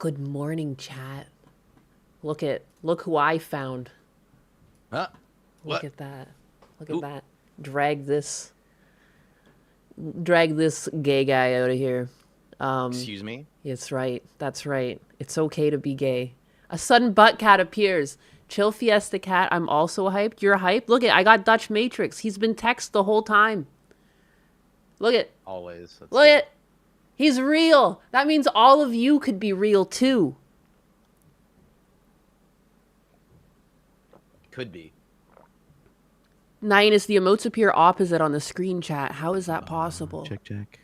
Good morning, chat. Look who I found. Huh? Look What? at that. Look Who? at that. Drag this gay guy out of here. Excuse me? That's right. That's right. It's okay to be gay. A sudden butt cat appears. Chill Fiesta Cat, I'm also hyped. You're hyped? Look at I got DutchMatrix. He's been text the whole time. Look at Always. Let's look see. at he's real. That means all of you could be real too. Could be. Nine is the emotes appear opposite on the screen chat. How is that possible? Check.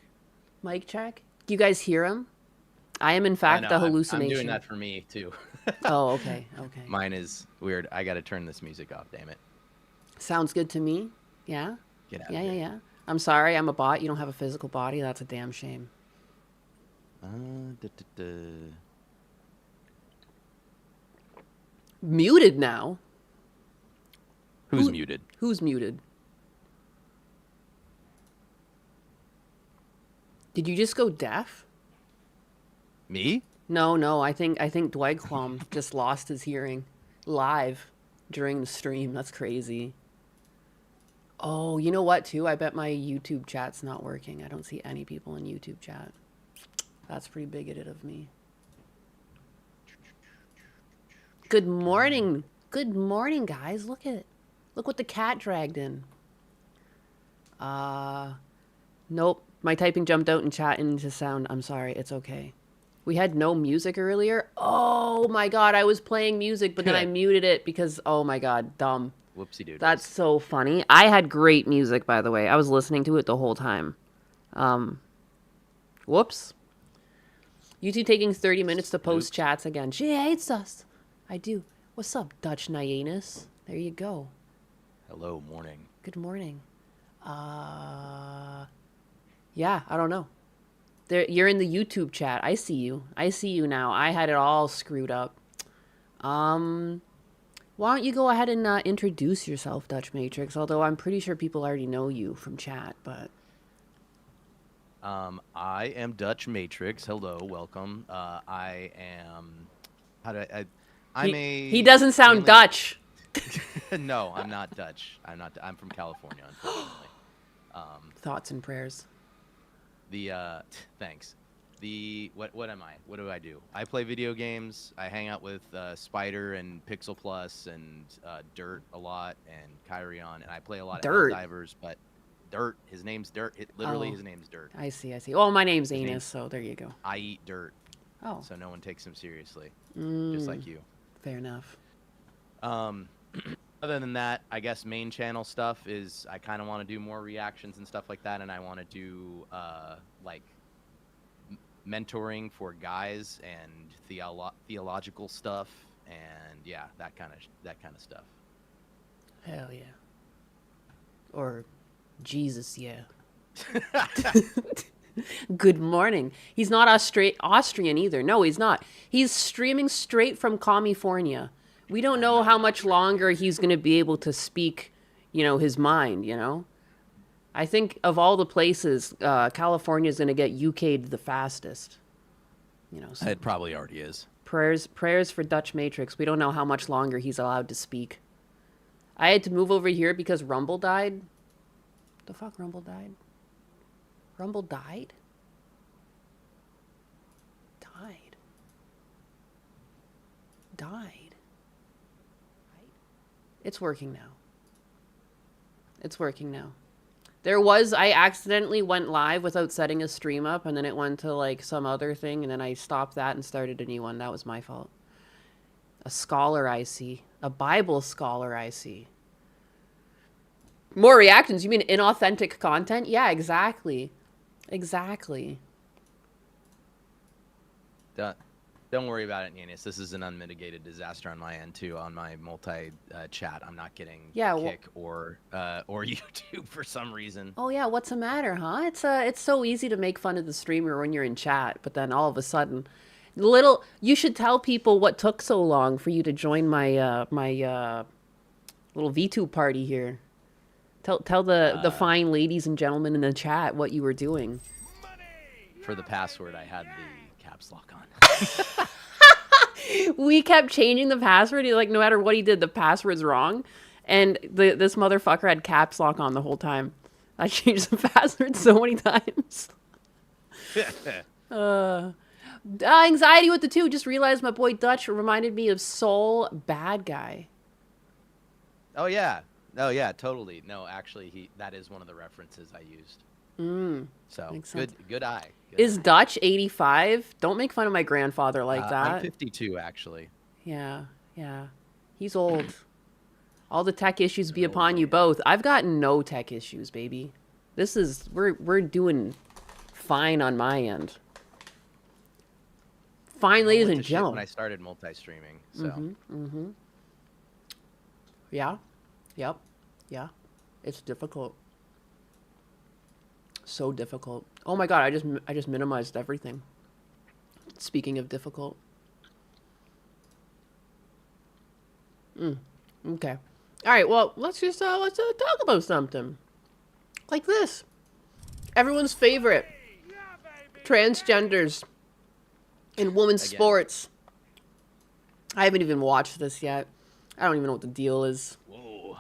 Mic check. Do you guys hear him? I am in fact No, the hallucination. I'm doing that for me too. Oh, okay. Okay. Mine is weird. I gotta turn this music off. Damn it. Sounds good to me. Yeah. Get out. Yeah. I'm sorry. I'm a bot. You don't have a physical body. That's a damn shame. Muted now. Who's muted? Who's muted? Did you just go deaf? Me? No. I think Dwegklom just lost his hearing live during the stream. That's crazy. Oh, you know what, too? I bet my YouTube chat's not working. I don't see any people in YouTube chat. That's pretty bigoted of me. Good morning. Good morning, guys. Look what the cat dragged in. Nope. My typing jumped out and chat into sound. I'm sorry. It's okay. We had no music earlier. Oh, my God. I was playing music, but then I muted it because, oh, my God, dumb. Whoopsie doodles. That's so funny. I had great music, by the way. I was listening to it the whole time. Whoops. YouTube taking 30 minutes to post chats again. She hates us. I do. What's up, Dutch Nyanus? There you go. Hello, morning. Good morning. Yeah, I don't know. You're in the YouTube chat. I see you. I see you now. I had it all screwed up. Why don't you go ahead and introduce yourself, DutchMatrix? Although I'm pretty sure people already know you from chat, but... I am DutchMatrix. Hello, welcome. I am... He doesn't sound Dutch. No, I'm not Dutch. I'm from California, unfortunately. Thoughts and prayers. Thanks. What am I? What do I do? I play video games. I hang out with Spider and Pixel Plus and Dirt a lot and Kyrion, and I play a lot of Helldivers, but Dirt, his name's Dirt. His name's Dirt. I see. Well, my name's Anus, so there you go. I eat dirt. Oh. So no one takes him seriously. Just like you. Fair enough. Other than that, I guess main channel stuff is I kind of want to do more reactions and stuff like that, and I want to do like mentoring for guys and theological stuff, and yeah, that kind of stuff. Hell yeah. Or Jesus, yeah. Good morning. He's not Austrian either. No, he's not. He's streaming straight from California. We don't know how much longer he's going to be able to speak, his mind, I think of all the places, California is going to get UK'd the fastest. So It probably already is. prayers for DutchMatrix. We don't know how much longer he's allowed to speak. I had to move over here because Rumble died. The fuck, Rumble died? Rumble died? Died. It's working now. I accidentally went live without setting a stream up, and then it went to like some other thing, and then I stopped that and started a new one. That was my fault. A scholar I see. A Bible scholar I see. More reactions? You mean inauthentic content? Yeah, exactly. Don't worry about it, Yanis. This is an unmitigated disaster on my end too. On my multi-chat, I'm not getting Kick or YouTube for some reason. Oh yeah, what's the matter, huh? It's so easy to make fun of the streamer when you're in chat, but then all of a sudden, you should tell people what took so long for you to join my little VTube party here. Tell the fine ladies and gentlemen in the chat what you were doing. For the password, I had the caps lock on. We kept changing the password. He, like, no matter what he did, the password's wrong. And this motherfucker had caps lock on the whole time. I changed the password so many times. Anxiety with the 2. Just realized my boy Dutch reminded me of Soul Bad Guy. Oh yeah, totally. No, actually, that is one of the references I used. So good eye. Is Dutch 85? Don't make fun of my grandfather like that. I'm 52 actually. Yeah. He's old. All the tech issues be upon you both. I've got no tech issues, baby. We're doing fine on my end. Fine, ladies and gentlemen. When I started multi-streaming, so. Yeah. Yep. Yeah. It's difficult. So difficult. Oh my god, I just minimized everything. Speaking of difficult. Okay. All right, well, let's talk about something. Like this. Everyone's favorite. Transgenders in women's sports. I haven't even watched this yet. I don't even know what the deal is. Whoa.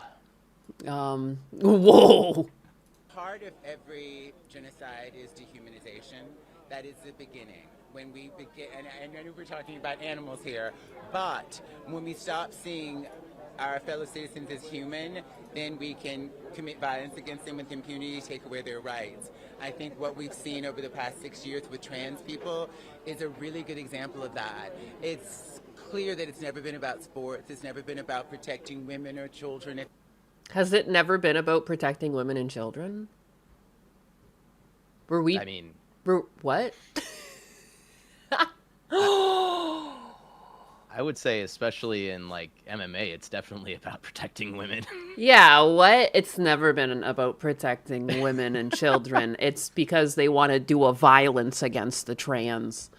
Part of every genocide is dehumanization. That is the beginning. When we begin, and I know we're talking about animals here, but when we stop seeing our fellow citizens as human, then we can commit violence against them with impunity, take away their rights. I think what we've seen over the past 6 years with trans people is a really good example of that. It's clear that it's never been about sports. It's never been about protecting women or children. Has it never been about protecting women and children? What? I would say, especially in like MMA, it's definitely about protecting women. Yeah, what? It's never been about protecting women and children. It's because they want to do a violence against the trans.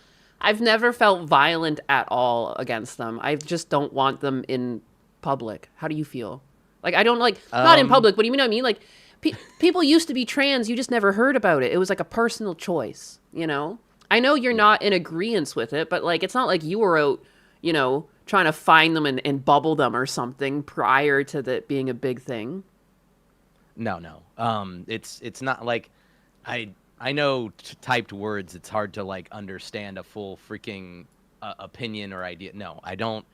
I've never felt violent at all against them. I just don't want them in public. How do you feel? Like, I don't like, not in public, but you know what I mean? Like, people used to be trans, you just never heard about it. It was like a personal choice, you know? I know you're not in agreement with it, but like, it's not like you were out, you know, trying to find them and bubble them or something prior to that being a big thing. No. It's not like, I know typed words, it's hard to like understand a full freaking opinion or idea. No, I don't.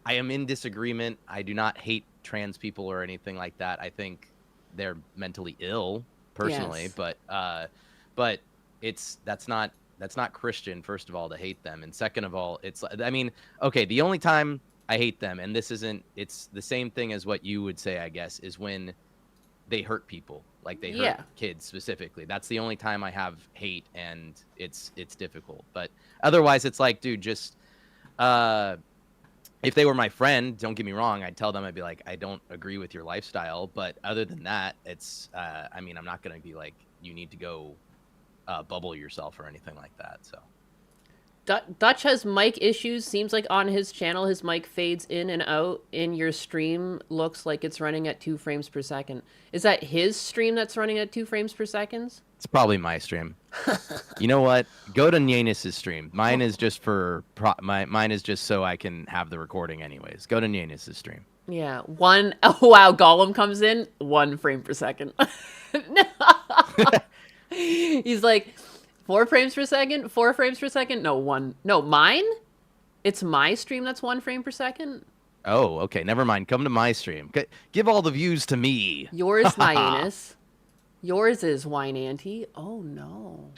I am in disagreement. I do not hate trans people or anything like that. I think they're mentally ill personally, yes. but that's not Christian, first of all, to hate them. And second of all, I mean, okay, the only time I hate them, and it's the same thing as what you would say, I guess, is when they hurt people, like they hurt kids specifically. That's the only time I have hate, and it's difficult. But otherwise, it's like, dude, just if they were my friend, don't get me wrong, I'd tell them, I'd be like, I don't agree with your lifestyle. But other than that, it's, I mean, I'm not going to be like, you need to go bubble yourself or anything like that. So Dutch has mic issues. Seems like on his channel, his mic fades in and out. In your stream, looks like it's running at 2 frames per second. Is that his stream that's running at 2 frames per second? It's probably my stream. You know what? Go to Nyanis' stream. Mine is just mine is just so I can have the recording anyways. Go to Nyanis' stream. Yeah. Oh wow, Gollum comes in 1 frame per second. He's like 4 frames per second, 4 frames per second. No, 1. No, mine? It's my stream that's 1 frame per second. Oh, okay. Never mind. Come to my stream. Give all the views to me. Yours, Nyanis. Yours is Wine Auntie. Oh, no.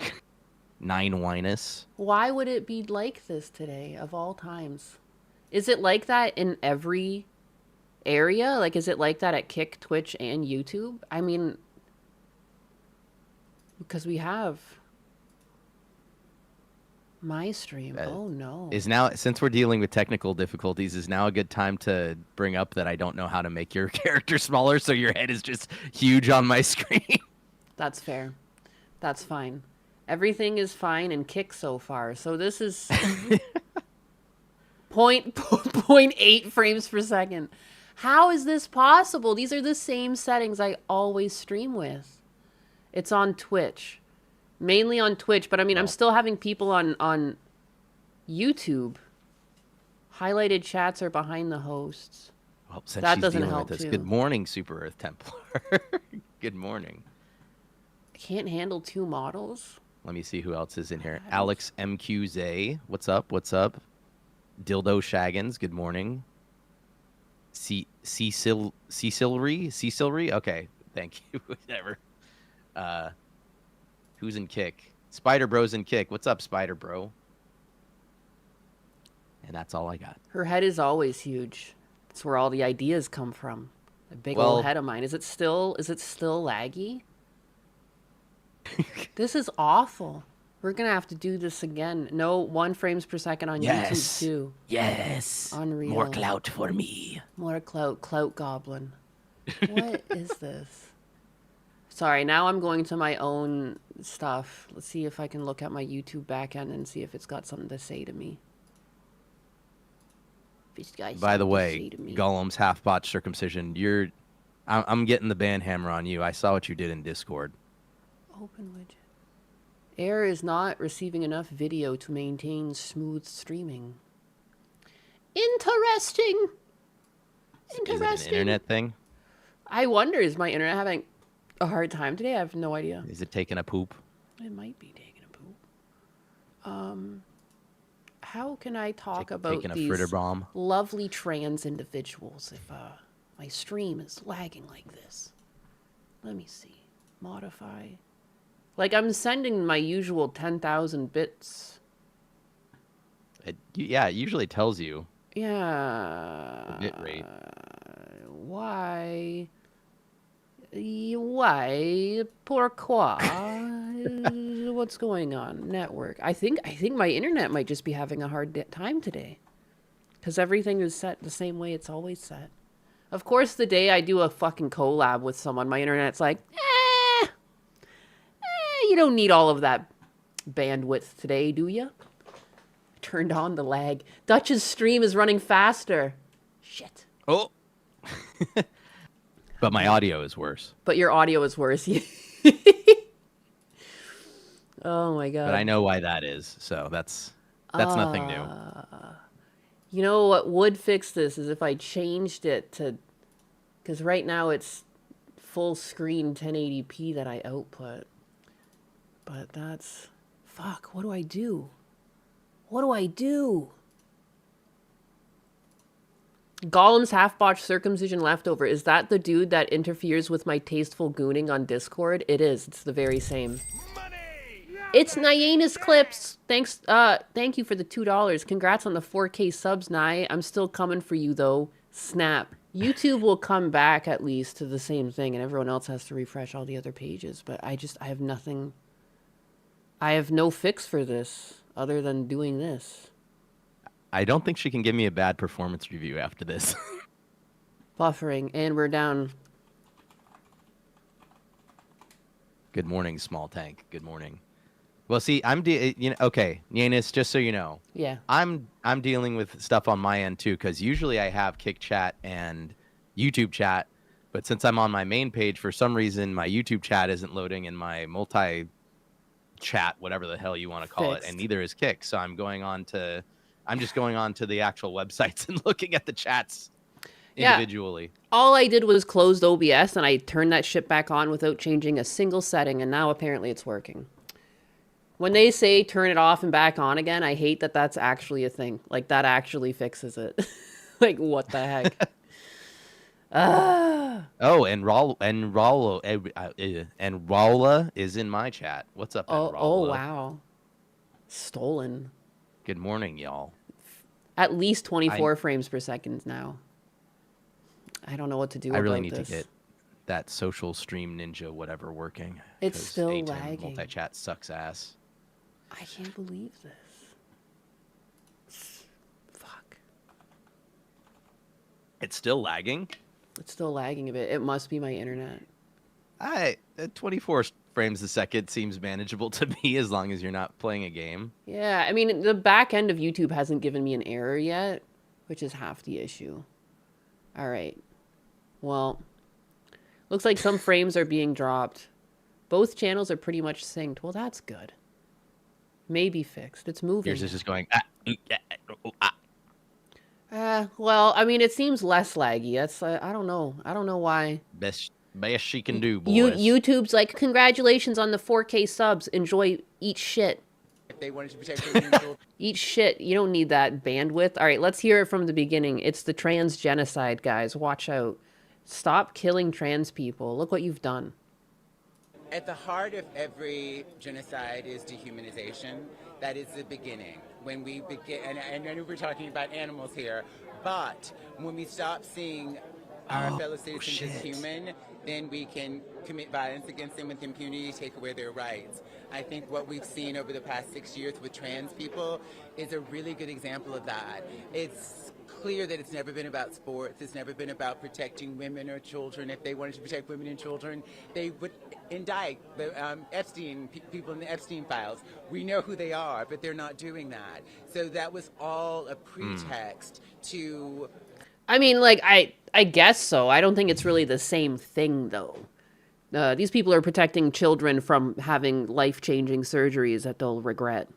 9 Winus. Why would it be like this today, of all times? Is it like that in every area? Like, is it like that at Kick, Twitch, and YouTube? I mean, because we have my stream. Oh, no. Is now, since we're dealing with technical difficulties, is now a good time to bring up that I don't know how to make your character smaller, so your head is just huge on my screen? That's fair. That's fine. Everything is fine in Kick so far. So this is 0.8 frames per second. How is this possible? These are the same settings I always stream with. It's on Twitch. Mainly on Twitch, but I mean, I'm still having people on YouTube. Highlighted chats are behind the hosts. Well, since That she's doesn't dealing help with this, too. good morning, Super Earth Templar. Good morning. I can't handle 2 models. Let me see who else is in here. I don't- Alex MQZ. What's up? What's up? Dildo Shaggins. Good morning. Cecilry. Okay, thank you. Whatever. Who's in Kick? Spider Bro's in Kick. What's up, Spider Bro? And that's all I got. Her head is always huge. That's where all the ideas come from. A big Well- old head of mine. Is it still laggy? This is awful. We're gonna have to do this again. No 1 frames per second on YouTube too. Yes. Unreal. More clout for me. More clout goblin. What is this? Sorry, now I'm going to my own stuff. Let's see if I can look at my YouTube backend and see if it's got something to say to me. If it's got By the something to way, say to me. Gollum's half botch circumcision. I'm getting the ban hammer on you. I saw what you did in Discord. Open widget. Air is not receiving enough video to maintain smooth streaming. Interesting. Is it an internet thing? I wonder, is my internet having a hard time today? I have no idea. Is it taking a poop? It might be taking a poop. How can I talk about taking a these fritter bomb? lovely trans individuals if my stream is lagging like this? Let me see. Modify. Like, I'm sending my usual 10,000 bits. It usually tells you Yeah. the bit rate. Why? Why? Pourquoi? What's going on? Network. I think my internet might just be having a hard time today. Because everything is set the same way it's always set. Of course, the day I do a fucking collab with someone, my internet's like, you don't need all of that bandwidth today, do you? Turned on the lag. Dutch's stream is running faster. Shit. Oh. But my audio is worse. But your audio is worse. Oh my god. But I know why that is. So that's nothing new. You know what would fix this is if I changed it to, because right now it's full screen 1080p that I output. But that's, fuck, what do I do? What do I do? Gollum's half-botched circumcision leftover. Is that the dude that interferes with my tasteful gooning on Discord? It is. It's the very same. It's Nyena's Clips. Thanks. Thank you for the $2. Congrats on the 4K subs, Nye. I'm still coming for you, though. Snap. YouTube will come back at least to the same thing, and everyone else has to refresh all the other pages. But I have nothing. I have no fix for this other than doing this. I don't think she can give me a bad performance review after this. Buffering, and we're down. Good morning, small tank. Good morning. Well, see, okay, Yanis, just so you know. Yeah. I'm dealing with stuff on my end too, because usually I have Kick Chat and YouTube chat, but since I'm on my main page, for some reason my YouTube chat isn't loading in my multi-chat, whatever the hell you want to call it, and neither is Kick. So I'm just going on to the actual websites and looking at the chats individually. All I did was closed OBS and I turned that shit back on without changing a single setting, and now apparently it's working. When they say turn it off and back on again, I hate that that's actually a thing. Like, that actually fixes it. Like, what the heck? Oh, and Raula is in my chat. What's up, Raula? Oh, wow. Stolen. Good morning, y'all. At least 24 frames per second now. I don't know what to do about this. I really need to get that social stream ninja whatever working. It's still A10 lagging. Multi-chat sucks ass. I can't believe this. Fuck. It's still lagging? It's still lagging a bit. It must be my internet. 24 frames a second seems manageable to me as long as you're not playing a game. Yeah, I mean, the back end of YouTube hasn't given me an error yet, which is half the issue. All right. Well, looks like some frames are being dropped. Both channels are pretty much synced. Well, that's good. Maybe fixed. It's moving. Yours is just going. Well, I mean, it seems less laggy. That's I don't know. I don't know why. Best she can do, You boys. YouTube's like, congratulations on the 4K subs. Enjoy, eat shit. If they wanted to protect women and children. Eat shit. You don't need that bandwidth. All right, let's hear it from the beginning. It's the trans genocide, guys. Watch out. Stop killing trans people. Look what you've done. At the heart of every genocide is dehumanization. That is the beginning. When we begin, and I know we're talking about animals here, but when we stop seeing our fellow citizens as human, then we can commit violence against them with impunity, take away their rights. I think what we've seen over the past 6 years with trans people is a really good example of that. It's clear that it's never been about sports. It's never been about protecting women or children. If they wanted to protect women and children, they would indict the people in the Epstein files. We know who they are, but they're not doing that. So that was all a pretext to... I mean, like, I guess so. I don't think it's really the same thing, though. These people are protecting children from having life-changing surgeries that they'll regret.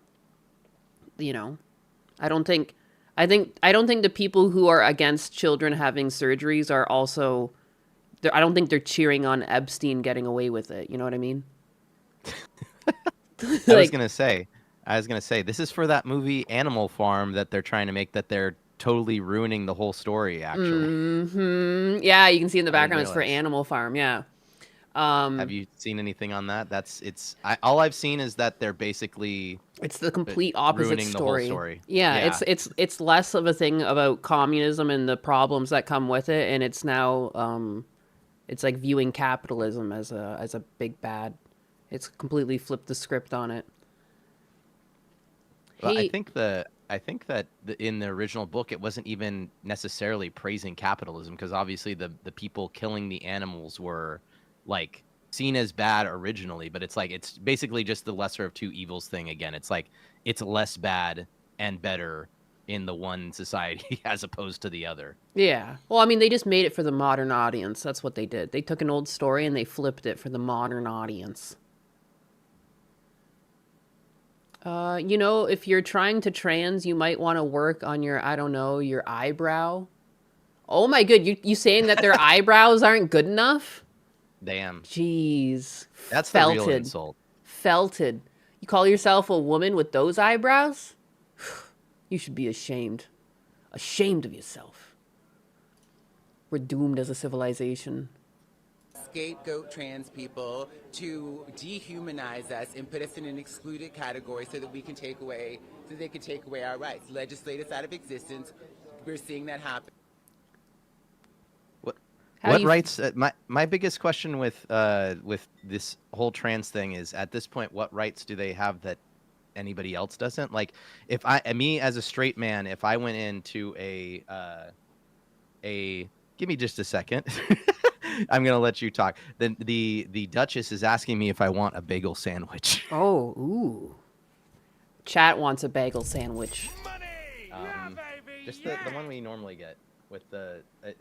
You know? I don't think the people who are against children having surgeries are also... I don't think they're cheering on Epstein getting away with it. You know what I mean? I was gonna say, this is for that movie Animal Farm that they're trying to make, that they're totally ruining the whole story, actually. Yeah, you can see in the background it's for realize. Animal Farm, yeah. Have you seen anything on that? All I've seen is that they're basically... It's the complete opposite ruining story. the whole story. Yeah, it's less of a thing about communism and the problems that come with it, and it's now it's like viewing capitalism as a big bad. It's completely flipped the script on it. Well, Hey, I think that in the original book, it wasn't even necessarily praising capitalism, because obviously the people killing the animals were like seen as bad originally, but it's like it's basically just the lesser of two evils thing again. It's like it's less bad and better in the one society as opposed to the other. yeah. Well, I mean, they just made it for the modern audience. That's what they did. They took an old story and they flipped it for the modern audience. You know, if you're trying to trans, you might want to work on your, I don't know, your eyebrow. Oh my good, you saying that their eyebrows aren't good enough? Damn. Jeez. That's the real insult. Felted. You call yourself a woman with those eyebrows? You should be ashamed. Ashamed of yourself. We're doomed as a civilization. scapegoat trans people to dehumanize us and put us in an excluded category so that they can take away our rights, legislate us out of existence. We're seeing that happen. What rights? My biggest question with this whole trans thing is, at this point, what rights do they have that anybody else doesn't? Like, if me as a straight man, if I went into a give me just a second. I'm gonna let you talk. Then the Duchess is asking me if I want a bagel sandwich. Oh, ooh. Chat wants a bagel sandwich. Just the one we normally get with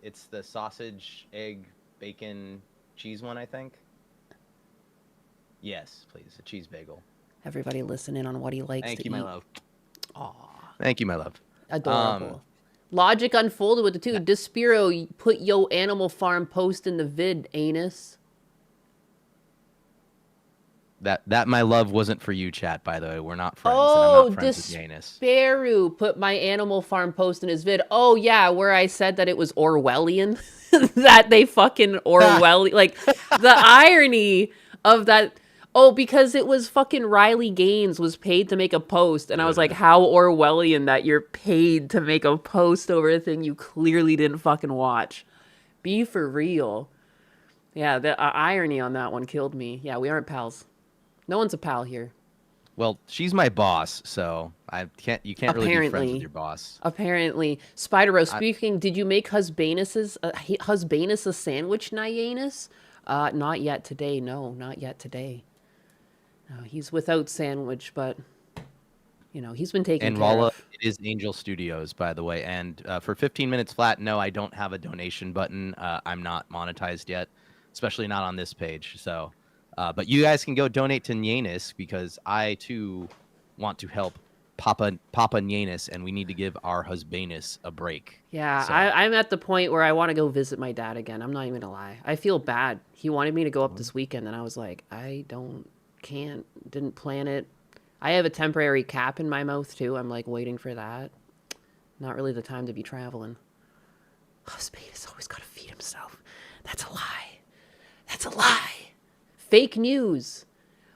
it's the sausage, egg, bacon, cheese one, I think. Yes, please, a cheese bagel. Everybody listen in on what he likes to eat. Thank you, my love. Aw. Thank you, my love. Adorable. Logic unfolded with the two. Despiro, put yo Animal Farm post in the vid, anus. That my love wasn't for you, chat, by the way. We're not friends, Oh, and I'm not friends with Janus. Despiro put my Animal Farm post in his vid. Oh, yeah, where I said that it was Orwellian. That they fucking Orwellian. Like, the irony of that... Oh, because it was fucking Riley Gaines was paid to make a post. And I was like, how Orwellian that you're paid to make a post over a thing you clearly didn't fucking watch. Be for real. Yeah, the irony on that one killed me. Yeah, we aren't pals. No one's a pal here. Well, she's my boss, so you can't really be friends with your boss. Apparently. Spider-Rose, speaking, did you make Husbanus a sandwich, Nyanus? Not yet today. No, not yet today. No, he's without sandwich, but, you know, he's been taken And care Rala, of. it is Angel Studios, by the way. And for 15 minutes flat, no, I don't have a donation button. I'm not monetized yet, especially not on this page. So, but you guys can go donate to Nyanus, because I, too, want to help Papa Nyanus, and we need to give our husbanus a break. Yeah, So, I'm at the point where I want to go visit my dad again. I'm not even gonna lie. I feel bad. He wanted me to go up this weekend, and I was like, didn't plan it. I have a temporary cap in my mouth too. I'm like waiting for that. Not really the time to be traveling. Husbanus always gotta feed himself. That's a lie. That's a lie. Fake news.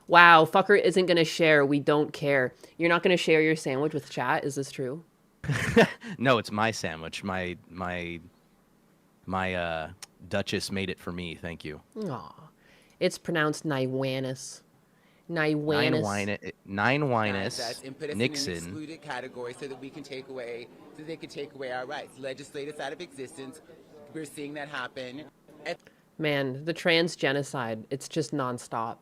Wow, fucker isn't gonna share. We don't care. You're not gonna share your sandwich with chat. Is this true? no, it's my sandwich. My Duchess made it for me. Thank you. Aw. It's pronounced Nywanus. Nywanus. Nine Winus. And put us Nixon. in an excluded category so that we can take away, so they can take away our rights. Legislate us out of existence. We're seeing that happen. Man, the trans genocide, it's just nonstop.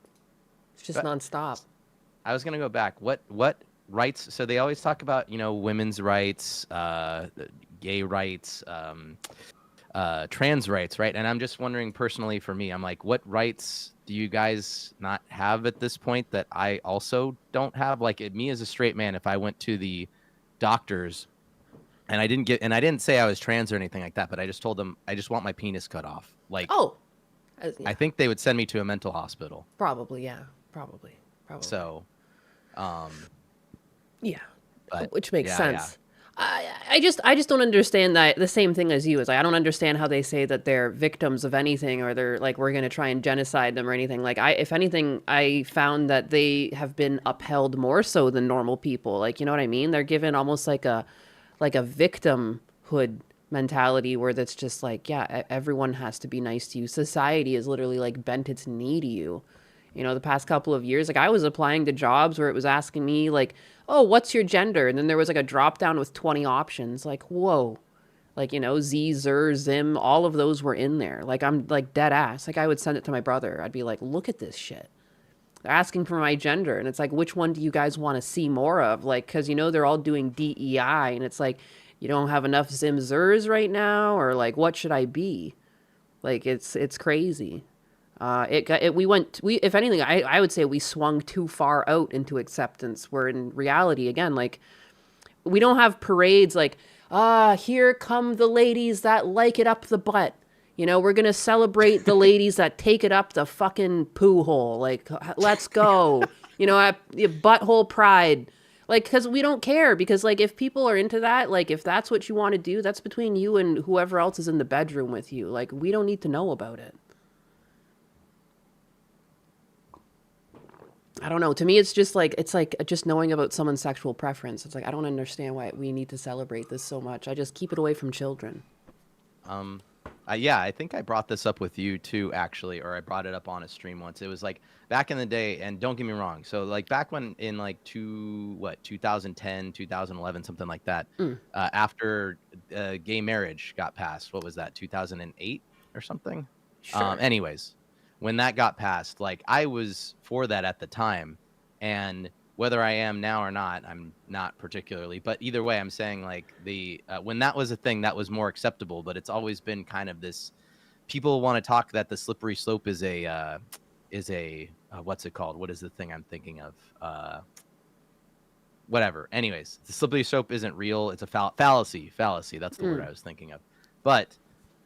It's just nonstop. I was gonna go back. What rights? So they always talk about, women's rights, gay rights, trans rights, right? And I'm just wondering personally for me, I'm like, what rights do you guys not have at this point that I also don't have? Like me as a straight man, if I went to the doctors and I didn't say I was trans or anything like that, but I just told them I just want my penis cut off. Like, Yeah. I think they would send me to a mental hospital. Probably, yeah. Probably. So, yeah, but, which makes yeah, sense. Yeah. I just don't understand that. The same thing as you is like, I don't understand how they say that they're victims of anything, or they're like, we're gonna try and genocide them or anything. Like, if anything, I found that they have been upheld more so than normal people. Like, you know what I mean? They're given almost like a victimhood mentality where that's just like, yeah, everyone has to be nice to you. Society is literally like bent its knee to you. The past couple of years, like I was applying to jobs where it was asking me like, oh, what's your gender? And then there was like a drop down with 20 options. Like, whoa, like, Z, Zer, Zim, all of those were in there. Like, I'm like dead ass. Like I would send it to my brother. I'd be like, look at this shit. They're asking for my gender. And it's like, which one do you guys want to see more of? Like, cause they're all doing DEI, and it's like, you don't have enough Zim, Zers right now, or like, what should I be? Like, it's crazy. If anything, I would say we swung too far out into acceptance, where in reality, again, like, we don't have parades like, here come the ladies that like it up the butt. We're going to celebrate the ladies that take it up the fucking poo hole. Like, let's go, butthole pride. Like, because we don't care, because like, if people are into that, like, if that's what you want to do, that's between you and whoever else is in the bedroom with you. Like, we don't need to know about it. I don't know. To me, it's like just knowing about someone's sexual preference. It's like, I don't understand why we need to celebrate this so much. I just keep it away from children. Yeah, I think I brought this up with you too, actually, or I brought it up on a stream once. It was like back in the day, and don't get me wrong. So like back when in like 2010, 2011, something like that, after gay marriage got passed, what was that, 2008 or something? Sure. Anyways. When that got passed, like I was for that at the time, and whether I am now or not, I'm not particularly, but either way, I'm saying like when that was a thing, that was more acceptable, but it's always been kind of this, people want to talk that the slippery slope is a what's it called? What is the thing I'm thinking of? Whatever. Anyways, the slippery slope isn't real. It's a fallacy. That's the word I was thinking of. But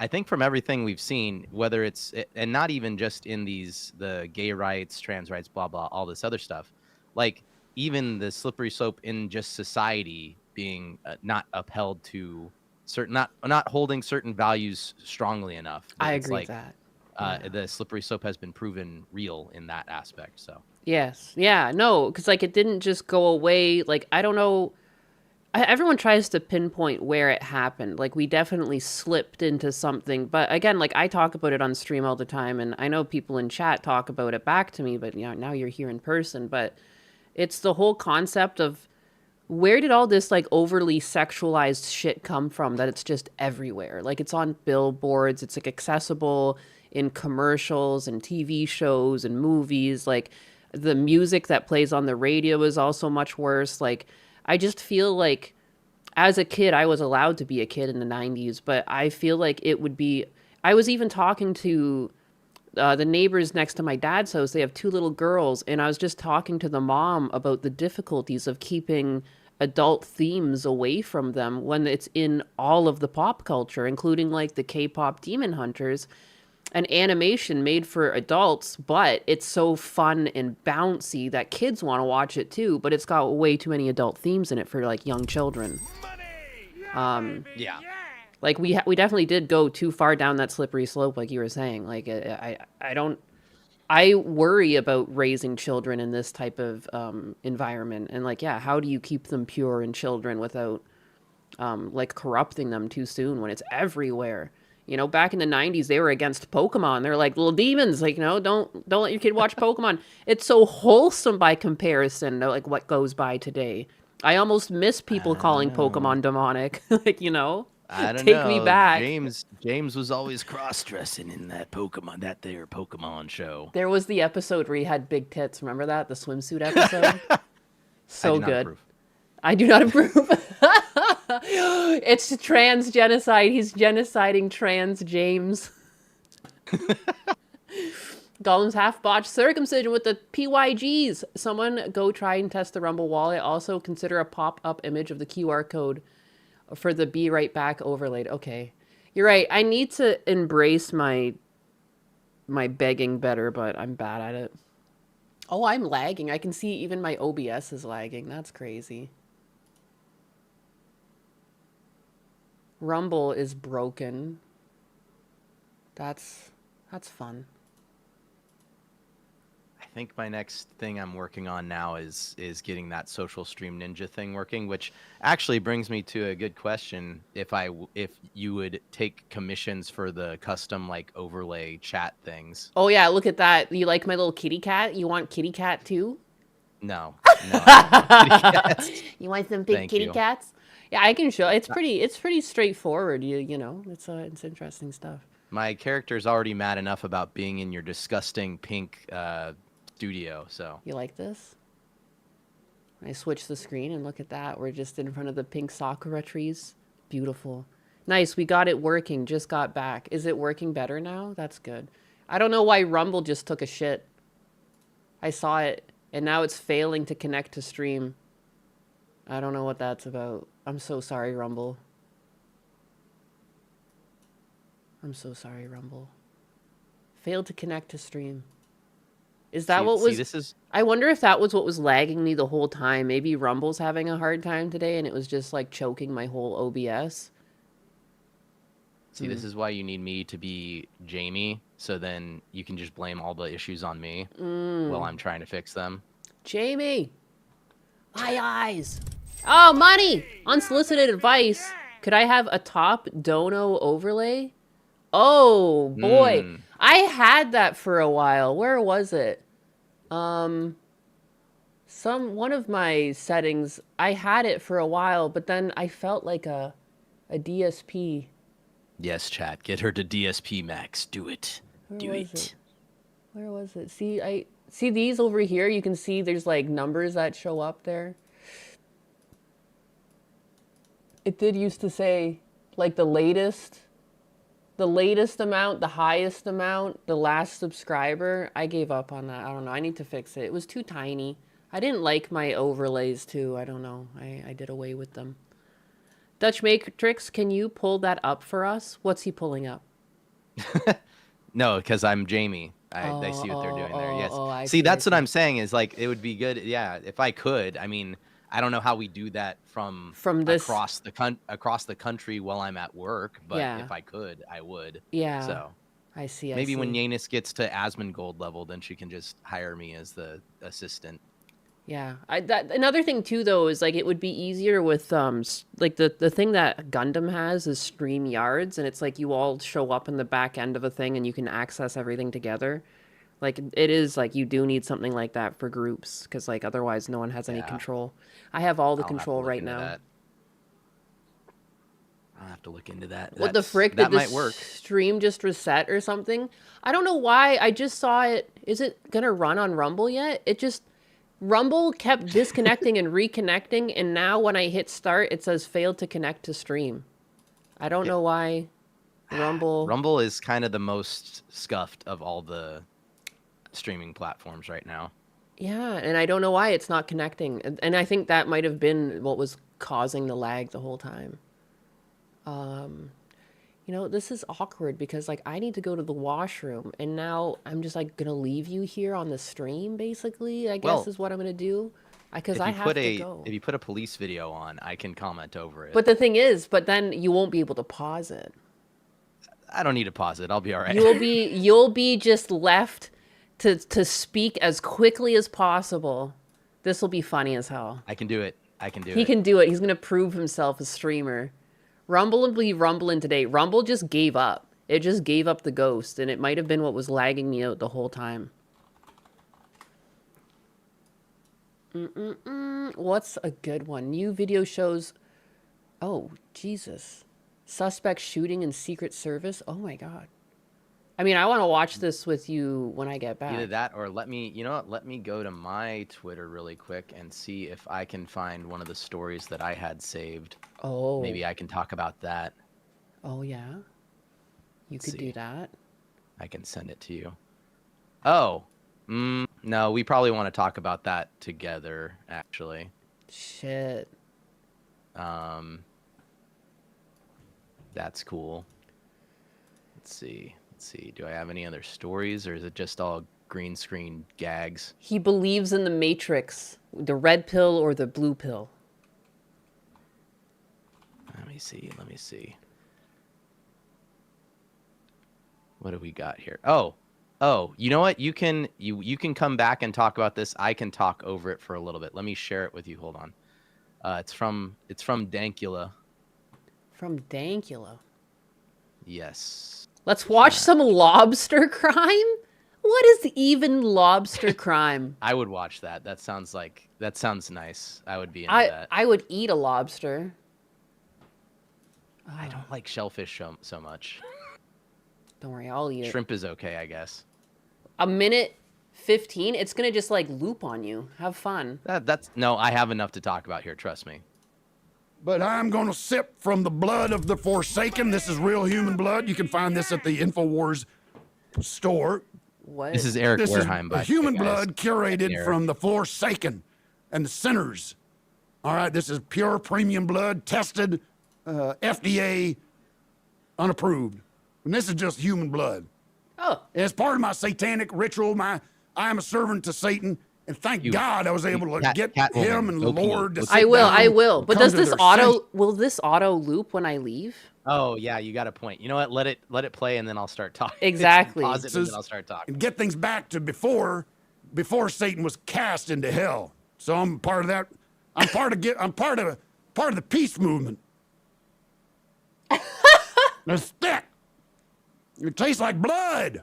I think from everything we've seen, whether it's, and not even just in the gay rights, trans rights, blah, blah, all this other stuff, like even the slippery slope in just society being not upheld to certain, not holding certain values strongly enough. I agree with that. The slippery slope has been proven real in that aspect. So yes. Yeah, no, because like it didn't just go away. Like, I don't know. Everyone tries to pinpoint where it happened. Like, we definitely slipped into something. But again, like, I talk about it on stream all the time, and I know people in chat talk about it back to me, but now you're here in person. But it's the whole concept of, where did all this like overly sexualized shit come from, that it's just everywhere? Like, it's on billboards, it's like accessible in commercials and TV shows and movies. Like, the music that plays on the radio is also much worse. Like, I just feel like as a kid, I was allowed to be a kid in the 90s, but I feel like it would be, I was even talking to the neighbors next to my dad's house. They have two little girls, and I was just talking to the mom about the difficulties of keeping adult themes away from them when it's in all of the pop culture, including like the K-pop Demon Hunters, an animation made for adults, but it's so fun and bouncy that kids want to watch it too, but it's got way too many adult themes in it for like young children. Yeah. Like we definitely did go too far down that slippery slope, like you were saying. Like I worry about raising children in this type of environment, and like, yeah, how do you keep them pure and children without like corrupting them too soon when it's everywhere? You know, back in the 90s, they were against Pokemon. They're like little demons. Like, no, don't let your kid watch Pokemon. It's so wholesome by comparison to like what goes by today. I almost miss people calling Pokemon demonic. Like, you know. I don't Take know. me back. James was always cross-dressing in that Pokemon show. There was the episode where he had big tits. Remember that? The swimsuit episode? So I do not good. approve. I do not approve. It's trans genocide. He's genociding trans James. Gollum's half-botched circumcision with the PYGs. Someone go try and test the Rumble wallet. Also consider a pop-up image of the QR code for the Be Right Back overlaid. Okay. You're right. I need to embrace my begging better, but I'm bad at it. Oh, I'm lagging. I can see even my OBS is lagging. That's crazy. Rumble is broken. That's fun. I think my next thing I'm working on now is getting that social stream ninja thing working, which actually brings me to a good question. If you would take commissions for the custom like overlay chat things. Oh yeah, look at that. You like my little kitty cat? You want kitty cat too? No. I don't kitty You want some big Thank kitty you. cats? Yeah, I can show. It's pretty straightforward. You know, it's interesting stuff. My character's already mad enough about being in your disgusting pink studio, so. You like this? I switch the screen and look at that. We're just in front of the pink sakura trees. Beautiful. Nice, we got it working. Just got back. Is it working better now? That's good. I don't know why Rumble just took a shit. I saw it, and now it's failing to connect to stream. I don't know what that's about. I'm so sorry, Rumble. I'm so sorry, Rumble. Failed to connect to stream. Is that what was... this is... I wonder if that was what was lagging me the whole time. Maybe Rumble's having a hard time today, and it was just, like, choking my whole OBS. See, this is why you need me to be Jamie, so then you can just blame all the issues on me while I'm trying to fix them. Jamie! My eyes! Oh, money! Unsolicited advice. Could I have a top dono overlay? Oh, boy. I had that for a while. Where was it? One of my settings, I had it for a while, but then I felt like a DSP. Yes, chat. Get her to DSP max. Do it. Do it. Where was it? See these over here? You can see there's like numbers that show up there. It did used to say like the latest amount, the highest amount, the last subscriber. I gave up on that. I don't know. I need to fix it. It was too tiny. I didn't like my overlays too. I don't know. I did away with them. DutchMatrix, can you pull that up for us? What's he pulling up? No, because I'm Jamie. I see what they're doing there. Yes. I See, that's what I'm saying is like it would be good. Yeah, if I could. I mean, I don't know how we do that from this across the country while I'm at work, but yeah. If I could, I would. Yeah. So I see. Maybe when Yanis gets to Asmongold level, then she can just hire me as the assistant. Yeah. Another thing too, though, is like it would be easier with like the thing that Gundam has is StreamYards, and it's like you all show up in the back end of a thing and you can access everything together. Like it is like you do need something like that for groups because like otherwise no one has any control. I have all the control right now. I'll have to look into that. What the frick? Did the stream just reset or something? I don't know why. I just saw it. Is it gonna run on Rumble yet? Rumble kept disconnecting and reconnecting, and now when I hit start, it says failed to connect to stream. I don't know why. Rumble is kind of the most scuffed of all the streaming platforms right now. Yeah, and I don't know why it's not connecting. And I think that might have been what was causing the lag the whole time. This is awkward because like I need to go to the washroom and now I'm just like gonna leave you here on the stream basically, I guess Well, is what I'm gonna do. Because if I you put have to a go. if you put a police video on, I can comment over it. But the thing is, but then you won't be able to pause it. I don't need to pause it. I'll be all right. You'll be just left to speak as quickly as possible. This will be funny as hell. I can do it. I can do He it. can do it. He's gonna prove himself a streamer. Rumble will be rumbling today. Rumble just gave up. It just gave up the ghost, and it might have been what was lagging me out the whole time. What's a good one? New video shows. Oh, Jesus. Suspect shooting in Secret Service. Oh my God. I mean, I want to watch this with you when I get back. Either that or let me, you know what? Let me go to my Twitter really quick and see if I can find one of the stories that I had saved. Oh. Maybe I can talk about that. Oh, yeah. You could do that. I can send it to you. Oh. No, we probably want to talk about that together, actually. Shit. That's cool. Let's see. Do I have any other stories, or is it just all green screen gags? He believes in the Matrix, the red pill or the blue pill. Let me see. What do we got here? Oh, you know what? You can come back and talk about this. I can talk over it for a little bit. Let me share it with you. Hold on. It's from Dankula. From Dankula. Yes. Let's watch some lobster crime? What is even lobster crime? I would watch that. That sounds nice. I would be into that. I would eat a lobster. I don't like shellfish so much. Don't worry, I'll eat it. Shrimp is okay, I guess. A minute 15? It's gonna just like loop on you. Have fun. No, I have enough to talk about here, trust me. But I'm going to sip from the blood of the Forsaken. This is real human blood. You can find this at the InfoWars store. What? This is Eric This Wareheim, is by human the way, guys. blood curated from the Forsaken and the sinners. All right, this is pure premium blood, tested, FDA unapproved. And this is just human blood. Oh. As part of my satanic ritual, I am a servant to Satan. And thank God I was able to get him and the Lord to sit I will. down But and does come to this their will this auto loop when I leave? Oh yeah, you got a point. You know what? Let it play, and then I'll start talking. Exactly. Pause it, and then I'll start talking. and get things back to before Satan was cast into hell. So I'm part of that. I'm part of the peace movement. It's thick. It tastes like blood.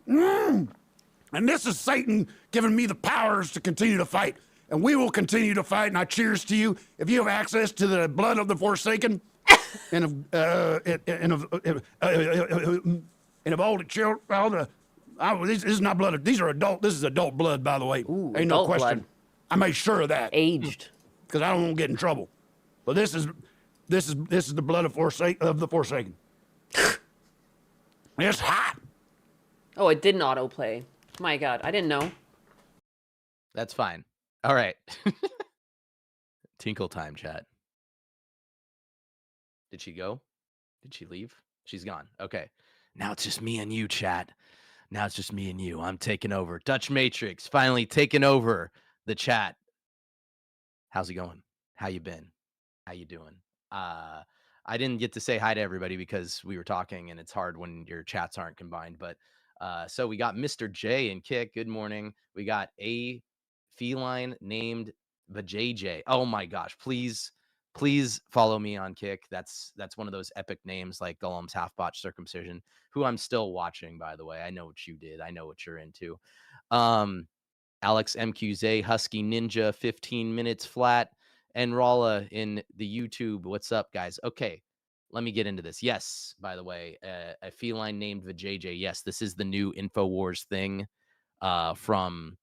And this is Satan giving me the powers to continue to fight. And we will continue to fight. And I cheers to you. If you have access to the blood of the Forsaken and of all the children, this is not blood. These are adult. This is adult blood, by the way. Ooh, Ain't no adult question. blood. I made sure of that Aged. because I don't want to get in trouble. But this is the blood of the Forsaken. It's hot. Oh, it didn't autoplay. My God, I didn't know. That's fine. All right. Tinkle time, chat. Did she go? Did she leave? She's gone. Okay. Now it's just me and you, chat. Now it's just me and you. I'm taking over. DutchMatrix finally taking over the chat. How's it going? How you been? How you doing? I didn't get to say hi to everybody because we were talking, and it's hard when your chats aren't combined. But so we got Mr. J and Kick. Good morning. We got a feline named Vajayjay. Oh my gosh! Please follow me on Kick. That's one of those epic names like Golem's half botch circumcision, who I'm still watching, by the way. I know what you did. I know what you're into. Alex MQZ, Husky Ninja, 15 minutes flat, and Rala in the YouTube. What's up, guys? Okay, let me get into this. Yes, by the way, a feline named Vajayjay. Yes, this is the new InfoWars thing from,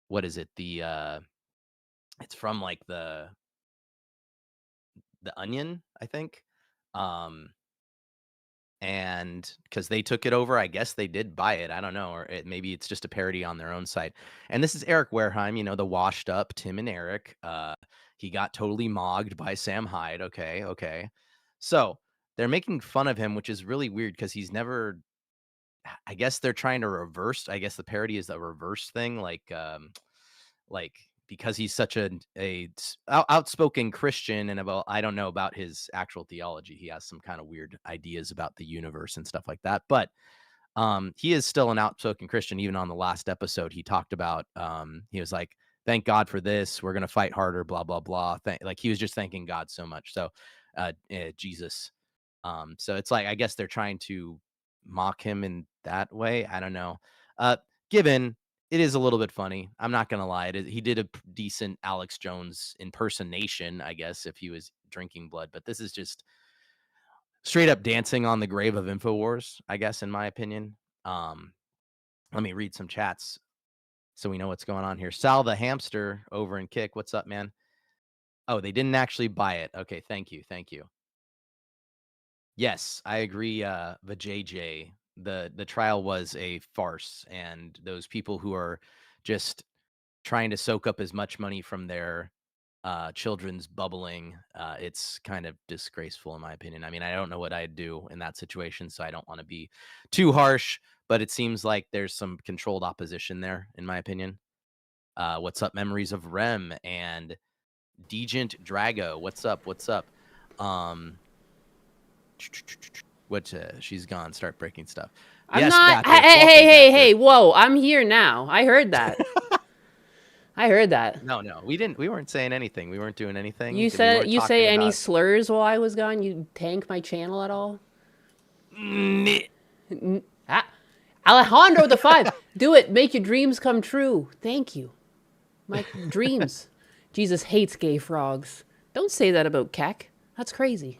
what is it? It's from like the Onion, I think. and because they took it over, I guess they did buy it. I don't know, or maybe it's just a parody on their own site. And this is Eric Wareheim, the washed up Tim and Eric. He got totally mogged by Sam Hyde. Okay. So they're making fun of him, which is really weird because he's never. I guess they're trying to reverse. I guess the parody is a reverse thing, like because he's such outspoken Christian, and I don't know about his actual theology. He has some kind of weird ideas about the universe and stuff like that. But he is still an outspoken Christian. Even on the last episode, he talked about he was like, "Thank God for this. We're gonna fight harder." Blah blah blah. Like he was just thanking God so much. So Jesus. So it's like I guess they're trying to mock him in that way. I don't know. Given it is a little bit funny. I'm not gonna lie. He did a decent Alex Jones impersonation, I guess, if he was drinking blood. But this is just straight up dancing on the grave of InfoWars, I guess, in my opinion. Let me read some chats so we know what's going on here. Sal the hamster over in Kick. What's up, man? Oh, they didn't actually buy it. Okay, thank you. Yes, I agree. The JJ, the trial was a farce, and those people who are just trying to soak up as much money from their children's bubbling, it's kind of disgraceful in my opinion. I mean, I don't know what I'd do in that situation, so I don't want to be too harsh, but it seems like there's some controlled opposition there, in my opinion. What's up, Memories of Rem and Degent Drago? What's up? She's gone. Start breaking stuff. I'm Yes, not. Baptist, welcome, Hey! Baptist. Whoa! I'm here now. I heard that. I heard that. No, we didn't. We weren't saying anything. We weren't doing anything. You say any slurs while I was gone? You tank my channel at all? Alejandro the 5. Do it. Make your dreams come true. Thank you. My dreams. Jesus hates gay frogs. Don't say that about Keck. That's crazy.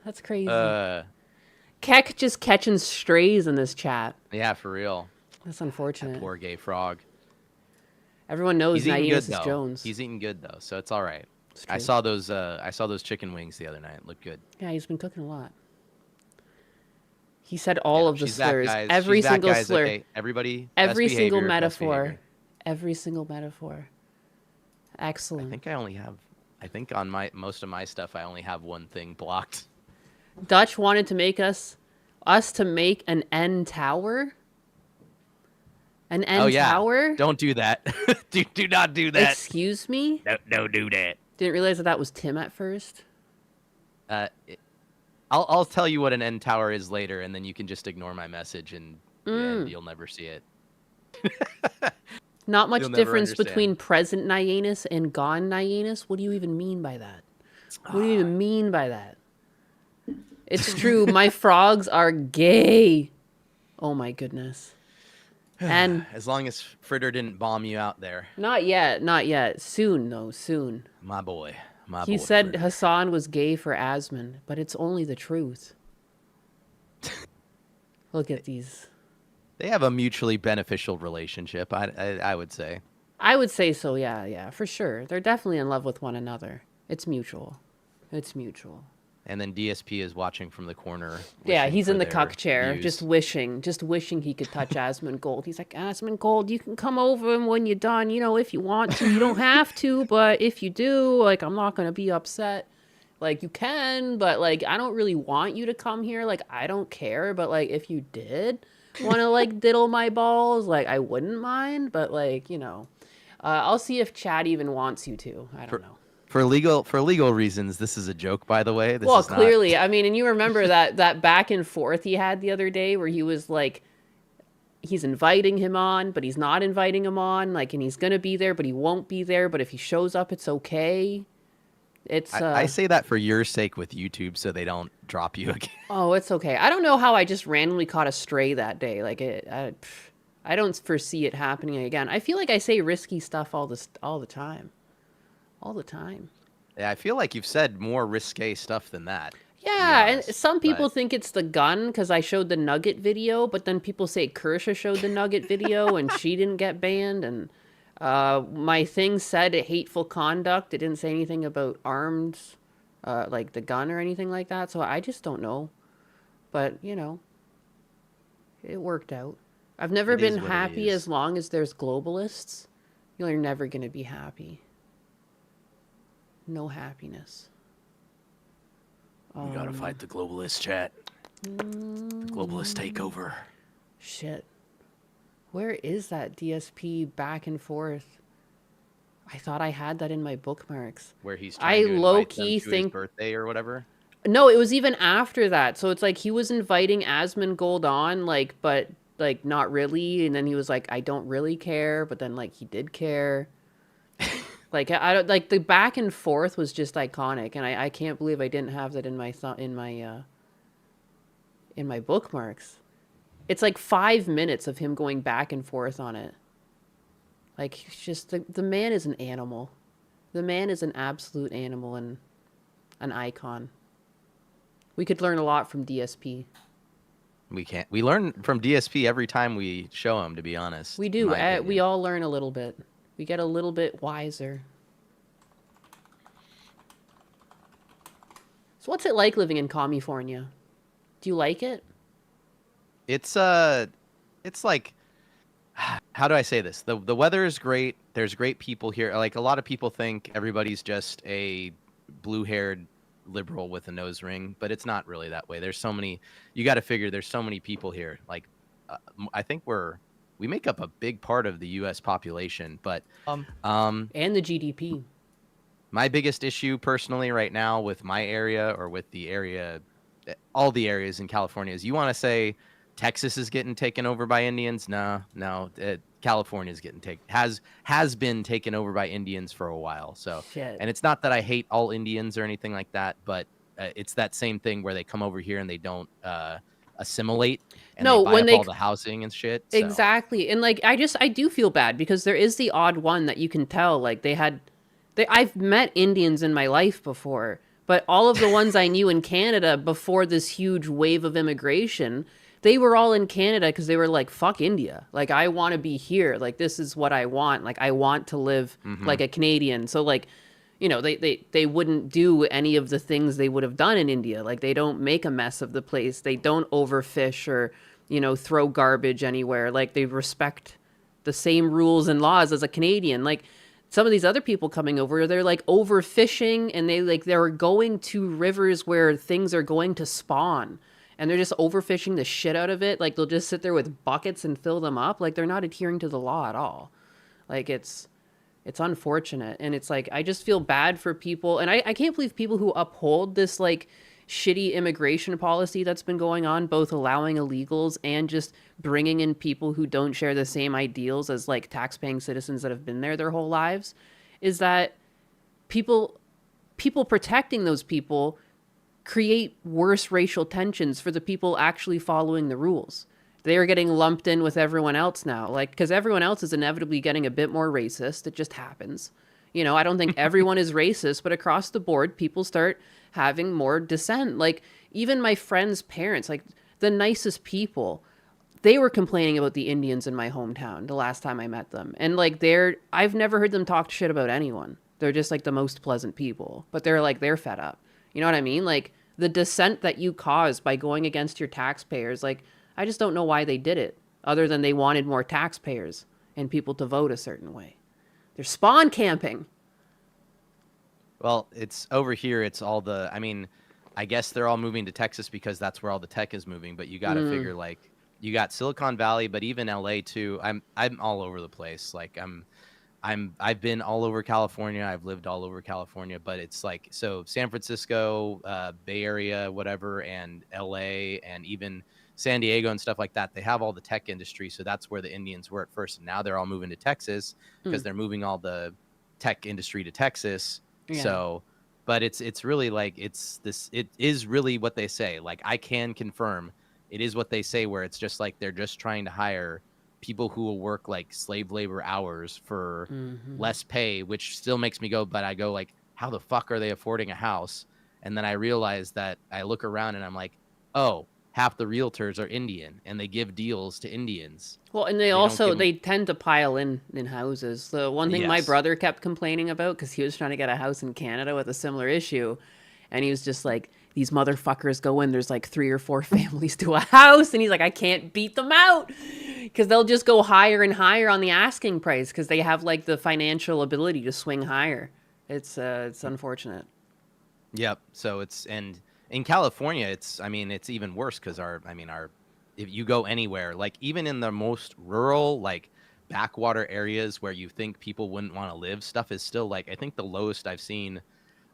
That's crazy. Keck just catching strays in this chat. Yeah, for real. That's unfortunate. That poor gay frog. Everyone knows Naemus is though. Jones. He's eating good though, so it's all right. I saw those chicken wings the other night. It looked good. Yeah, he's been cooking a lot. He said all of the slurs. Back, every single slur. Okay. Everybody. Every single metaphor. Every single metaphor. Excellent. I think on most of my stuff I only have one thing blocked. Dutch wanted to make us to make an N tower. An N tower? Don't do that. do not do that. Excuse me? Don't do that. Didn't realize that was Tim at first. I'll tell you what an N tower is later, and then you can just ignore my message, and you'll never see it. Not much difference between present Nyanus and gone Nyanus. What do you even mean by that? What do you even mean by that? It's true. My frogs are gay. Oh my goodness. And as long as Fritter didn't bomb you out there. Not yet. Soon, though. Soon. My boy. He said Fritter. Hassan was gay for Asmon, but it's only the truth. Look at these. They have a mutually beneficial relationship, I would say. I would say so, yeah, for sure. They're definitely in love with one another. It's mutual. And then DSP is watching from the corner. Yeah, he's in the cuck chair, just wishing he could touch Asmund Gold. He's like, Asmund Gold, you can come over and when you're done, if you want to. You don't have to, but if you do, I'm not going to be upset. You can, but, I don't really want you to come here. I don't care, but, if you did want to, diddle my balls, I wouldn't mind, but, I'll see if Chad even wants you to. I don't know. For legal reasons, this is a joke, by the way. Well, clearly. I mean, and you remember that back and forth he had the other day where he was he's inviting him on, but he's not inviting him on, and he's going to be there, but he won't be there, but if he shows up, it's okay. I say that for your sake with YouTube so they don't drop you again. Oh, it's okay. I don't know how I just randomly caught a stray that day. I don't foresee it happening again. I feel like I say risky stuff all the time. All the time. Yeah, I feel like you've said more risque stuff than that. Yeah, and some people think it's the gun because I showed the Nugget video, but then people say Kersha showed the Nugget video and she didn't get banned. And my thing said hateful conduct. It didn't say anything about arms, the gun or anything like that. So I just don't know. But, you know, it worked out. I've never It is been what it happy is. as long as there's globalists. You're never going to be happy. No happiness. We gotta fight the globalist chat. The globalist takeover. Shit. Where is that DSP back and forth? I thought I had that in my bookmarks. Where he's I trying to invite them low-key to think- his birthday or whatever. No, it was even after that. So it's like he was inviting Asmongold on, like, but like not really. And then he was like, I don't really care. But then like he did care. Like I don't like the back and forth was just iconic, and I can't believe I didn't have that in my in my bookmarks. It's like 5 minutes of him going back and forth on it. Like he's just the man is an animal. The man is an absolute animal and an icon. We could learn a lot from DSP. We can't. We learn from DSP every time we show him. To be honest, We in do. my We opinion. all learn a little bit. We get a little bit wiser. So what's it like living in California? Do you like it? It's like, how do I say this? The weather is great. There's great people here. Like a lot of people think everybody's just a blue-haired liberal with a nose ring, but it's not really that way. There's so many. You got to figure there's so many people here. Like, I think we make up a big part of the U.S. population, but And the GDP. my biggest issue personally right now with my area or with the area, all the areas in California is you want to say Texas is getting taken over by Indians. No, California is getting has been taken over by Indians for a while. So, Shit. and it's not that I hate all Indians or anything like that, but it's that same thing where they come over here and they don't assimilate and No, they buy when up they- all the housing and shit. So. Exactly. And like I do feel bad because there is the odd one that you can tell like I've met Indians in my life before, but all of the ones I knew in Canada before this huge wave of immigration, they were all in Canada because they were like, fuck India. Like, I want to be here. Like, this is what I want. Like, I want to live like a Canadian. So, like, you know, they wouldn't do any of the things they would have done in India. Like, they don't make a mess of the place. They don't overfish or, you know, throw garbage anywhere. Like, they respect the same rules and laws as a Canadian. Like, some of these other people coming over, they're like overfishing and they're going to rivers where things are going to spawn and they're just overfishing the shit out of it. Like they'll just sit there with buckets and fill them up. Like they're not adhering to the law at all. Like it's unfortunate. And it's like, I just feel bad for people. And I can't believe people who uphold this like shitty immigration policy that's been going on, both allowing illegals and just bringing in people who don't share the same ideals as like tax-paying citizens that have been there their whole lives, is that people protecting those people create worse racial tensions for the people actually following the rules. They're getting lumped in with everyone else now, like, because everyone else is inevitably getting a bit more racist. It just happens. You know, I don't think everyone is racist, but across the board, people start having more dissent. Like, even my friends' parents, like, the nicest people, they were complaining about the Indians in my hometown the last time I met them. And, like, I've never heard them talk shit about anyone. They're just, like, the most pleasant people. But they're fed up. You know what I mean? Like, the dissent that you caused by going against your taxpayers, like, I just don't know why they did it, other than they wanted more taxpayers and people to vote a certain way. They're spawn camping. Well, it's over here. It's all I mean, I guess they're all moving to Texas because that's where all the tech is moving. But you got to figure like you got Silicon Valley, but even LA too. I'm all over the place. Like I've been all over California. I've lived all over California. But it's like so San Francisco, Bay Area, whatever, and LA, and even San Diego and stuff like that. They have all the tech industry. So that's where the Indians were at first. And now they're all moving to Texas because they're moving all the tech industry to Texas. Yeah. So, but it's really like it is really what they say. Like I can confirm it is what they say, where it's just like they're just trying to hire people who will work like slave labor hours for less pay, which still makes me go, but I go like, how the fuck are they affording a house? And then I realize that I look around and I'm like, oh, half the realtors are Indian and they give deals to Indians. Well, and they tend to pile in houses. The one thing my Yes. brother kept complaining about, because he was trying to get a house in Canada with a similar issue, and he was just like, these motherfuckers go in, there's like 3 or 4 families to a house, and he's like, I can't beat them out because they'll just go higher and higher on the asking price because they have like the financial ability to swing higher. It's unfortunate. Yep. So and in California, it's even worse because if you go anywhere, like even in the most rural, like backwater areas where you think people wouldn't want to live, stuff is still like, I think the lowest I've seen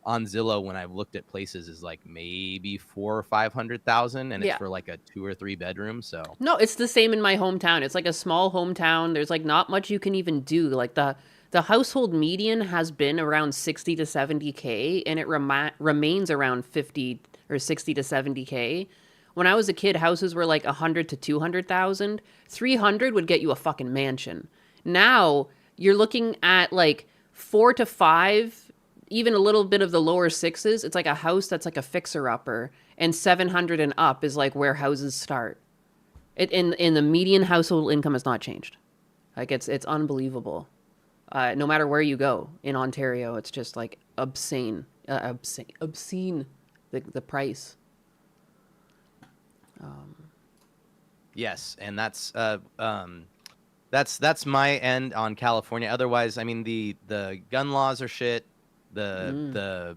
on Zillow when I've looked at places is like maybe 400,000 or 500,000, and it's for like a 2 or 3 bedroom. So no, it's the same in my hometown. It's like a small hometown. There's like not much you can even do. Like the household median has been around 60 to 70K, and it remains around 50 or 60 to 70K. When I was a kid, houses were like 100 to 200,000. 300 would get you a fucking mansion. Now you're looking at like 4 to 5, even a little bit of the lower 6s. It's like a house that's like a fixer-upper, and 700 and up is like where houses start. In the median household income has not changed. Like it's unbelievable. No matter where you go in Ontario, it's just like obscene, the price. Yes, and that's my end on California. Otherwise, I mean the gun laws are shit. The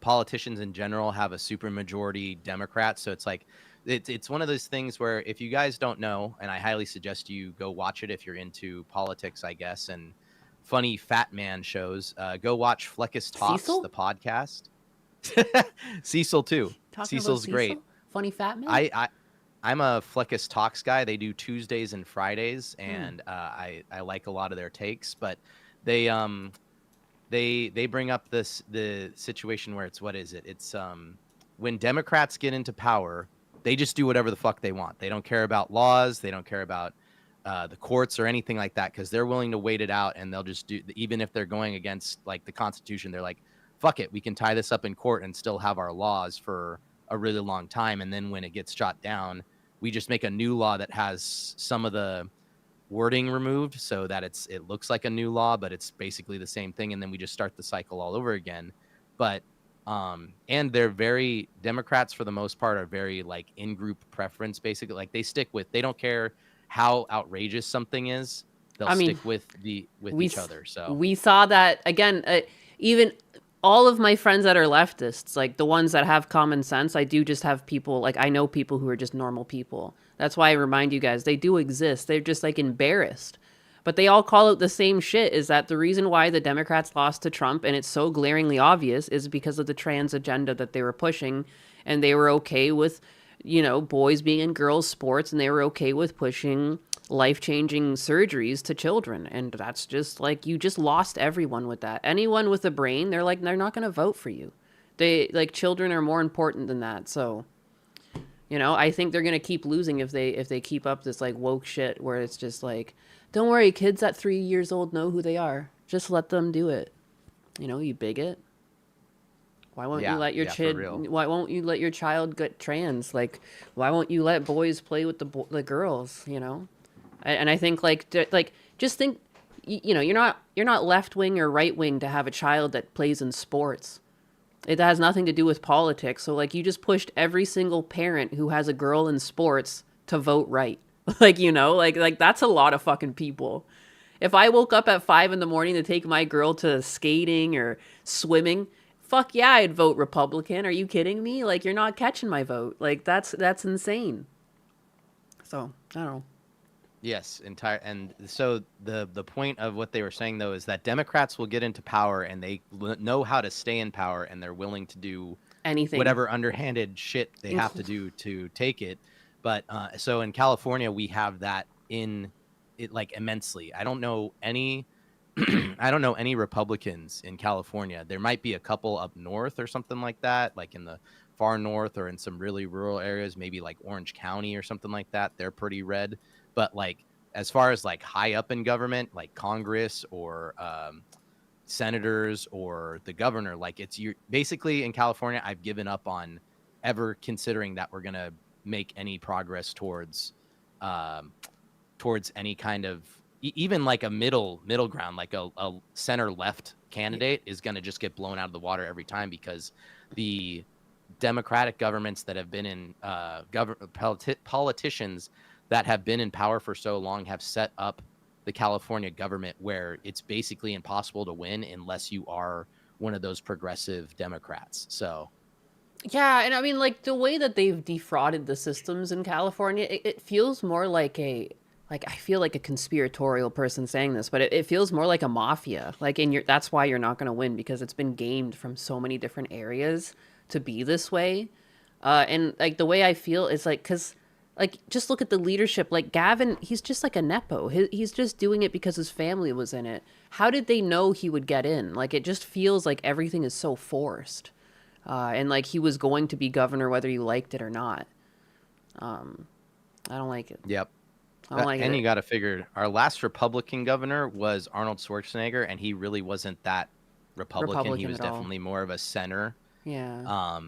politicians in general have a supermajority Democrat, so it's like it's one of those things where if you guys don't know, and I highly suggest you go watch it if you're into politics, I guess, and funny fat man shows, go watch Fleckus Talks, Cecil? the podcast. Cecil too. Cecil's great. Funny fat man. I'm a Fleckus Talks guy. They do Tuesdays and Fridays, and I like a lot of their takes, but they bring up the situation where it's when Democrats get into power, they just do whatever the fuck they want. They don't care about laws. They don't care about the courts or anything like that, because they're willing to wait it out, and they'll just do, even if they're going against like the Constitution, they're like, fuck it, we can tie this up in court and still have our laws for a really long time. And then when it gets shot down, we just make a new law that has some of the wording removed so that it looks like a new law, but it's basically the same thing. And then we just start the cycle all over again. But and they're very, Democrats for the most part are very like in-group preference, basically. Like they don't care how outrageous something is. They'll stick with each other. So we saw that again, even all of my friends that are leftists, like the ones that have common sense, I do just have people, like I know people who are just normal people. That's why I remind you guys, they do exist. They're just like embarrassed. But they all call out the same shit, is that the reason why the Democrats lost to Trump, and it's so glaringly obvious, is because of the trans agenda that they were pushing. And they were okay with, boys being in girls' sports, and they were okay with pushing life-changing surgeries to children. And that's just like, you just lost everyone with that. Anyone with a brain, they're not going to vote for you. They like, children are more important than that. So, I think they're going to keep losing if they keep up this like woke shit where it's just like, don't worry, kids at 3 years old know who they are. Just let them do it. You bigot. Why won't you let your Why won't you let your child get trans? Like, why won't you let boys play with the girls? And I think just think, you're not left wing or right wing to have a child that plays in sports. It has nothing to do with politics. So like, you just pushed every single parent who has a girl in sports to vote right. Like, that's a lot of fucking people. If I woke up at 5 a.m. to take my girl to skating or swimming, fuck yeah, I'd vote Republican. Are you kidding me? Like, you're not catching my vote. Like, that's insane. So, I don't know. Yes, and so the point of what they were saying though is that Democrats will get into power and they know how to stay in power, and they're willing to do anything, whatever underhanded shit they have to do to take it. But so in California we have that in it like immensely. I don't know any Republicans in California. There might be a couple up north or something like that, like in the far north or in some really rural areas, maybe like Orange County or something like that. They're pretty red. But like, as far as like high up in government, like Congress or senators or the governor, like basically in California, I've given up on ever considering that we're going to make any progress towards any kind of even like a middle ground, like a center left candidate is going to just get blown out of the water every time, because the democratic governments that have been in politicians that have been in power for so long have set up the California government where it's basically impossible to win unless you are one of those progressive Democrats. So Yeah, and I mean, like, the way that they've defrauded the systems in California, it feels more like I feel like a conspiratorial person saying this, but it feels more like a mafia. Like, that's why you're not going to win, because it's been gamed from so many different areas to be this way. And, like, the way I feel is, like, because, like, just look at the leadership. Like, Gavin, he's just like a Nepo. He's just doing it because his family was in it. How did they know he would get in? Like, it just feels like everything is so forced. And like he was going to be governor whether you liked it or not. I don't like it. Yep. I don't like it. And you got to figure our last Republican governor was Arnold Schwarzenegger, and he really wasn't that Republican. He was definitely more of a center. Yeah.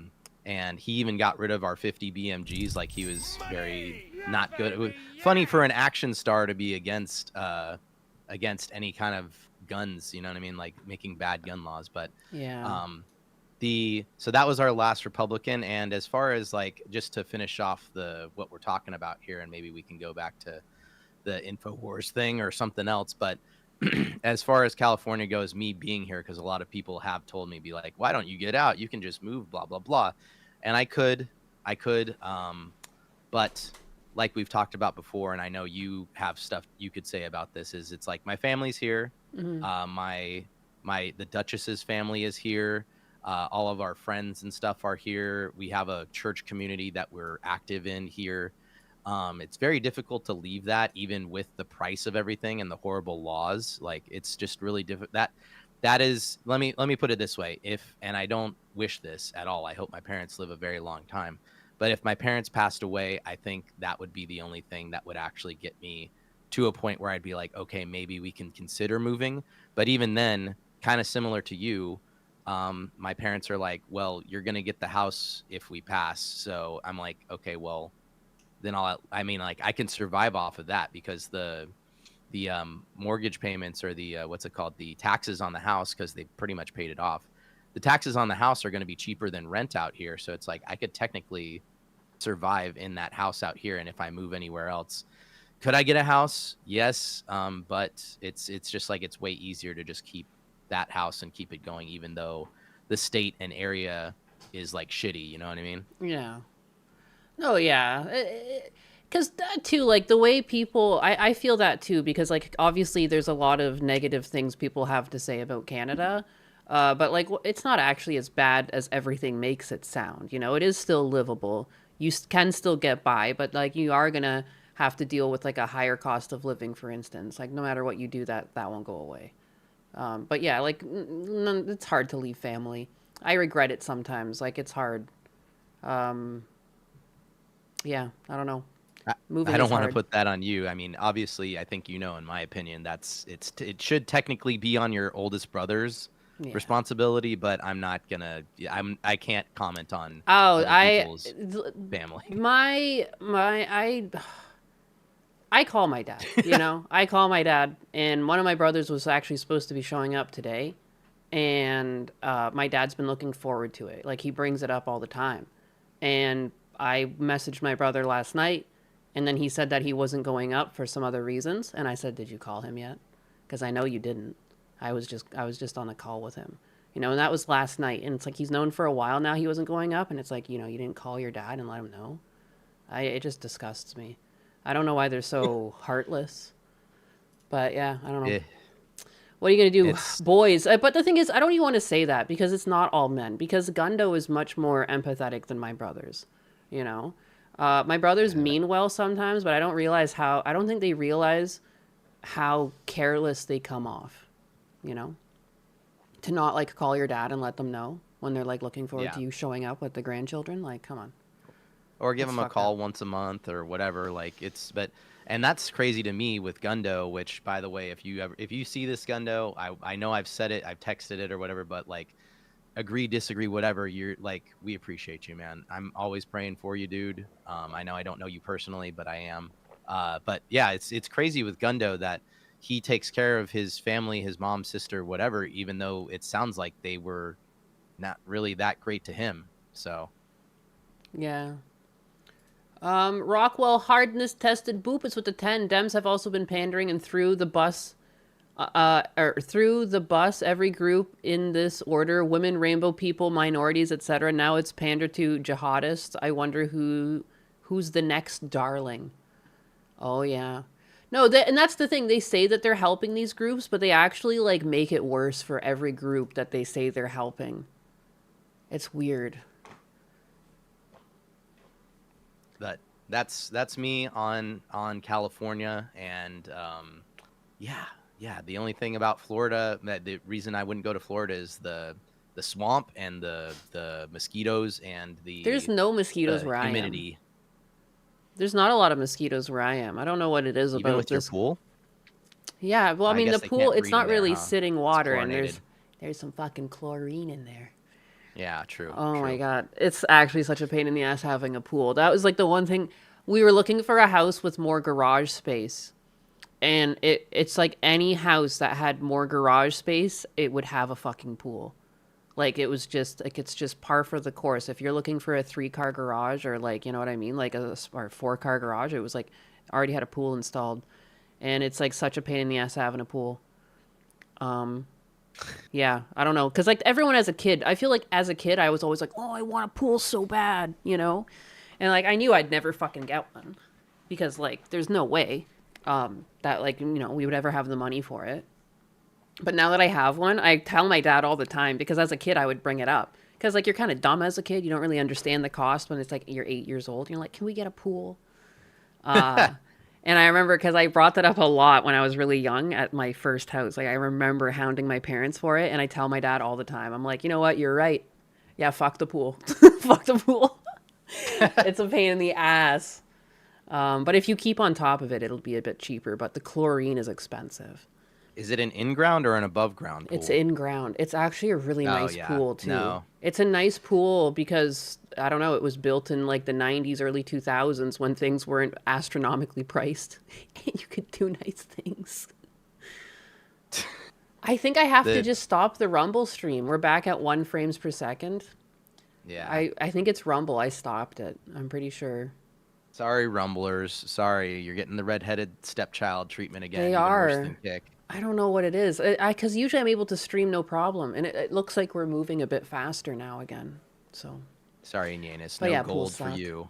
And he even got rid of our 50 BMGs. Like, he was very not good. It was funny for an action star to be against any kind of guns. You know what I mean? Like making bad gun laws. But yeah. So that was our last Republican. And as far as, like, just to finish off what we're talking about here, and maybe we can go back to the InfoWars thing or something else. But as far as California goes, me being here, because a lot of people have told me, be like, why don't you get out? You can just move, blah, blah, blah. And I could, but like we've talked about before, and I know you have stuff you could say about this, is it's like my family's here. Mm-hmm. The Duchess's family is here. All of our friends and stuff are here. We have a church community that we're active in here. It's very difficult to leave that, even with the price of everything and the horrible laws. Like, it's just really difficult. That is, let me put it this way. And I don't wish this at all. I hope my parents live a very long time. But if my parents passed away, I think that would be the only thing that would actually get me to a point where I'd be like, okay, maybe we can consider moving. But even then, kind of similar to you, my parents are like, well, you're going to get the house if we pass. So I'm like, okay, well, then I can survive off of that, because the mortgage payments, or the, the taxes on the house, because they pretty much paid it off. The taxes on the house are going to be cheaper than rent out here. So it's like, I could technically survive in that house out here. And if I move anywhere else, could I get a house? Yes. But it's just like, it's way easier to just keep that house and keep it going, even though the state and area is like shitty, you know what I mean? Yeah. Oh yeah. Because that too, like the way people, I feel that too, because like obviously there's a lot of negative things people have to say about Canada, but like it's not actually as bad as everything makes it sound. You know, it is still livable. You can still get by, but like you are gonna have to deal with like a higher cost of living, for instance. Like no matter what you do, that won't go away. But yeah, like it's hard to leave family. I regret it sometimes. Like it's hard. Yeah, I don't know. I don't want to put that on you. I mean, obviously, I think, in my opinion, it should technically be on your oldest brother's responsibility, but I'm not gonna. I can't comment on people's family. I call my dad. I call my dad, and one of my brothers was actually supposed to be showing up today, and my dad's been looking forward to it. Like he brings it up all the time, and I messaged my brother last night, and then he said that he wasn't going up for some other reasons. And I said, "Did you call him yet? Because I know you didn't. I was just on a call with him, and that was last night. And it's like he's known for a while now he wasn't going up, and it's like you didn't call your dad and let him know. It just disgusts me. I don't know why they're so heartless, but yeah, I don't know. Yeah. What are you going to do, boys? But the thing is, I don't even want to say that, because it's not all men, because Gundo is much more empathetic than my brothers. My brothers mean well sometimes, but I don't think they realize how careless they come off, to not like call your dad and let them know when they're like looking forward to you showing up with the grandchildren. Like, come on. Or give them a call once a month or whatever. And that's crazy to me with Gundo, which, by the way, if you see this Gundo, I know I've said it, I've texted it or whatever, but like, agree, disagree, whatever, you're like, we appreciate you, man. I'm always praying for you, dude. I know I don't know you personally, but I am. But yeah, it's crazy with Gundo that he takes care of his family, his mom, sister, whatever, even though it sounds like they were not really that great to him. So Yeah. Rockwell hardness tested boop is with the 10. Dems have also been pandering and through the bus, every group in this order: women, rainbow people, minorities, etc. Now it's pander to jihadists. I wonder who's the next darling. Oh yeah. No, and that's the thing. They say that they're helping these groups, but they actually like make it worse for every group that they say they're helping. It's weird. That's me on California, and yeah. The only thing about Florida, that the reason I wouldn't go to Florida is the swamp and the mosquitoes and There's no mosquitoes where humidity. I am. There's not a lot of mosquitoes where I am. I don't know what it is Even about with this your pool. Yeah, well, I mean, the guess they pool, can't it's breed not in there, really huh? sitting It's water, and chlorinated. there's some fucking chlorine in there. Yeah, true. Oh true. my god, it's actually such a pain in the ass having a pool. That was like the one thing we were looking for, a house with more garage space. And it's like any house that had more garage space, it would have a fucking pool. Like it was just like it's just par for the course. If you're looking for a 3-car garage, or like, you know what I mean, like a or 4-car garage, it was like already had a pool installed. And it's like such a pain in the ass having a pool. Yeah, I don't know, cuz like everyone as a kid, I feel like as a kid I was always like, "Oh, I want a pool so bad," you know? And like I knew I'd never fucking get one because like there's no way that like, you know, we would ever have the money for it. But now that I have one, I tell my dad all the time, because as a kid I would bring it up. Because like you're kind of dumb as a kid, you don't really understand the cost when it's like you're 8 years old. You're like, "Can we get a pool?" And I remember, because I brought that up a lot when I was really young at my first house. Like I remember hounding my parents for it, and I tell my dad all the time. I'm like, "You know what? You're right. Yeah, fuck the pool. Fuck the pool." It's a pain in the ass. But if you keep on top of it, it'll be a bit cheaper. But the chlorine is expensive. Is it an in-ground or an above-ground pool? It's in ground. It's actually a really Oh, nice yeah. pool too. No. It's a nice pool because I don't know, it was built in like the 90s, early 2000s, when things weren't astronomically priced. You could do nice things. I think I have to just stop the Rumble stream. We're back at 1 frames per second. Yeah. I think it's Rumble. I stopped it. I'm pretty sure. Sorry, Rumblers. Sorry, you're getting the redheaded stepchild treatment again. They even worse are. than Kick. I don't know what it is. Because usually I'm able to stream no problem, and it looks like we're moving a bit faster now again. So Sorry, Yannis. But No yeah, gold pools for suck. you.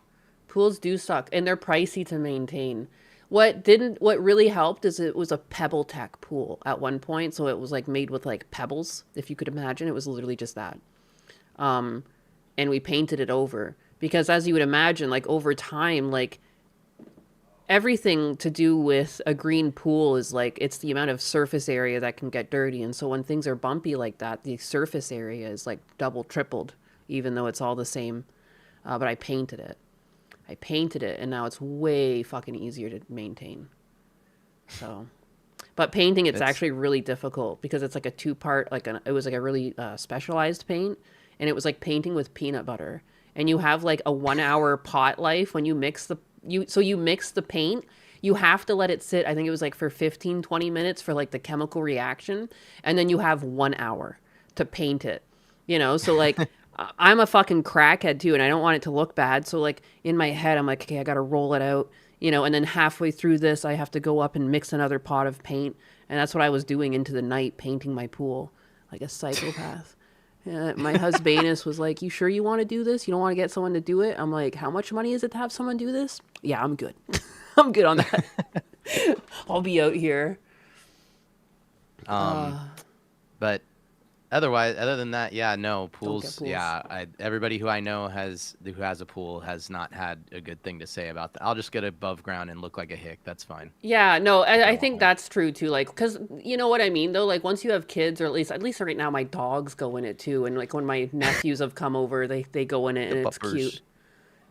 Pools do suck, and they're pricey to maintain. What really helped is it was a Pebble Tech pool at one point, so it was like made with like pebbles, if you could imagine. It was literally just that. And we painted it over, because as you would imagine, like over time, like everything to do with a green pool is like, it's the amount of surface area that can get dirty. And so when things are bumpy like that, the surface area is like double, tripled, even though it's all the same. But I painted it, and now it's way fucking easier to maintain. So, but painting, it's actually really difficult, because it's like a 2-part, it was like a really specialized paint, and it was like painting with peanut butter. And you have like a 1-hour pot life when you mix you mix the paint. You have to let it sit, I think it was like for 15-20 minutes for like the chemical reaction, and then you have 1 hour to paint it, you know? So like I'm a fucking crackhead too, and I don't want it to look bad. So like in my head, I'm like, okay, I got to roll it out, you know, and then halfway through this, I have to go up and mix another pot of paint. And that's what I was doing into the night, painting my pool like a psychopath. My husbandess was like, "You sure you want to do this? You don't want to get someone to do it?" I'm like, "How much money is it to have someone do this?" "Yeah, I'm good." I'm good on that. I'll be out here. But otherwise, other than that, yeah, no pools. pools. Yeah, everybody who I know who has a pool has not had a good thing to say about that. I'll just get above ground and look like a hick. That's fine. Yeah, no, I think that's true too. Like, because you know what I mean, though. Like, once you have kids, or at least right now, my dogs go in it too. And like when my nephews have come over, they go in it, and it's cute.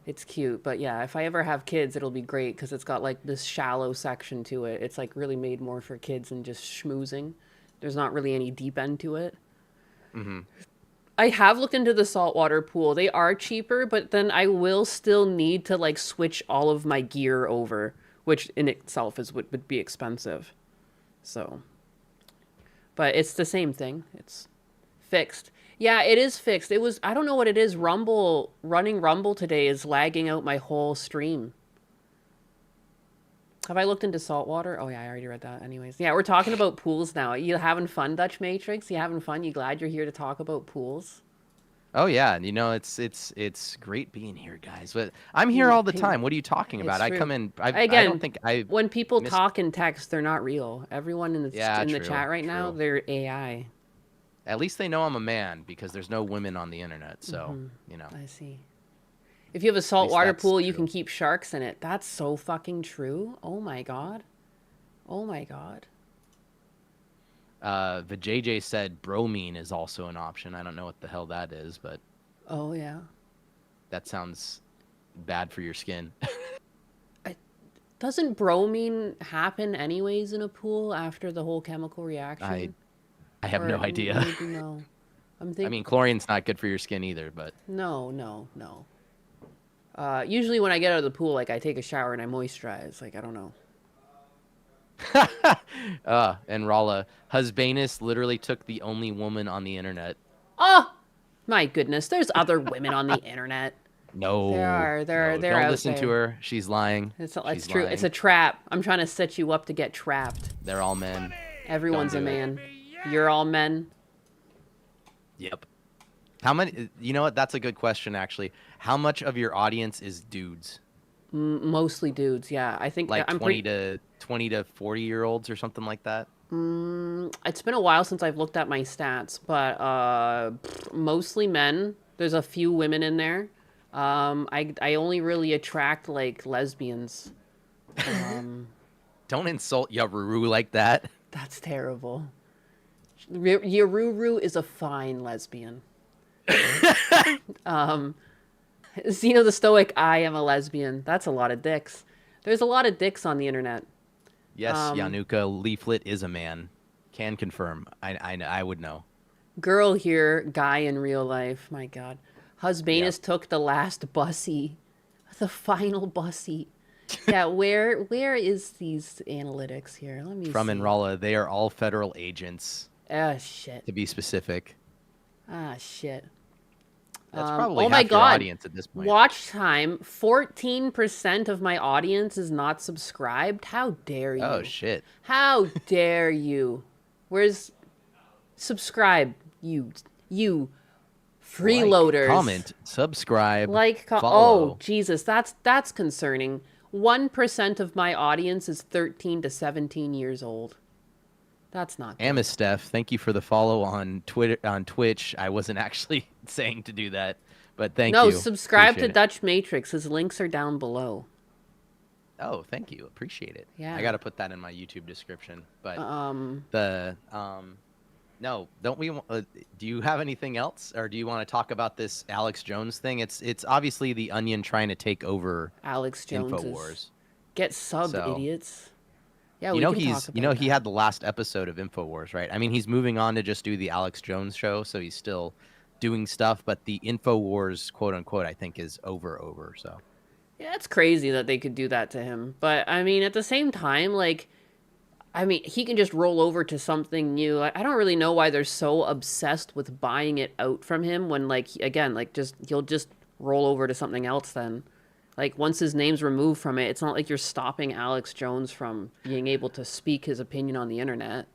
It's cute. But yeah, if I ever have kids, it'll be great, because it's got like this shallow section to it. It's like really made more for kids and just schmoozing. There's not really any deep end to it. Mm-hmm. I have looked into the saltwater pool. They are cheaper, but then I will still need to like switch all of my gear over, which in itself would be expensive. So, but it's the same thing. It's fixed. Yeah, it is fixed. It was, I don't know what it is. Running Rumble today is lagging out my whole stream. Have I looked into saltwater? Oh yeah, I already read that. Anyways, yeah, we're talking about pools now. You having fun, DutchMatrix? You having fun? You glad you're here to talk about pools? Oh yeah, you know it's great being here, guys. But I'm here all the time. What are you talking about? I true. come in. I Again, don't think I. when people talk in text, they're not real. Everyone in the True, chat right now, true. they're AI. At least they know I'm a man because there's no women on the internet. So you know. I see. If you have a saltwater that's pool, you true. can keep sharks in it. That's so fucking true. Oh my god. Oh my god. The JJ said bromine is also an option. I don't know what the hell that is, but Oh yeah. that sounds bad for your skin. Doesn't bromine happen anyways in a pool after the whole chemical reaction? I have no idea. Maybe no. I'm thinking. I mean, chlorine's not good for your skin either, but No. Usually when I get out of the pool, like I take a shower and I moisturize. Like I don't know. and Rala, Husbanus literally took the only woman on the internet. Oh, my goodness. There's other women on the internet. No, They're don't out listen to there. her. She's lying. It's She's true. lying. It's a trap. I'm trying to set you up to get trapped. They're all men. Everyone's a do it. man. You're all men. Yep. How many? You know what? That's a good question, actually. How much of your audience is dudes? Mostly dudes. Yeah, I think Like I'm 20 to 40-year-olds or something like that. It's been a while since I've looked at my stats, but mostly men. There's a few women in there. I only really attract like lesbians. Don't insult Yaruru like that. That's terrible. Yaruru is a fine lesbian. Xeno the Stoic, I am a lesbian. That's a lot of dicks. There's a lot of dicks on the internet. Yes, Yanuka, Leaflet is a man. Can confirm. I would know. Girl here, guy in real life. My God. Husbanus Yep. took the last bussy. The final bussy. Yeah, where is these analytics here? Let me From see. Enrolla, they are all federal agents, Ah, shit. to be specific. Ah, shit. That's probably oh half my your God. audience at this point. Watch time. 14% of my audience is not subscribed. How dare you? Oh, shit. How dare you? Where's subscribe? You freeloaders. Like, comment, subscribe, Oh, follow. Jesus, that's concerning. 1% of my audience is 13 to 17 years old. That's not good. Amisteph, thank you for the follow on Twitch. I wasn't actually saying to do that, but thank you. No, subscribe to Appreciate it. DutchMatrix. His links are down below. Oh, thank you. Appreciate it. Yeah. I got to put that in my YouTube description. But no, don't we? Do you have anything else, or do you want to talk about this Alex Jones thing? It's obviously the Onion trying to take over Alex Jones. Infowars. Get subbed, So- idiots. Yeah, You we know can talk about he that. had the last episode of Infowars, right? I mean, he's moving on to just do the Alex Jones show, so he's still doing stuff, but the Infowars, quote unquote, I think is over. So Yeah, it's crazy that they could do that to him. But I mean, at the same time, like, I mean, he can just roll over to something new. I don't really know why they're so obsessed with buying it out from him when, like, again, like, he'll just roll over to something else then. Like, once his name's removed from it, it's not like you're stopping Alex Jones from being able to speak his opinion on the internet.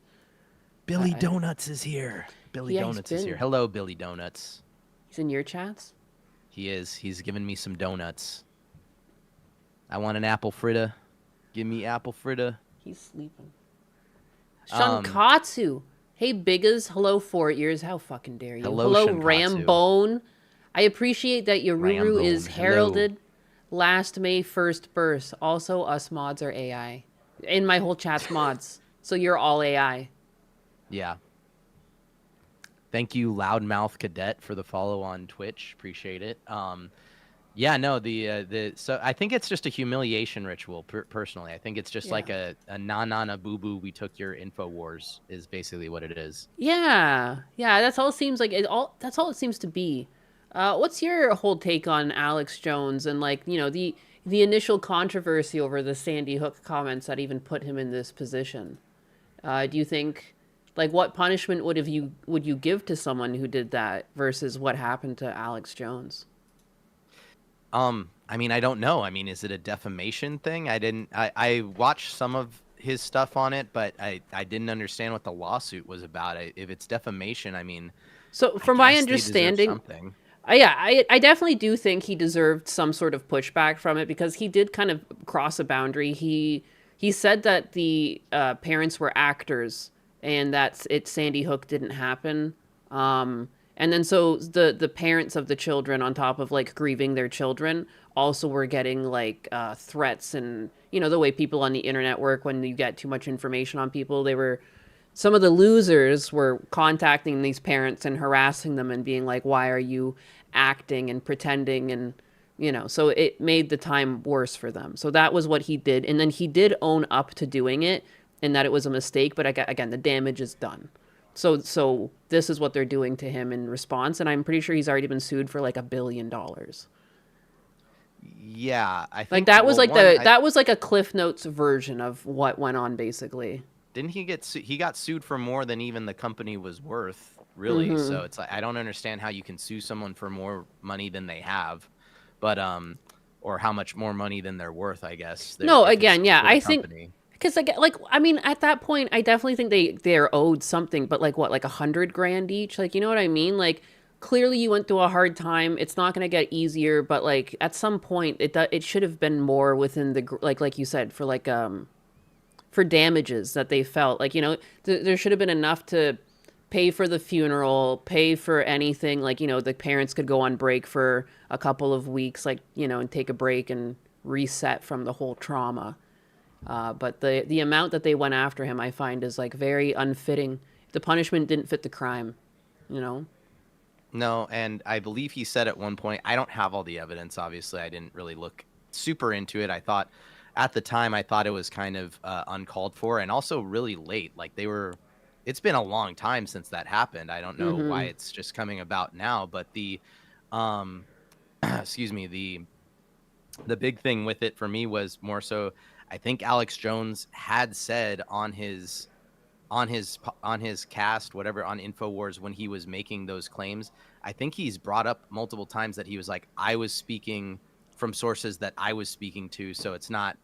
Billy Donuts is here. Billy Yeah, he's Donuts is been- here. Hello, Billy Donuts. He's in your chats? He is. He's giving me some donuts. I want an apple fritter. Give me apple fritter. He's sleeping. Um, Shankatsu. Hey, Biggas. Hello, 4 ears. How fucking dare you? Hello, Shankatsu. Rambone. I appreciate that Yaruru is Rambone, hello. heralded last May 1st birth. Also, us mods are AI. In my whole chat's mods. So you're all AI. Yeah. Thank you, Loudmouth Cadet, for the follow on Twitch. Appreciate it. Yeah, no, so I think it's just a humiliation ritual. Personally, I think it's just like a na boo boo. We took your Infowars is basically what it is. Yeah, that's all it seems like. That's all it seems to be. What's your whole take on Alex Jones and, like, you know, the initial controversy over the Sandy Hook comments that even put him in this position? Do you think Like, what punishment would you give to someone who did that versus what happened to Alex Jones? I mean, I don't know. I mean, is it a defamation thing? I watched some of his stuff on it, but I didn't understand what the lawsuit was about. If it's defamation, I mean, So, I from my guess they deserve understanding, something. I definitely do think he deserved some sort of pushback from it because he did kind of cross a boundary. He said that the parents were actors and that Sandy Hook didn't happen. And then so the parents of the children, on top of like grieving their children, also were getting like threats, and the way people on the internet work when you get too much information on people. Some of the losers were contacting these parents and harassing them and being like, why are you acting and pretending? And, so it made the time worse for them. So that was what he did. And then he did own up to doing it and that it was a mistake. But again, the damage is done. So this is what they're doing to him in response. And I'm pretty sure he's already been sued for like $1 billion. Yeah, I think Like that was well, like one, that was like a Cliff Notes version of what went on basically. didn't he got sued for more than even the company was worth, really. So it's like I don't understand how you can sue someone for more money than they have, but or how much more money than they're worth, I guess. No, if it's again, yeah, for the I think company. because I mean, at that point, I definitely think they're owed something, but like what, like $100,000 each, like you know what I mean? Like clearly you went through a hard time. It's not gonna get easier, but like at some point, it should have been more within the like you said for like for damages that they felt like there should have been enough to pay for the funeral, pay for anything, like the parents could go on break for a couple of weeks, like and take a break and reset from the whole trauma. But the amount that they went after him, I find, is like very unfitting. The punishment didn't fit the crime, No, and I believe he said at one point, I don't have all the evidence, obviously. I didn't really look super into it. At the time, I thought it was kind of uncalled for and also really late. Like it's been a long time since that happened. I don't know why it's just coming about now, but excuse me, the big thing with it for me was more so, I think Alex Jones had said on his cast, whatever, on InfoWars, when he was making those claims, I think he's brought up multiple times that he was like, I was speaking from sources that I was speaking to. So it's not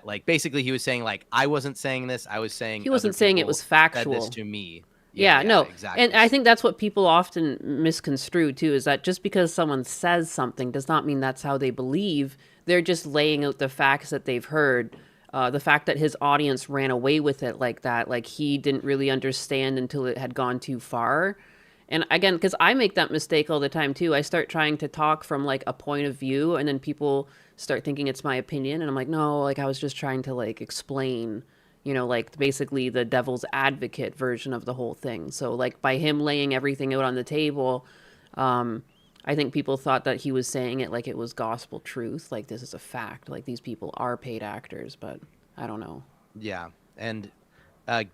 like, basically he was saying like, I wasn't saying this. I was saying he wasn't other saying it people was said factual. this to me. Yeah, no, exactly. and I think that's what people often misconstrue too, is that just because someone says something does not mean that's how they believe. They're just laying out the facts that they've heard. The fact that his audience ran away with it like that, like he didn't really understand until it had gone too far. And again, because I make that mistake all the time too. I start trying to talk from like a point of view, and then people start thinking it's my opinion, and I'm like, no, like I was just trying to like explain, like basically the devil's advocate version of the whole thing. So like by him laying everything out on the table, I think people thought that he was saying it like it was gospel truth, like this is a fact, like these people are paid actors, but I don't know. Yeah, and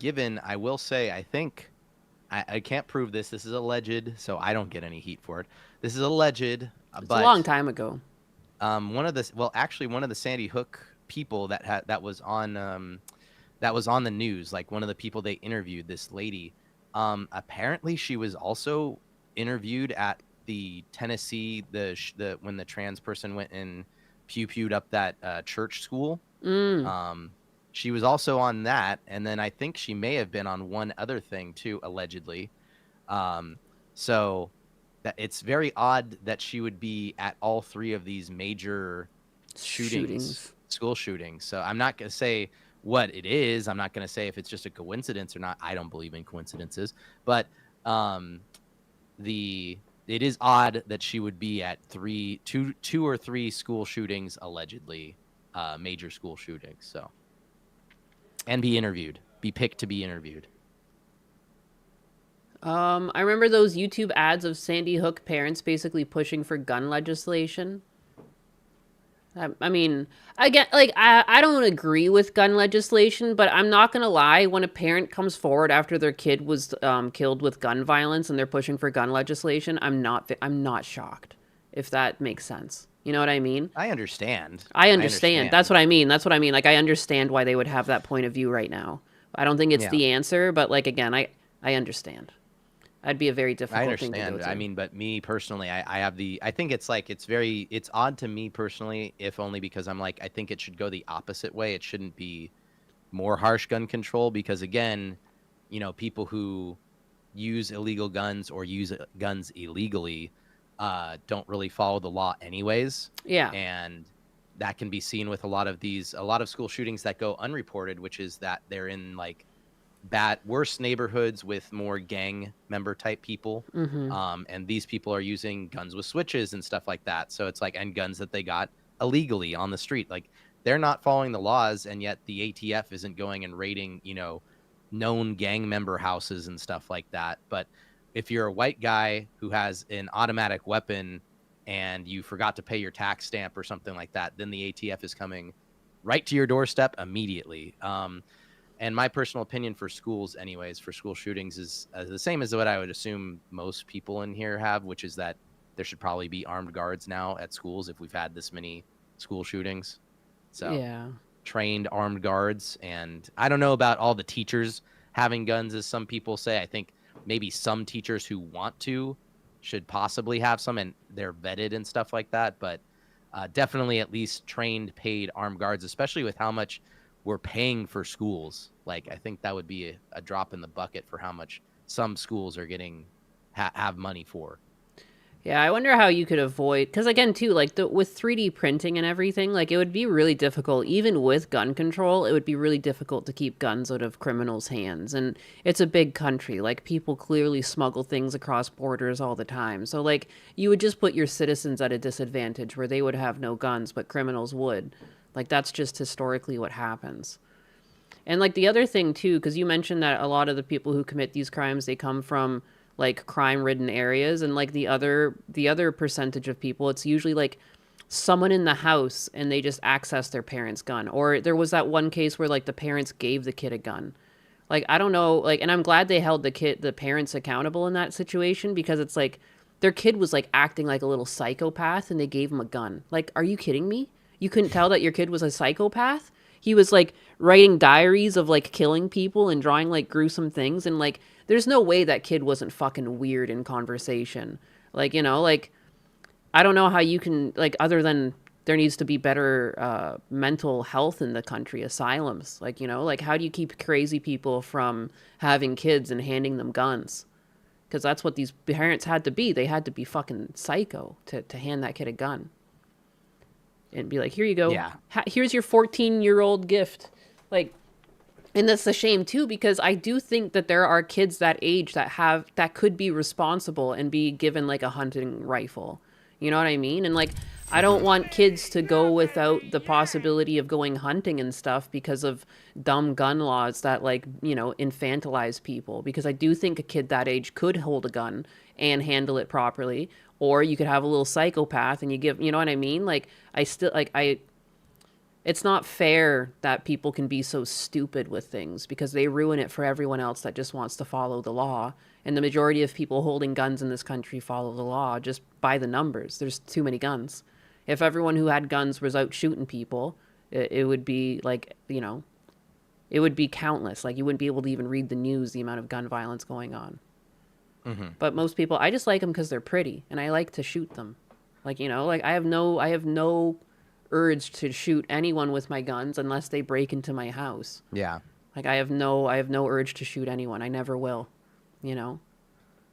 given, I will say, I think I can't prove this. This is alleged, so I don't get any heat for it. This is alleged, It's but a long time ago. one of the Sandy Hook people that was on the news, like one of the people they interviewed, this lady, apparently she was also interviewed at the Tennessee, when the trans person went and pew-pewed up that church school. She was also on that, and then I think she may have been on one other thing too, allegedly. So that it's very odd that she would be at all three of these major shootings, school shootings. So I'm not going to say what it is. I'm not going to say if it's just a coincidence or not. I don't believe in coincidences, but it is odd that she would be at two or three school shootings, allegedly, major school shootings. So, and be picked to be interviewed. I remember those YouTube ads of Sandy Hook parents basically pushing for gun legislation. I mean, again, like I don't agree with gun legislation, but I'm not gonna lie. When a parent comes forward after their kid was killed with gun violence and they're pushing for gun legislation, I'm not shocked. If that makes sense, you know what I mean? I understand. I understand. That's what I mean. Like I understand why they would have that point of view right now. I don't think it's the answer, but like again, I understand. That'd be a very I difficult thing to go understand. to. I mean, but me personally, I think it's like, it's odd to me personally, if only because I'm like, I think it should go the opposite way. It shouldn't be more harsh gun control because, again, people who use illegal guns or use guns illegally don't really follow the law anyways. Yeah. And that can be seen with a lot of school shootings that go unreported, which is that they're in like worse neighborhoods with more gang member type people. And these people are using guns with switches and stuff like that. So it's like, and guns that they got illegally on the street. Like, they're not following the laws, and yet the ATF isn't going and raiding, known gang member houses and stuff like that. But if you're a white guy who has an automatic weapon and you forgot to pay your tax stamp or something like that, then the ATF is coming right to your doorstep immediately. And my personal opinion for schools, anyways, for school shootings is the same as what I would assume most people in here have, which is that there should probably be armed guards now at schools if we've had this many school shootings. So Yeah. trained armed guards. And I don't know about all the teachers having guns, as some people say. I think maybe some teachers who want to should possibly have some, and they're vetted and stuff like that. But definitely at least trained, paid armed guards, especially with how much we're paying for schools. Like, I think that would be a drop in the bucket for how much some schools are getting have money for. Yeah, I wonder how you could avoid, because again, too, like with 3D printing and everything, like it would be really difficult, even with gun control, it would be really difficult to keep guns out of criminals' hands. And it's a big country, like people clearly smuggle things across borders all the time. So like you would just put your citizens at a disadvantage where they would have no guns, but criminals would. Like that's just historically what happens. And like the other thing too, because you mentioned that a lot of the people who commit these crimes, they come from like crime-ridden areas, and like the other percentage of people, it's usually like someone in the house and they just access their parents' gun. Or there was that one case where like the parents gave the kid a gun. Like I don't know, like, and I'm glad they held the parents accountable in that situation, because it's like their kid was like acting like a little psychopath and they gave him a gun. Like, are you kidding me? You couldn't tell that your kid was a psychopath? He was like writing diaries of like killing people and drawing like gruesome things, and like there's no way that kid wasn't fucking weird in conversation. Like, like I don't know how you can, like, other than there needs to be better mental health in the country, asylums. Like, like how do you keep crazy people from having kids and handing them guns? Because that's what these parents had to be. They had to be fucking psycho to hand that kid a gun. And be like, here you go. Yeah. Here's your 14-year-old gift. Like, and that's a shame too, because I do think that there are kids that age that could be responsible and be given like a hunting rifle. You know what I mean? And like, I don't want kids to go without the possibility of going hunting and stuff because of dumb gun laws that like, infantilize people. Because I do think a kid that age could hold a gun and handle it properly. Or you could have a little psychopath and you know what I mean? Like, it's not fair that people can be so stupid with things, because they ruin it for everyone else that just wants to follow the law. And the majority of people holding guns in this country follow the law just by the numbers. There's too many guns. If everyone who had guns was out shooting people, it would be like, it would be countless. Like, you wouldn't be able to even read the news, the amount of gun violence going on. Mm-hmm. But most people, I just like them because they're pretty, and I like to shoot them. Like, like I have no urge to shoot anyone with my guns unless they break into my house. Yeah. Like I have no urge to shoot anyone. I never will,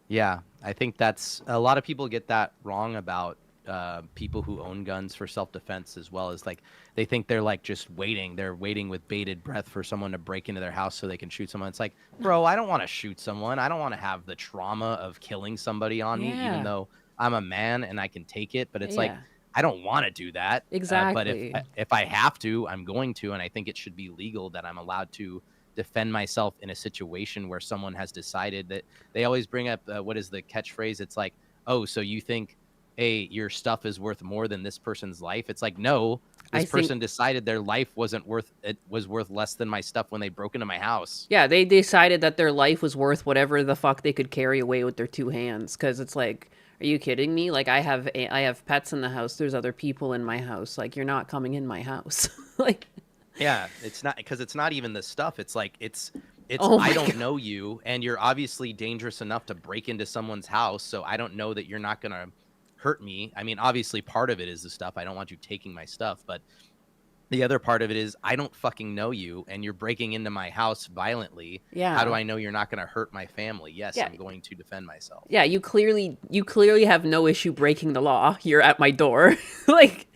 Yeah, I think that's a lot of people get that wrong about people who own guns for self-defense, as well as like they think they're like just waiting. They're waiting with bated breath for someone to break into their house so they can shoot someone. It's like, bro, I don't want to shoot someone. I don't want to have the trauma of killing somebody on me, even though I'm a man and I can take it. But it's like, I don't want to do that. Exactly. But if I have to, I'm going to, and I think it should be legal that I'm allowed to defend myself in a situation where someone has decided that. They always bring up what is the catchphrase? It's like, oh, so you think, hey, your stuff is worth more than this person's life? It's like, no, this person decided their life was worth less than my stuff when they broke into my house. Yeah, they decided that their life was worth whatever the fuck they could carry away with their two hands. Because it's like, are you kidding me? Like, I have pets in the house. There's other people in my house. Like, you're not coming in my house. Like, yeah, it's not, because it's not even the stuff. It's like, It's Oh my I don't God. know you, and you're obviously dangerous enough to break into someone's house, so I don't know that you're not gonna hurt me. I mean, obviously part of it is the stuff. I don't want you taking my stuff, but the other part of it is I don't fucking know you, and you're breaking into my house violently. How do Yeah. I know you're not gonna hurt my family? Yes, Yeah. I'm going to defend myself. Yeah, you clearly have no issue breaking the law. You're at my door. Like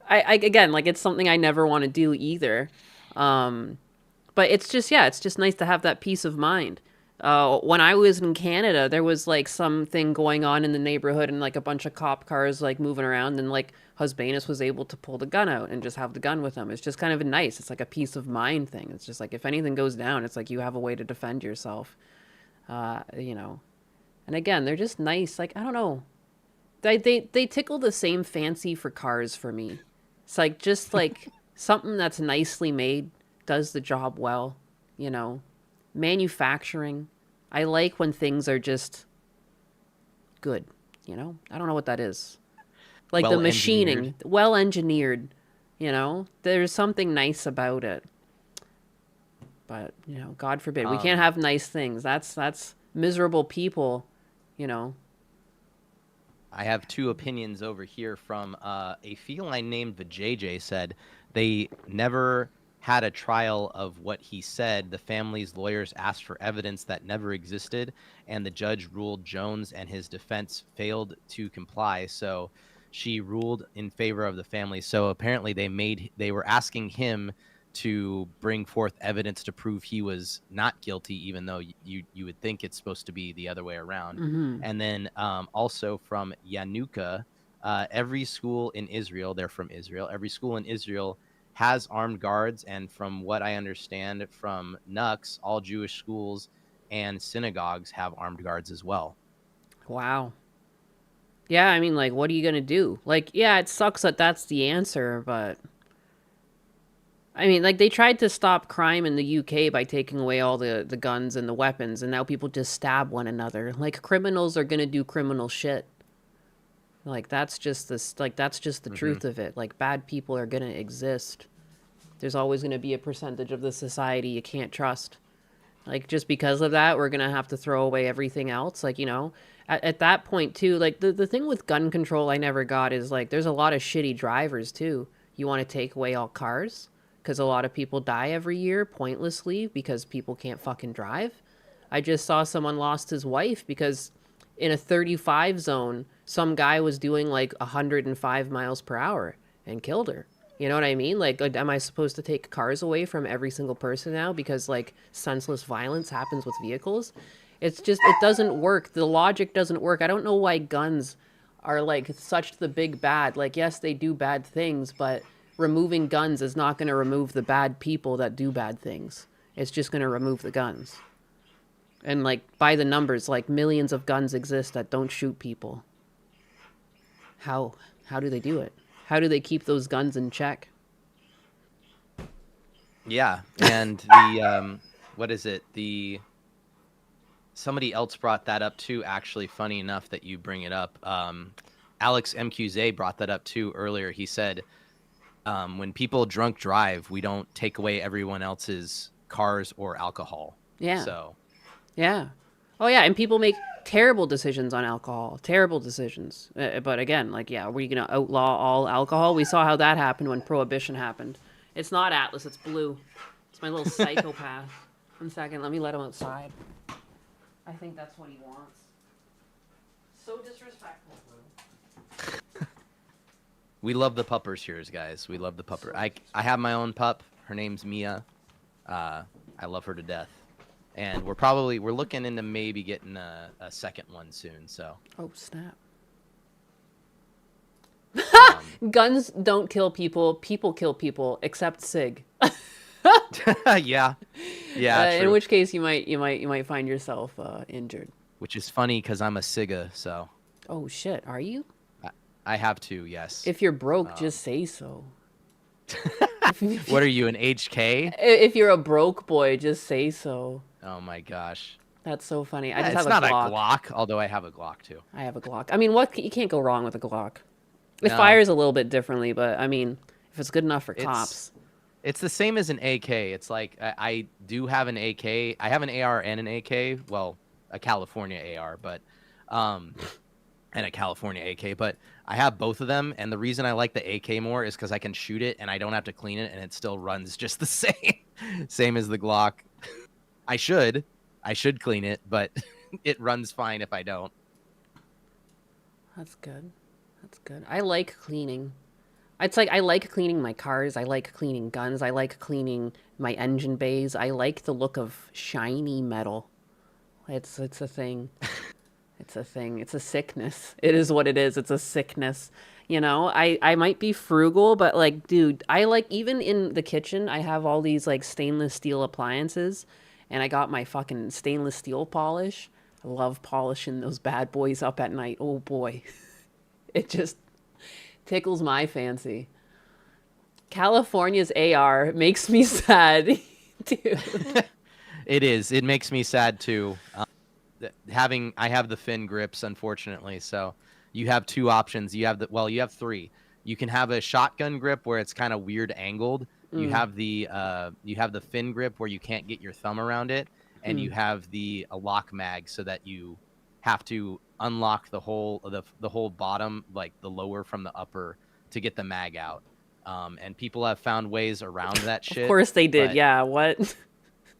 I again, like it's something I never want to do either. But it's just yeah, it's just nice to have that peace of mind. When I was in Canada, there was like something going on in the neighborhood and like a bunch of cop cars like moving around, and like Husbanus was able to pull the gun out and just have the gun with him. It's just kind of nice. It's like a peace of mind thing. It's just like if anything goes down, it's like you have a way to defend yourself. You know. And again, they're just nice. Like I don't know, they tickle the same fancy for cars for me. It's like just like something that's nicely made does the job well, you know. Manufacturing. I like when things are just good, you know. I don't know what that is. Like the Well machining, engineered. well engineered, you know. There's something nice about it. But, you know, God forbid. We can't Um, have nice things. That's miserable people, you know. I have two opinions over here from a feline named Vijay said they never had a trial of what he said. The family's lawyers asked for evidence that never existed, and the judge ruled Jones and his defense failed to comply. So she ruled in favor of the family. So apparently they were asking him to bring forth evidence to prove he was not guilty, even though you would think it's supposed to be the other way around. Mhm. And then also from Yanuka, every school in Israel, they're from Israel, every school in Israel has armed guards. And from what I understand from Nux, all Jewish schools and synagogues have armed guards as well. Wow. Yeah, I mean like what are you going to do? Like yeah, it sucks that that's the answer, but I mean, like they tried to stop crime in the UK by taking away all the guns and the weapons, and now people just stab one another. Like criminals are gonna do criminal shit. Like that's just this. Like that's just the Hmm. truth of it. Like bad people are gonna exist. There's always gonna be a percentage of the society you can't trust. Like just because of that, we're gonna have to throw away everything else. Like you know, at that point too. Like the thing with gun control, I never got is like there's a lot of shitty drivers too. You want to take away all cars because a lot of people die every year pointlessly because people can't fucking drive. I just saw someone lost his wife because in a 35 zone, some guy was doing like 105 miles per hour and killed her. You know what I mean? Like, am I supposed to take cars away from every single person now because like senseless violence happens with vehicles? It's just, it doesn't work. The logic doesn't work. I don't know why guns are like such the big bad. Like, yes, they do bad things, but removing guns is not going to remove the bad people that do bad things. It's just going to remove the guns. And like by the numbers, like millions of guns exist that don't shoot people. How do they do it? How do they keep those guns in check? Yeah, and the what is it? The somebody else brought that up too. Actually, funny enough that you bring it up. Alex MQZ brought that up too earlier. He said when people drunk drive, we don't take away everyone else's cars or alcohol. Yeah. So Yeah. Oh yeah, and people make terrible decisions on alcohol. Terrible decisions. But again, like yeah, were you going to outlaw all alcohol? We saw how that happened when prohibition happened. It's not Atlas, it's Blue. It's my little psychopath. 1 second, let me let him outside. I think that's what he wants. So disrespectful, Blue. we love the puppers here, guys. We love the pupper. I have my own pup. Her name's Mia. I love her to death. And we're looking into maybe getting a second one soon. So Oh, snap. um, Guns don't kill people. People kill people, except Sig. yeah, yeah, In true. which case you might find yourself injured. Which is funny because I'm a Siga, so Oh shit, are you? I have to. Yes. If you're broke, just say so. What are you, an HK? If you're a broke boy, just say so. Oh my gosh. That's so funny. I Yeah, just it's have not a Glock. a Glock, although I have a Glock too. I have a Glock. I mean, what you can't go wrong with a Glock. It No. fires a little bit differently, but I mean, if it's good enough for It's- cops. It's the same as an AK. It's like I do have an AK. I have an AR and an AK. Well, a California AR, but and a California AK. But I have both of them, and the reason I like the AK more is because I can shoot it and I don't have to clean it, and it still runs just the same as the Glock. I should clean it, but it runs fine if I don't. That's good. That's good. I like cleaning. It's like I like cleaning my cars. I like cleaning guns. I like cleaning my engine bays. I like the look of shiny metal. It's a thing. It's a thing. It's a sickness. It is what it is. It's a sickness. You know, I might be frugal, but like, dude, I like, even in the kitchen, I have all these like stainless steel appliances, and I got my fucking stainless steel polish. I love polishing those bad boys up at night. Oh boy. It just tickles my fancy. California's AR makes me sad, dude. It is. It makes me sad too. I have the fin grips, unfortunately. So you have two options. You have you have three. You can have a shotgun grip where it's kind of weird angled. You have the fin grip where you can't get your thumb around it, and you have a lock mag so that you have to unlock the whole bottom, like the lower from the upper, to get the mag out. And people have found ways around that shit. Of course they did. Yeah. What?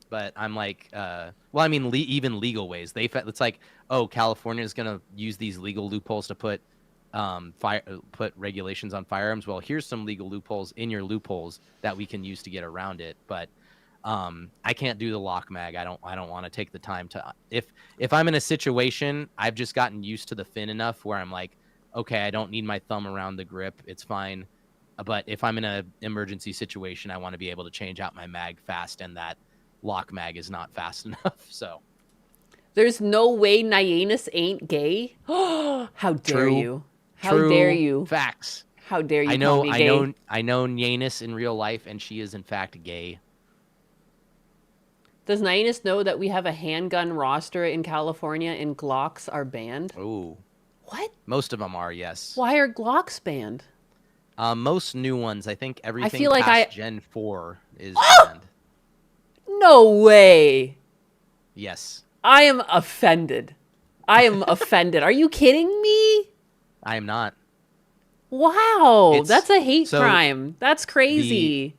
But I'm like, well, I mean, even legal ways. It's like, oh, California is gonna use these legal loopholes to put regulations on firearms. Well, here's some legal loopholes in your loopholes that we can use to get around it. But I can't do the lock mag. I don't want to take the time to. If I'm in a situation, I've just gotten used to the fin enough where I'm like, okay, I don't need my thumb around the grip. It's fine. But if I'm in an emergency situation, I want to be able to change out my mag fast, and that lock mag is not fast enough. So There's no way Nyannis ain't gay. How dare you? How dare you? Facts. How dare you call me gay? I know Nyannis in real life, and she is in fact gay. Does Nyannis know that we have a handgun roster in California and Glocks are banned? Ooh. What? Most of them are, yes. Why are Glocks banned? Most new ones, I think everything feel like past Gen 4 is banned. No way. Yes. I am offended. I am offended. Are you kidding me? I am not. Wow. That's a hate crime. That's crazy.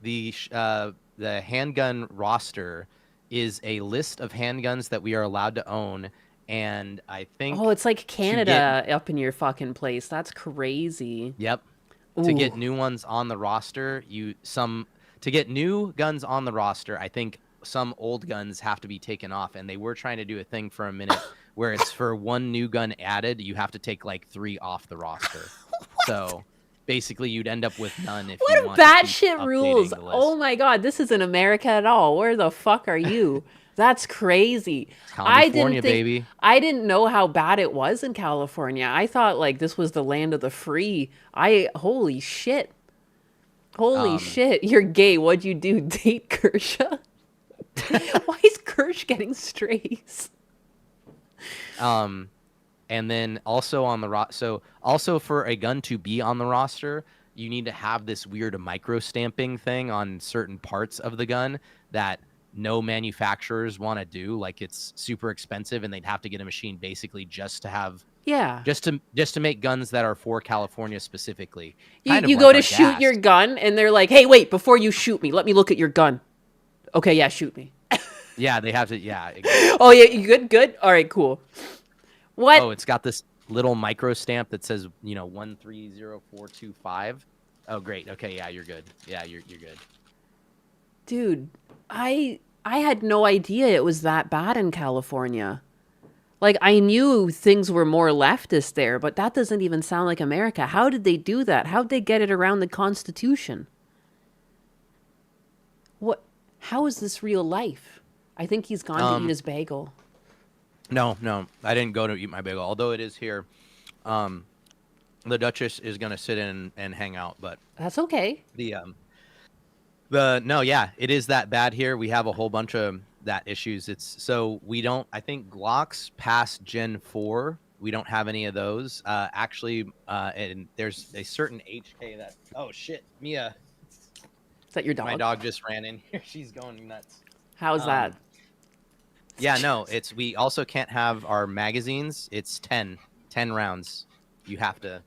The handgun roster is a list of handguns that we are allowed to own, and I think... Oh, it's like Canada up in your fucking place. That's crazy. Yep. Ooh. To get new ones on the roster, to get new guns on the roster, I think some old guns have to be taken off, and they were trying to do a thing for a minute where it's for one new gun added, you have to take like 3 off the roster. So basically you'd end up with none if you want to keep batshit rules. the list. Oh my god, this isn't America at all. Where the fuck are you? That's crazy. California, baby. I didn't know how bad it was in California. I thought like this was the land of the free. Holy shit. Holy shit. You're gay. What'd you do? Date Kershaw? Why is Kersh getting strays? And then also on the also for a gun to be on the roster, you need to have this weird micro stamping thing on certain parts of the gun that no manufacturers want to do. Like it's super expensive, and they'd have to get a machine basically just to have just to make guns that are for California specifically. You go to shoot your gun, and they're like, "Hey, wait! Before you shoot me, let me look at your gun." Okay, yeah, shoot me. Yeah, they have to. Yeah. Exactly. Oh yeah, you good? All right, cool. What? Oh, it's got this little micro stamp that says 130425. Oh, great. Okay, yeah, you're good. Yeah, you're good. Dude, I had no idea it was that bad in California. Like, I knew things were more leftist there, but that doesn't even sound like America. How did they do that? How'd they get it around the Constitution? What? How is this real life? I think he's gone to eat his bagel. No, I didn't go to eat my bagel, although it is here. The Duchess is going to sit in and hang out, but... That's okay. No, yeah, it is that bad here. We have a whole bunch of that issues. I think Glocks past Gen 4, we don't have any of those. And there's a certain HK that, oh shit, Mia, Is that your dog? My dog just ran in here. She's going nuts. How's that? Yeah, no, we also can't have our magazines. It's 10 rounds. You have to,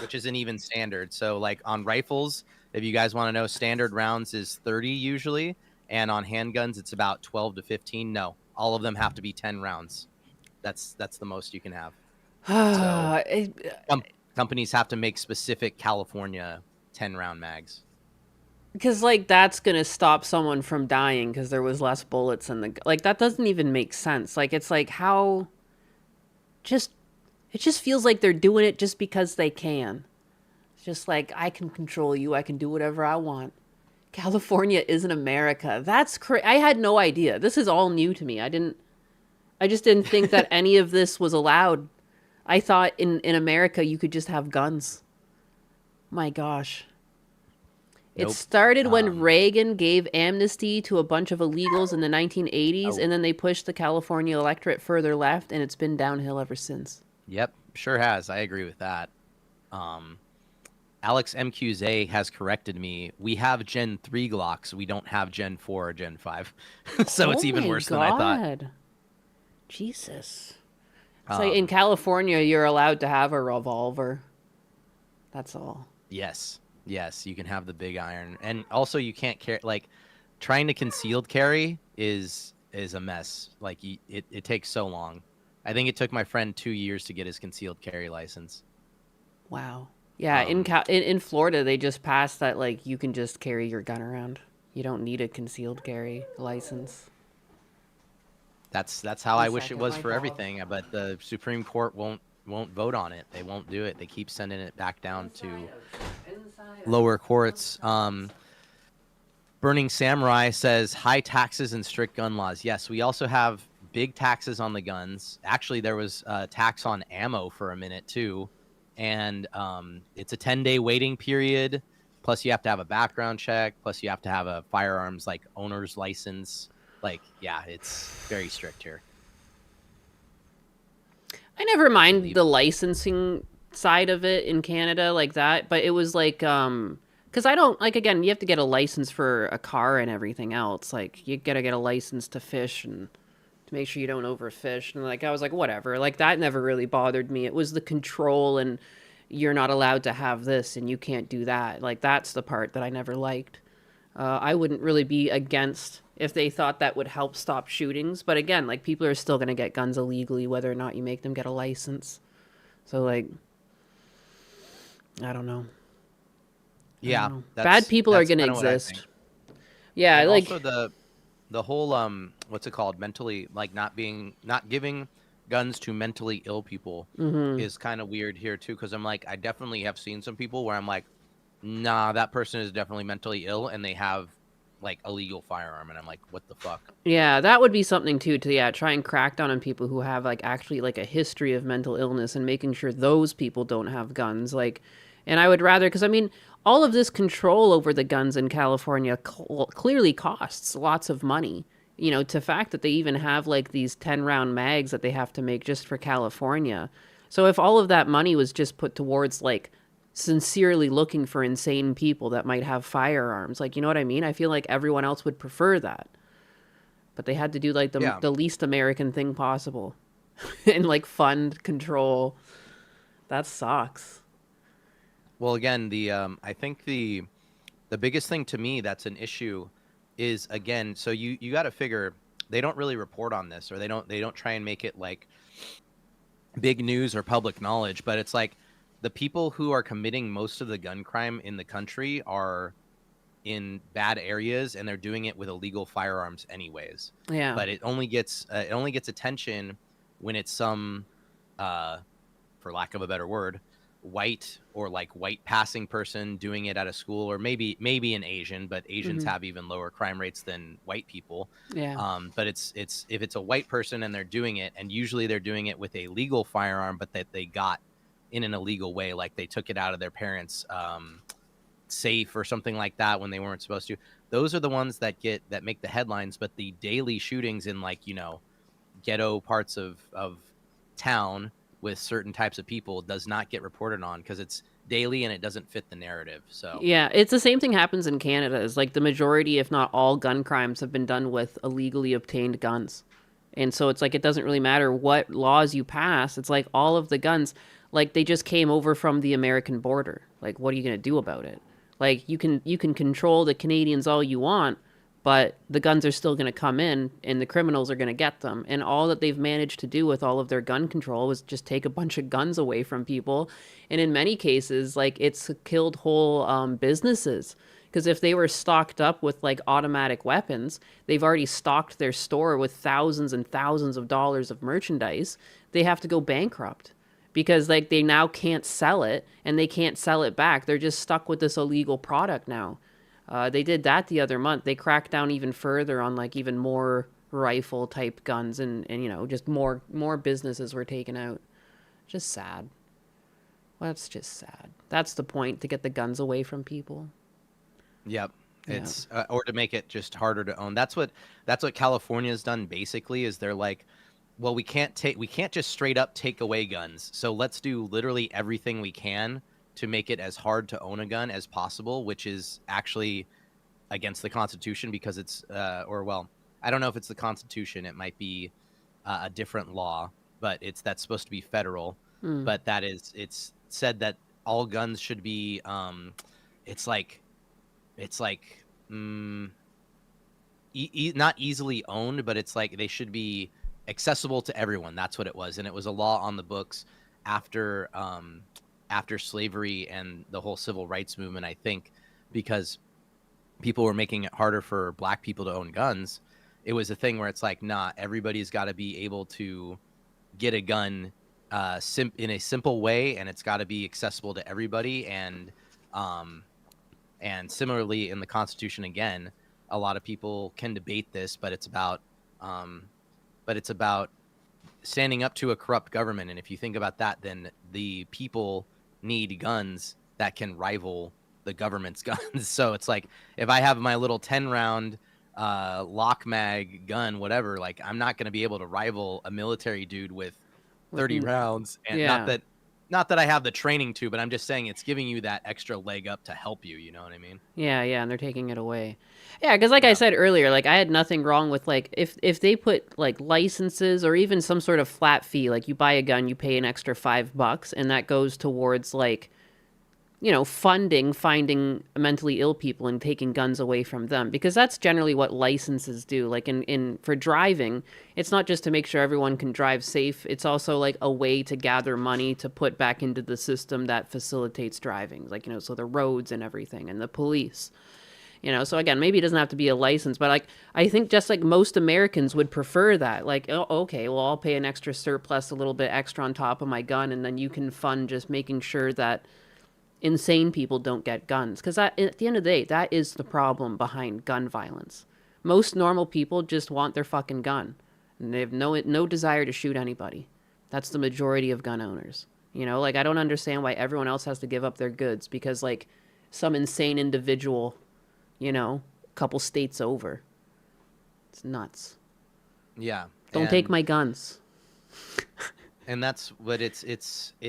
which isn't even standard. So like on rifles, if you guys want to know, standard rounds is 30 usually. And on handguns, it's about 12 to 15. No, all of them have to be 10 rounds. That's the most you can have. So companies have to make specific California 10-round mags. Because, like, that's going to stop someone from dying because there was less bullets in the... Like, that doesn't even make sense. Like, it's like, how... It just feels like they're doing it just because they can. It's just like, I can control you. I can do whatever I want. California isn't America. That's crazy. I had no idea. This is all new to me. I just didn't think that any of this was allowed. I thought in America you could just have guns. My gosh. Nope. It started when Reagan gave amnesty to a bunch of illegals in the 1980s, and then they pushed the California electorate further left, and it's been downhill ever since. Yep, sure has. I agree with that. Alex MQZ has corrected me. We have Gen 3 Glocks. We don't have Gen 4 or Gen 5. So it's even worse than I thought. Jesus. It's like in California, you're allowed to have a revolver. That's all. Yes, you can have the big iron. And also you can't carry, like, trying to concealed carry is a mess. Like, it takes so long. I think it took my friend 2 years to get his concealed carry license. Wow. Yeah, in Florida, they just passed that, like, you can just carry your gun around. You don't need a concealed carry license. That's how I wish it was for everything, but the Supreme Court won't vote on it. They won't do it. They keep sending it back down to lower courts. Burning Samurai says high taxes and strict gun laws. Yes, we also have big taxes on the guns. Actually, there was a tax on ammo for a minute too, and it's a 10-day waiting period. Plus, you have to have a background check. Plus, you have to have a firearms like owner's license. Like, yeah, it's very strict here. I never mind the licensing side of it in Canada like that, but it was like, because I don't, like, again, you have to get a license for a car and everything else. Like, you gotta get a license to fish and to make sure you don't overfish. And, like, I was like, whatever. Like, that never really bothered me. It was the control and you're not allowed to have this and you can't do that. Like, that's the part that I never liked. I wouldn't really be against if they thought that would help stop shootings. But again, like, people are still going to get guns illegally, whether or not you make them get a license. So, like, I don't know. Yeah. Bad people are going to exist. Yeah. And like also the whole, what's it called? Mentally, like, not giving guns to mentally ill people is kind of weird here too. Cause I'm like, I definitely have seen some people where I'm like, nah, that person is definitely mentally ill and they have like a legal firearm, and I'm like, what the fuck? Yeah, that would be something too, to try and crack down on people who have like actually like a history of mental illness and making sure those people don't have guns. Like, and I would rather, because I mean, all of this control over the guns in California clearly costs lots of money. You know, to fact that they even have like these 10-round mags that they have to make just for California. So if all of that money was just put towards like sincerely looking for insane people that might have firearms, like, you know what I mean? I feel like everyone else would prefer that. But they had to do like the least American thing possible and like fund control. That sucks. Well, again, I think the biggest thing to me that's an issue is, again, so you got to figure they don't really report on this, or they don't try and make it like big news or public knowledge, but it's like the people who are committing most of the gun crime in the country are in bad areas, and they're doing it with illegal firearms anyways. Yeah. But it only gets attention when it's some, for lack of a better word, white or like white passing person doing it at a school, or maybe an Asian, but Asians have even lower crime rates than white people. Yeah. But it's if it's a white person and they're doing it, and usually they're doing it with a legal firearm, but that they got in an illegal way, like they took it out of their parents' safe or something like that when they weren't supposed to. Those are the ones that make the headlines. But the daily shootings in, like, you know, ghetto parts of town with certain types of people does not get reported on, because it's daily, and it doesn't fit the narrative. So Yeah, it's the same thing happens in Canada. Is like the majority, if not all, gun crimes have been done with illegally obtained guns. And so it's like it doesn't really matter what laws you pass. It's like all of the guns, like they just came over from the American border. Like what are you going to do about it? Like you can control the Canadians all you want, but the guns are still going to come in and the criminals are going to get them. And all that they've managed to do with all of their gun control was just take a bunch of guns away from people. And in many cases, like it's killed whole businesses. Because if they were stocked up with like automatic weapons, they've already stocked their store with thousands and thousands of dollars of merchandise. They have to go bankrupt because like they now can't sell it and they can't sell it back. They're just stuck with this illegal product now. They did that the other month. They cracked down even further on like even more rifle type guns and you know, just more businesses were taken out. Just sad. Well, that's just sad. That's the point, to get the guns away from people. Yep. It's or to make it just harder to own. That's what California's done basically, is they're like, well, we can't just straight up take away guns. So let's do literally everything we can to make it as hard to own a gun as possible, which is actually against the Constitution because it's or well, I don't know if it's the Constitution. It might be a different law, but that's supposed to be federal. But it's said that all guns should be it's like not easily owned, but it's like they should be accessible to everyone. That's what it was. And it was a law on the books after slavery and the whole civil rights movement, I think, because people were making it harder for black people to own guns. It was a thing where it's like, nah, everybody's got to be able to get a gun in a simple way, and it's got to be accessible to everybody. And similarly in the Constitution, again, a lot of people can debate this, but it's about standing up to a corrupt government. And if you think about that, then the people need guns that can rival the government's guns. So it's like, if I have my little 10-round lock mag gun, whatever, like I'm not going to be able to rival a military dude with 30 rounds. And not that I have the training to, but I'm just saying it's giving you that extra leg up to help you. You know what I mean? Yeah, and they're taking it away. Yeah, because like I said earlier, like I had nothing wrong with like if they put like licenses or even some sort of flat fee, like you buy a gun, you pay an extra $5, and that goes towards like, you know, finding mentally ill people and taking guns away from them, because that's generally what licenses do. Like in for driving, it's not just to make sure everyone can drive safe. It's also like a way to gather money to put back into the system that facilitates driving, like, you know, so the roads and everything and the police, you know. So again, maybe it doesn't have to be a license, but like I think just like most Americans would prefer that. Like, oh, okay, well, I'll pay an extra surplus, a little bit extra on top of my gun, and then you can fund just making sure that insane people don't get guns. Because at the end of the day, that is the problem behind gun violence. Most normal people just want their fucking gun, and they have no desire to shoot anybody. That's the majority of gun owners. You know, like I don't understand why everyone else has to give up their goods because like some insane individual, you know, a couple states over. It's nuts. Yeah. Don't take my guns. And that's what it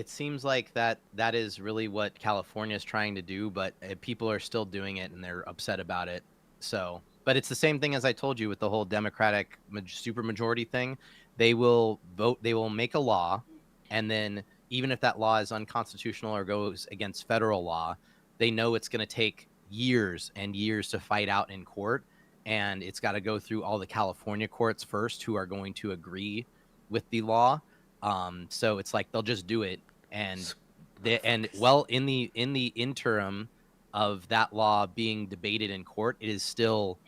seems like that is really what California is trying to do, but people are still doing it and they're upset about it. So, but it's the same thing as I told you with the whole Democratic supermajority thing. They will make a law, and then even if that law is unconstitutional or goes against federal law, they know it's going to take years and years to fight out in court, and it's got to go through all the California courts first, who are going to agree with the law. So it's like they'll just do it, in the interim of that law being debated in court, it is still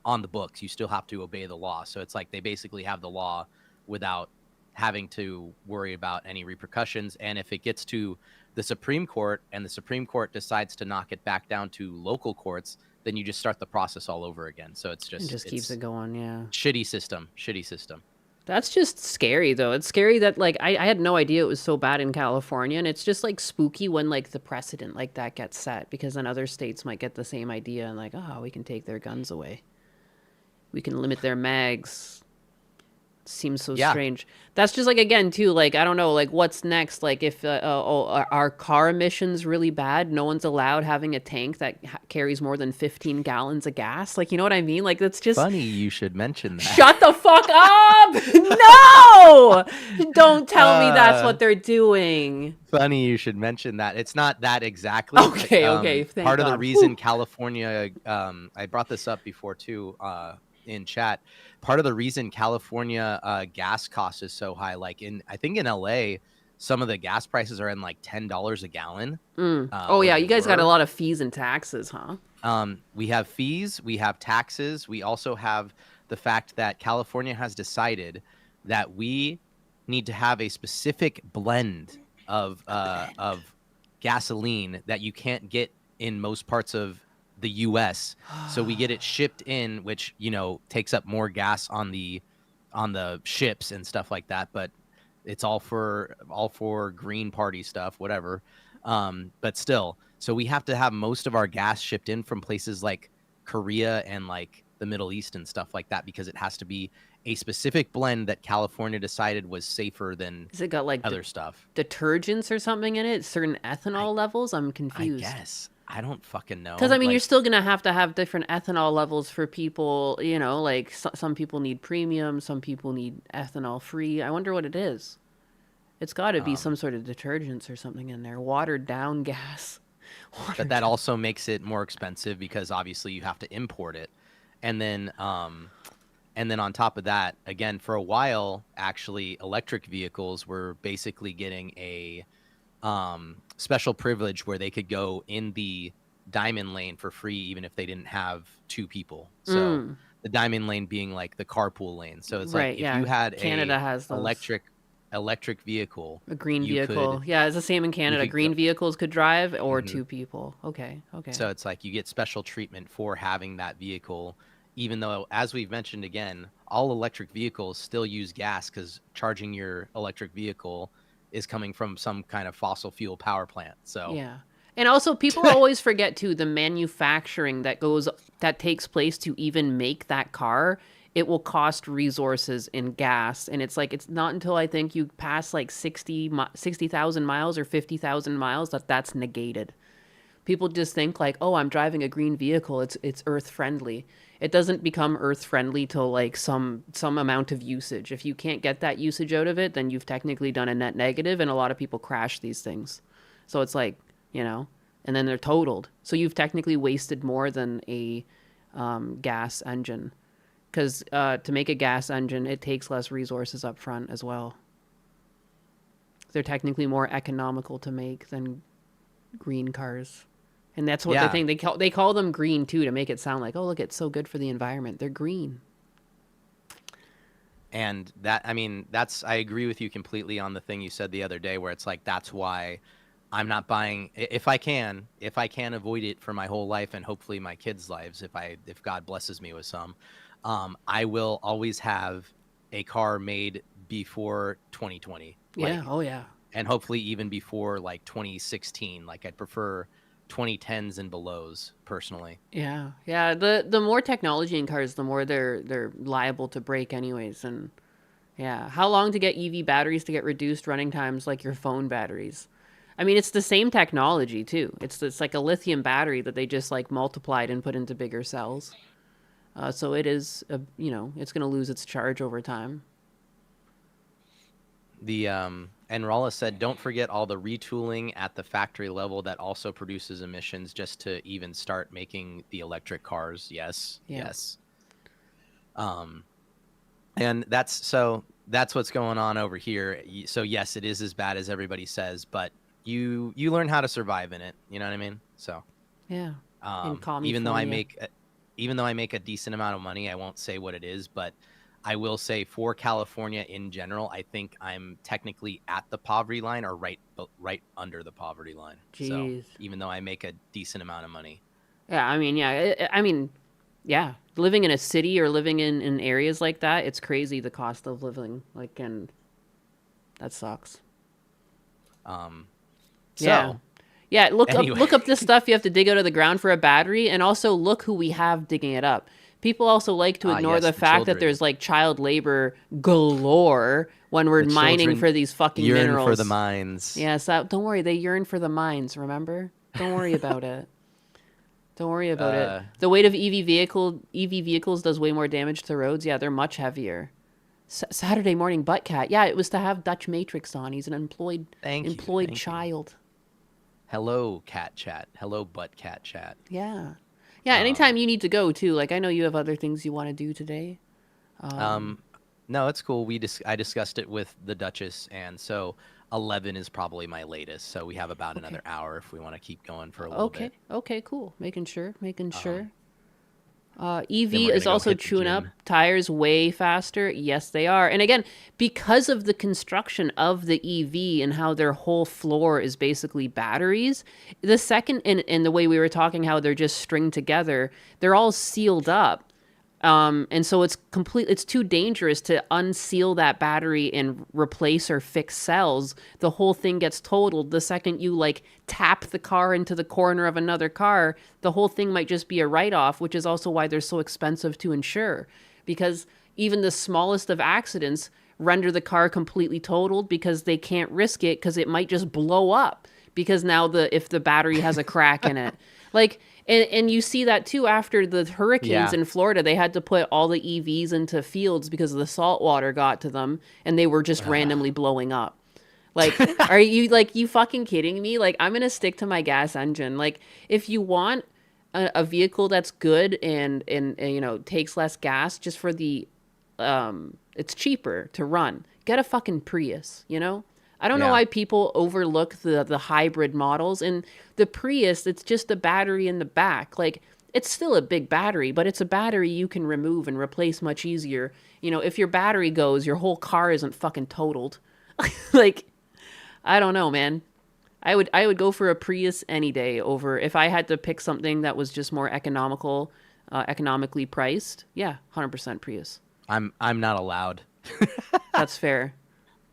on the books. You still have to obey the law. So it's like they basically have the law without having to worry about any repercussions. And if it gets to the Supreme Court and the Supreme Court decides to knock it back down to local courts, then you just start the process all over again. So it just keeps it going. Yeah. Shitty system. That's just scary, though. It's scary that, like, I had no idea it was so bad in California, and it's just, like, spooky when, like, the precedent like that gets set, because then other states might get the same idea and, like, oh, we can take their guns away. We can limit their mags. Seems so Yeah. strange. That's just like, again, too, like, I don't know, like, what's next? Like, if are car emissions really bad? No one's allowed having a tank that carries more than 15 gallons of gas. Like, you know what I mean? Like, that's just Funny you should mention that. shut the fuck up. No, don't tell me that's what they're doing. Funny you should mention that. It's not that exactly. Okay, but, okay, thank part of the God. reason Whew. California, I brought this up before too, in chat. Part of the reason California gas cost is so high, like I think in LA, some of the gas prices are in like $10 a gallon. Oh or yeah, they you guys got a were. lot of fees and taxes, huh? We have fees, we have taxes, we also have the fact that California has decided that we need to have a specific blend of gasoline that you can't get in most parts of the U.S. So we get it shipped in, which takes up more gas on the ships and stuff like that. But it's all for Green Party stuff, whatever. But still, so we have to have most of our gas shipped in from places like Korea and like the Middle East and stuff like that, because it has to be a specific blend that California decided was safer than Has it got like other stuff. detergents or something in it? Certain ethanol levels? I'm confused. I guess. I don't fucking know. Because, I mean, you're Like, still going to have different ethanol levels for people, like some people need premium, some people need ethanol free. I wonder what it is. It's got to be some sort of detergents or something in there. Watered down gas. but that also makes it more expensive because obviously you have to import it. And then on top of that, again, for a while, actually, electric vehicles were basically getting a special privilege where they could go in the diamond lane for free, even if they didn't have two people. So the diamond lane being like the carpool lane. So it's Right, like if yeah. you had Canada has those. electric vehicle, A green you vehicle. could- Yeah, it's the same in Canada. could Green go- vehicles could drive or two people. Okay. So it's like you get special treatment for having that vehicle, even though, as we've mentioned again, all electric vehicles still use gas because charging your electric vehicle is coming from some kind of fossil fuel power plant. So Yeah. And also, people always forget too the manufacturing that takes place to even make that car. It will cost resources in gas, and it's like it's not until I think you pass like 60,000 miles or 50,000 miles that's negated. People just think like, oh, I'm driving a green vehicle. It's earth friendly. It doesn't become earth friendly till like some amount of usage. If you can't get that usage out of it, then you've technically done a net negative, and a lot of people crash these things. So it's like, and then they're totaled. So you've technically wasted more than a gas engine. Because to make a gas engine, it takes less resources up front as well. They're technically more economical to make than green cars. And that's what Yeah. they think. They call them green, too, to make it sound like, oh, look, it's so good for the environment. They're green. And I agree with you completely on the thing you said the other day, where it's like, that's why I'm not buying, if I can avoid it for my whole life and hopefully my kids' lives, if God blesses me with some, I will always have a car made before 2020. Yeah. Oh, yeah. And hopefully even before like 2016. Like I'd prefer 2010s and belows personally. Yeah. Yeah. The more technology in cars, the more they're liable to break anyways. And yeah. How long to get EV batteries to get reduced running times like your phone batteries? I mean, it's the same technology too. It's like a lithium battery that they just like multiplied and put into bigger cells. So it is, it's going to lose its charge over time. And Rala said, don't forget all the retooling at the factory level that also produces emissions just to even start making the electric cars. Yes. Yeah. Yes. And that's what's going on over here. So yes, it is as bad as everybody says, but you learn how to survive in it. You know what I mean? So Yeah. even though I make a decent amount of money, I won't say what it is, but I will say for California in general, I think I'm technically at the poverty line or right under the poverty line. Jeez. So even though I make a decent amount of money. Yeah. I mean, yeah. Yeah. Living in a city or living in areas like that, it's crazy the cost of living. Like, and that sucks. Yeah. Yeah, look anyway. up this stuff you have to dig out of the ground for a battery, and also look who we have digging it up. People also like to ignore yes, the the fact that children. there's like child labor galore when we're The mining children for these fucking yearn minerals. for the mines. Yes, don't worry. They yearn for the mines, remember? Don't worry about it. Don't worry about it. The weight of EV vehicles does way more damage to roads. Yeah, they're much heavier. Saturday morning butt cat. Yeah, it was to have DutchMatrix on. He's an employed Thank you, employed thank you. child. Hello, cat chat. Hello, butt cat chat. Yeah. Yeah, anytime you need to go too. Like I know you have other things you want to do today. No, it's cool. I discussed it with the Duchess, and so 11 is probably my latest. So we have about another hour if we want to keep going for a little bit. Okay, cool. Making sure. EV Then we're is gonna go also hit the chewing up gym. tires way faster. Yes, they are. And again, because of the construction of the EV and how their whole floor is basically batteries, the second, and the way we were talking, how they're just stringed together, they're all sealed up. And so it's too dangerous to unseal that battery and replace or fix cells. The whole thing gets totaled. The second you like tap the car into the corner of another car, the whole thing might just be a write-off, which is also why they're so expensive to insure. Because even the smallest of accidents render the car completely totaled because they can't risk it because it might just blow up because now if the battery has a crack in it. Like, and you see that too after the hurricanes in Florida. They had to put all the EVs into fields because the salt water got to them and they were just randomly blowing up. Like, are you fucking kidding me? Like, I'm going to stick to my gas engine. Like, if you want a vehicle that's good and you know, takes less gas just for the, it's cheaper to run, get a fucking Prius, you know? I don't know why people overlook the hybrid models. And the Prius, it's just a battery in the back. Like, it's still a big battery, but it's a battery you can remove and replace much easier. You know, if your battery goes, your whole car isn't fucking totaled. Like, I don't know, man. I would go for a Prius any day over if I had to pick something that was just more economically priced. Yeah, 100% Prius. I'm not allowed. That's fair.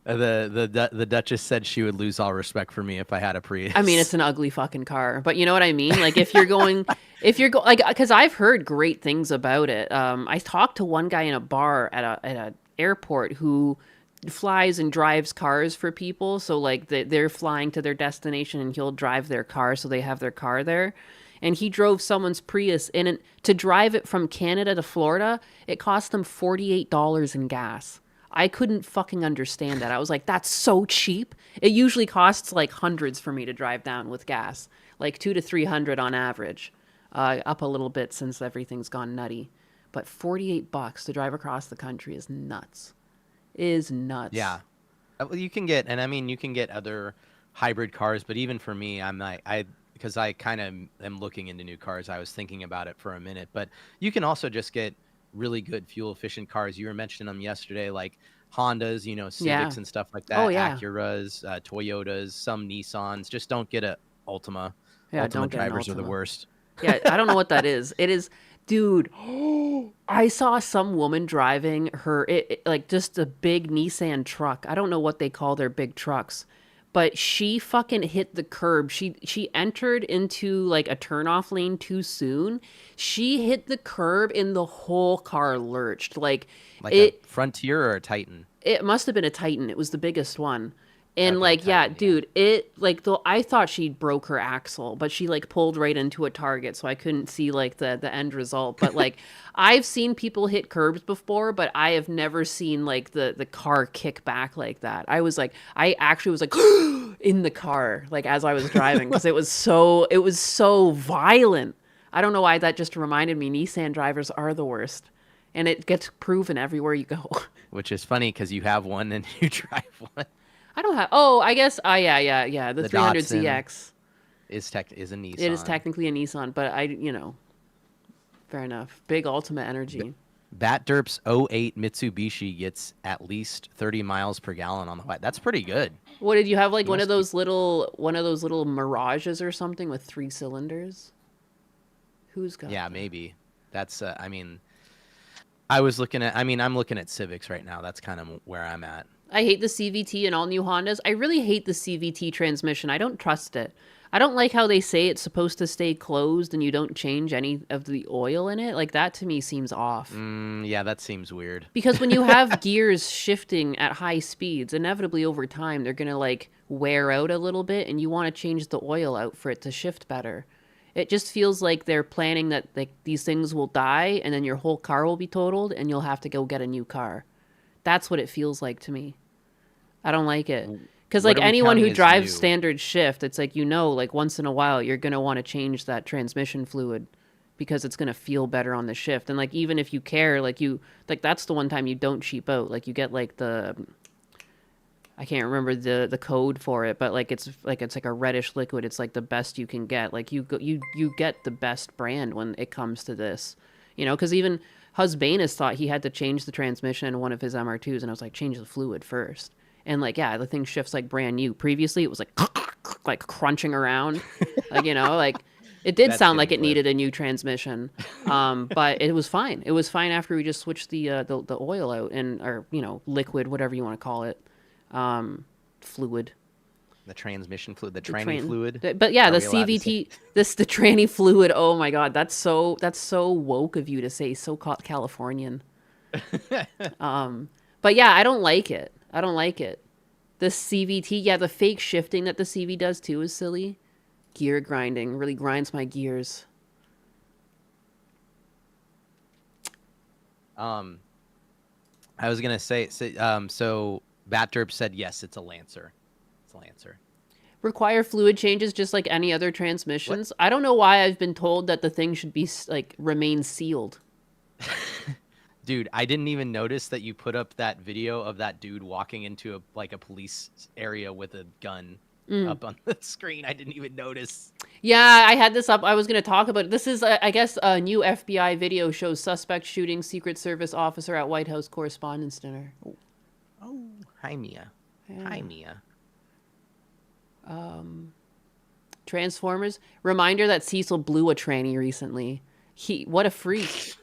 The Duchess said she would lose all respect for me if I had a Prius. I mean, it's an ugly fucking car, but you know what I mean? Like if you're like, cause I've heard great things about it. I talked to one guy in a bar at a airport who flies and drives cars for people. So like they're flying to their destination and he'll drive their car. So they have their car there. And he drove someone's Prius and to drive it from Canada to Florida, it cost them $48 in gas. I couldn't fucking understand that. I was like, that's so cheap. It usually costs like hundreds for me to drive down with gas, like $200 to $300 on average, up a little bit since everything's gone nutty. But $48 to drive across the country is nuts. Is nuts. Yeah. Well, you can get other hybrid cars, but even for me, because I kind of am looking into new cars. I was thinking about it for a minute, but you can also just get really good fuel efficient cars. You were mentioning them yesterday, like Hondas, you know, Civics and stuff like that. Oh, yeah. Acuras, Toyotas, some Nissans. Just don't get a Altima. Yeah, Altima don't get an drivers are the Altima. worst. Yeah, I don't know what that is. It is, dude. I saw some woman driving her, like just a big Nissan truck. I don't know what they call their big trucks, but she fucking hit the curb. She entered into like a turnoff lane too soon. She hit the curb and the whole car lurched. Like a Frontier or a Titan? It must have been a Titan. It was the biggest one. And Okay, like, Titan, yeah, yeah. dude, I thought she broke her axle, but she like pulled right into a target, so I couldn't see like the end result. But like, I've seen people hit curbs before, but I have never seen like the car kick back like that. I actually was like in the car, like as I was driving, because it was so violent. I don't know why that just reminded me. Nissan drivers are the worst, and it gets proven everywhere you go. Which is funny because you have one and you drive one. I don't have. Oh, I guess. Yeah. The 300ZX is a Nissan. It is technically a Nissan, but fair enough. Big Ultima energy. Batderp's 08 Mitsubishi gets at least 30 miles per gallon on the way. That's pretty good. What did you have? Like one of those little Mirages or something with 3 cylinders? Who's got? Yeah, maybe. That's. I mean, I'm looking at Civics right now. That's kind of where I'm at. I hate the CVT and all new Hondas. I really hate the CVT transmission. I don't trust it. I don't like how they say it's supposed to stay closed and you don't change any of the oil in it. Like, that to me seems off. Yeah, that seems weird. Because when you have gears shifting at high speeds, inevitably over time, they're going to, like, wear out a little bit, and you want to change the oil out for it to shift better. It just feels like they're planning that, like, these things will die, and then your whole car will be totaled, and you'll have to go get a new car. That's what it feels like to me. I don't like it. Because, like, What are we anyone who counting as drives new? standard shift, it's like, like, once in a while, you're going to want to change that transmission fluid because it's going to feel better on the shift. And, like, even if you care, like, that's the one time you don't cheap out. Like, you get, like, I can't remember the code for it, but, like, it's like a reddish liquid. It's, like, the best you can get. Like, you get the best brand when it comes to this. Because even Husbanus thought he had to change the transmission in one of his MR2s, and I was like, change the fluid first. And, like, yeah, the thing shifts like brand new. Previously, it was like crunching around, like, like it did sound like it needed a new transmission. But it was fine. It was fine after we just switched the oil out or liquid, whatever you want to call it, fluid. The transmission fluid, the tranny fluid. But yeah, Are the we allowed to say- CVT, the tranny fluid. Oh my God, that's so woke of you to say, so Californian. But yeah, I don't like it. The CVT, yeah, the fake shifting that the CV does too is silly. Gear grinding really grinds my gears. I was gonna say, so Batderp said yes, it's a Lancer. It's a Lancer. Require fluid changes just like any other transmissions. What? I don't know why I've been told that the thing should be like remain sealed. Dude, I didn't even notice that you put up that video of that dude walking into a police area with a gun up on the screen. I didn't even notice. Yeah, I had this up. I was going to talk about it. This is, I guess, a new FBI video shows suspect shooting Secret Service officer at White House Correspondents' Dinner. Oh, hi, Mia. Yeah. Hi, Mia. Transformers. Reminder that Cecil blew a tranny recently. What a freak.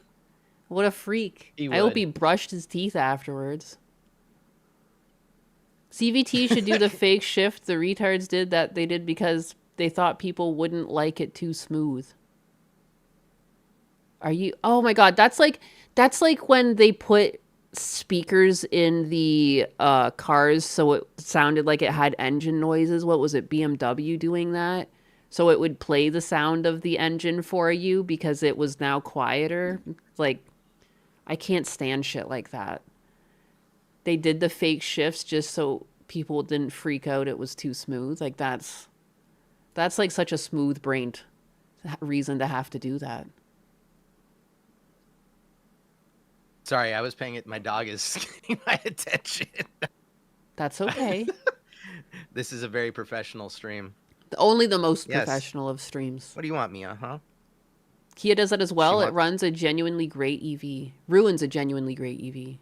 What a freak. I hope he brushed his teeth afterwards. CVT should do the fake shift the retards did that they did because they thought people wouldn't like it too smooth. Oh my God, that's like when they put speakers in the cars so it sounded like it had engine noises. What was it, BMW doing that? So it would play the sound of the engine for you because it was now quieter. Like, I can't stand shit like that. They did the fake shifts just so people didn't freak out it was too smooth. Like, that's like such a smooth-brained reason to have to do that. Sorry, I was paying it. My dog is getting my attention. That's okay. This is a very professional stream. Only the most professional of streams. What do you want, Mia, huh? Kia does it as well. It runs a genuinely great EV. Ruins a genuinely great EV.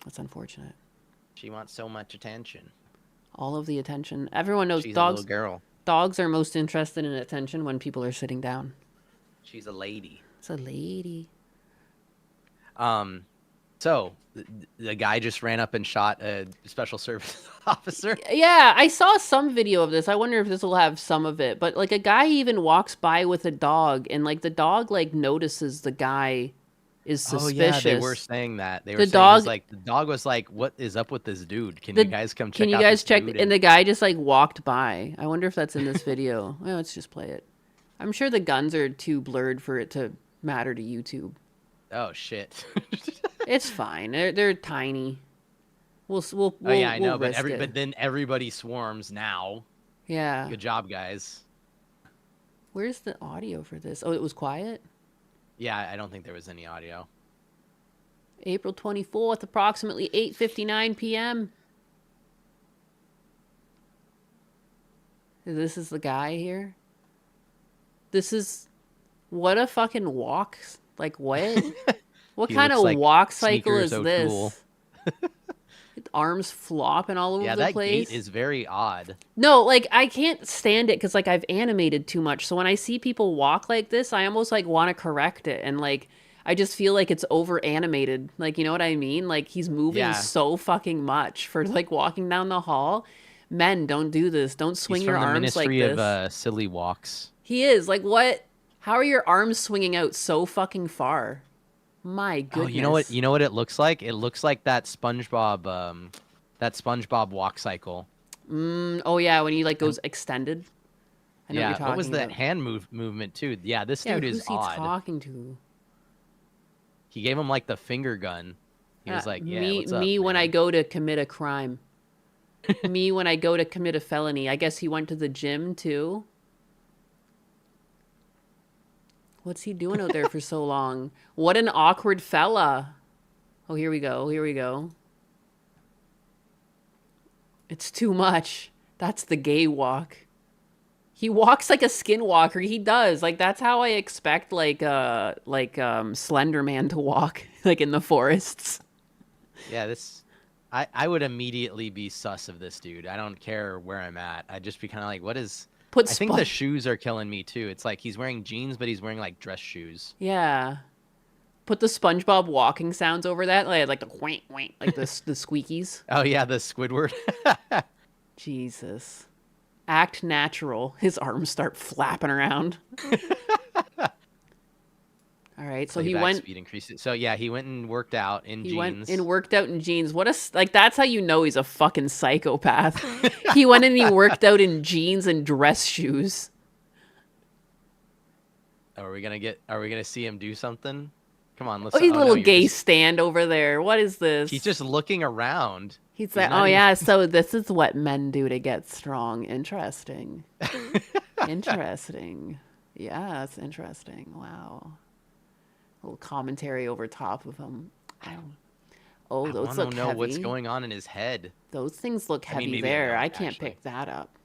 That's unfortunate. She wants so much attention. All of the attention. Everyone knows She's dogs. A little girl. Dogs are most interested in attention when people are sitting down. She's a lady. It's a lady. So the guy just ran up and shot a special service officer. Yeah, I saw some video of this. I wonder if this will have some of it. But like a guy even walks by with a dog, and like the dog like notices the guy is suspicious. Oh yeah, they were saying that. They were saying the dog was like, "What is up with this dude? Can you guys come check out?" Can you guys check? And the guy just like walked by. I wonder if that's in this video. Well, let's just play it. I'm sure the guns are too blurred for it to matter to YouTube. Oh shit. It's fine. They're tiny. We'll I know, but but then everybody swarms now. Yeah. Good job, guys. Where's the audio for this? Oh, it was quiet? Yeah, I don't think there was any audio. April 24th, approximately 8:59 p.m. This is the guy here. This is what a fucking walk. Like what? What kind of walk cycle is this? Cool. Arms flopping all over the place. Yeah, that gait is very odd. No, like I can't stand it because like I've animated too much. So when I see people walk like this, I almost like want to correct it, and like I just feel like it's over animated. Like, you know what I mean? Like he's moving so fucking much for like walking down the hall. Men, don't do this. Don't swing He's your from the arms like Ministry this. of Silly Walks. He is. Like, what? How are your arms swinging out so fucking far? My goodness. Oh, you know what? You know what it looks like? It looks like that SpongeBob walk cycle. Oh yeah, when he like goes extended. I know what you're talking what was that about. hand movement too? Yeah, this Yeah, dude who's is he odd. talking to? He gave him like the finger gun. He was like, "Yeah, me, what's up, me when man?" I go to commit a crime. Me when I go to commit a felony. I guess he went to the gym too. What's he doing out there for so long? What an awkward fella. Oh, here we go. Here we go. It's too much. That's the gay walk. He walks like a skinwalker. He does. Like that's how I expect Slender Man to walk, like in the forests. Yeah, I would immediately be sus of this dude. I don't care where I'm at. I'd just be kind of like, what is... I think the shoes are killing me too. It's like he's wearing jeans, but he's wearing like dress shoes. Yeah. Put the SpongeBob walking sounds over that, like the quaint, quaint, like the squeakies. Oh yeah, the Squidward. Jesus. Act natural. His arms start flapping around. All right, so he went. Speed increases. So yeah, he went and worked out in jeans. He went and worked out in jeans. What a like. That's how you know he's a fucking psychopath. He went and he worked out in jeans and dress shoes. Are we gonna see him do something? Come on, let's. Oh, he's a little gay stand over there. What is this? He's just looking around. He's like, oh yeah, so this is what men do to get strong. Interesting. Interesting. Yeah, it's interesting. Wow. A little commentary over top of him. Oh, those look know heavy. What's going on in his head. Those things look heavy maybe there. I don't, can't actually. pick that up.